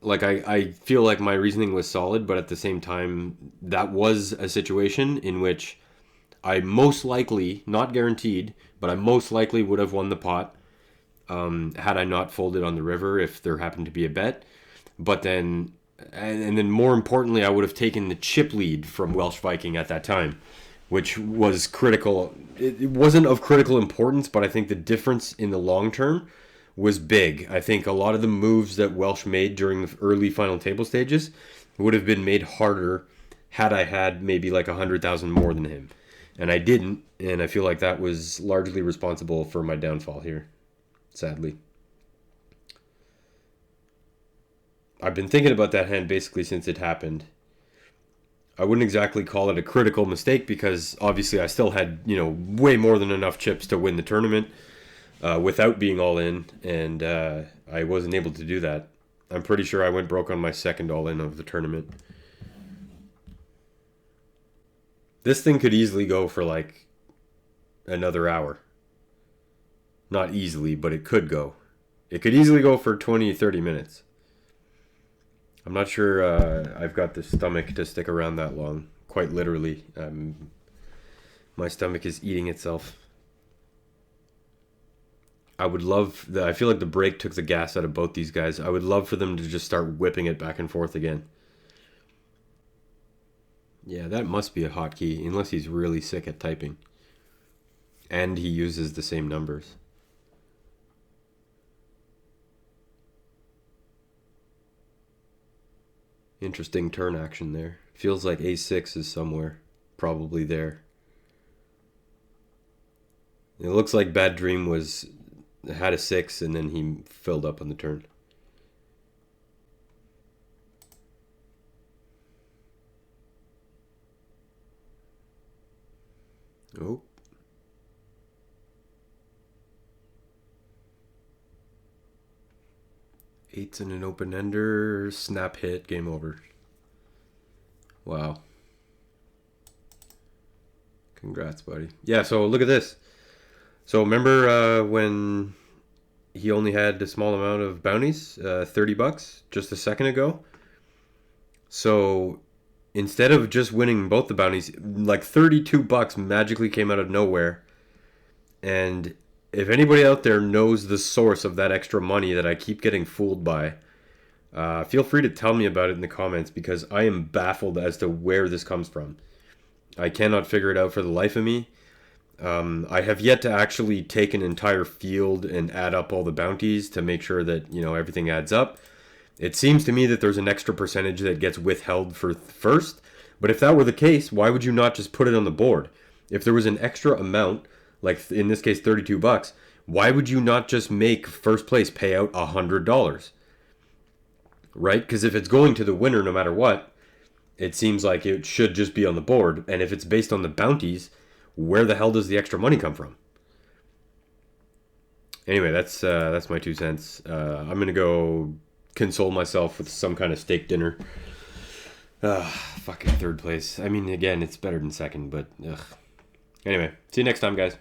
like I feel like my reasoning was solid, but at the same time, that was a situation in which I most likely, not guaranteed, but I most likely would have won the pot had I not folded on the river if there happened to be a bet. But then, and then more importantly, I would have taken the chip lead from Welsh Viking at that time, which was critical. It wasn't of critical importance, but I think the difference in the long term was big. I think a lot of the moves that Welsh made during the early final table stages would have been made harder had I had maybe like 100,000 more than him. And I didn't, and I feel like that was largely responsible for my downfall here, sadly. I've been thinking about that hand basically since it happened. I wouldn't exactly call it a critical mistake because obviously I still had, way more than enough chips to win the tournament without being all in, and I wasn't able to do that. I'm pretty sure I went broke on my second all in of the tournament. This thing could easily go for like another hour. Not easily, but it could go. It could easily go for 20, 30 minutes. I'm not sure I've got the stomach to stick around that long. Quite literally. My stomach is eating itself. I feel like the break took the gas out of both these guys. I would love for them to just start whipping it back and forth again. Yeah, that must be a hotkey, unless he's really sick at typing. And he uses the same numbers. Interesting turn action there. Feels like a6 is somewhere. Probably there. It looks like Bad Dream had a 6 and then he filled up on the turn. Oh. Eights and an open ender. Snap hit. Game over. Wow. Congrats, buddy. Yeah, so look at this. So remember when he only had a small amount of bounties, $30 just a second ago? So instead of just winning both the bounties, like $32 magically came out of nowhere. And if anybody out there knows the source of that extra money that I keep getting fooled by, feel free to tell me about it in the comments, because I am baffled as to where this comes from. I cannot figure it out for the life of me. I have yet to actually take an entire field and add up all the bounties to make sure that, everything adds up. It seems to me that there's an extra percentage that gets withheld for first, but if that were the case, why would you not just put it on the board? If there was an extra amount, like in this case $32, why would you not just make first place pay out $100? Right? Because if it's going to the winner no matter what, it seems like it should just be on the board. And if it's based on the bounties, where the hell does the extra money come from? Anyway, that's my 2 cents. I'm gonna go console myself with some kind of steak dinner. Fucking third place. I mean, again, it's better than second, but ugh. Anyway, see you next time, guys.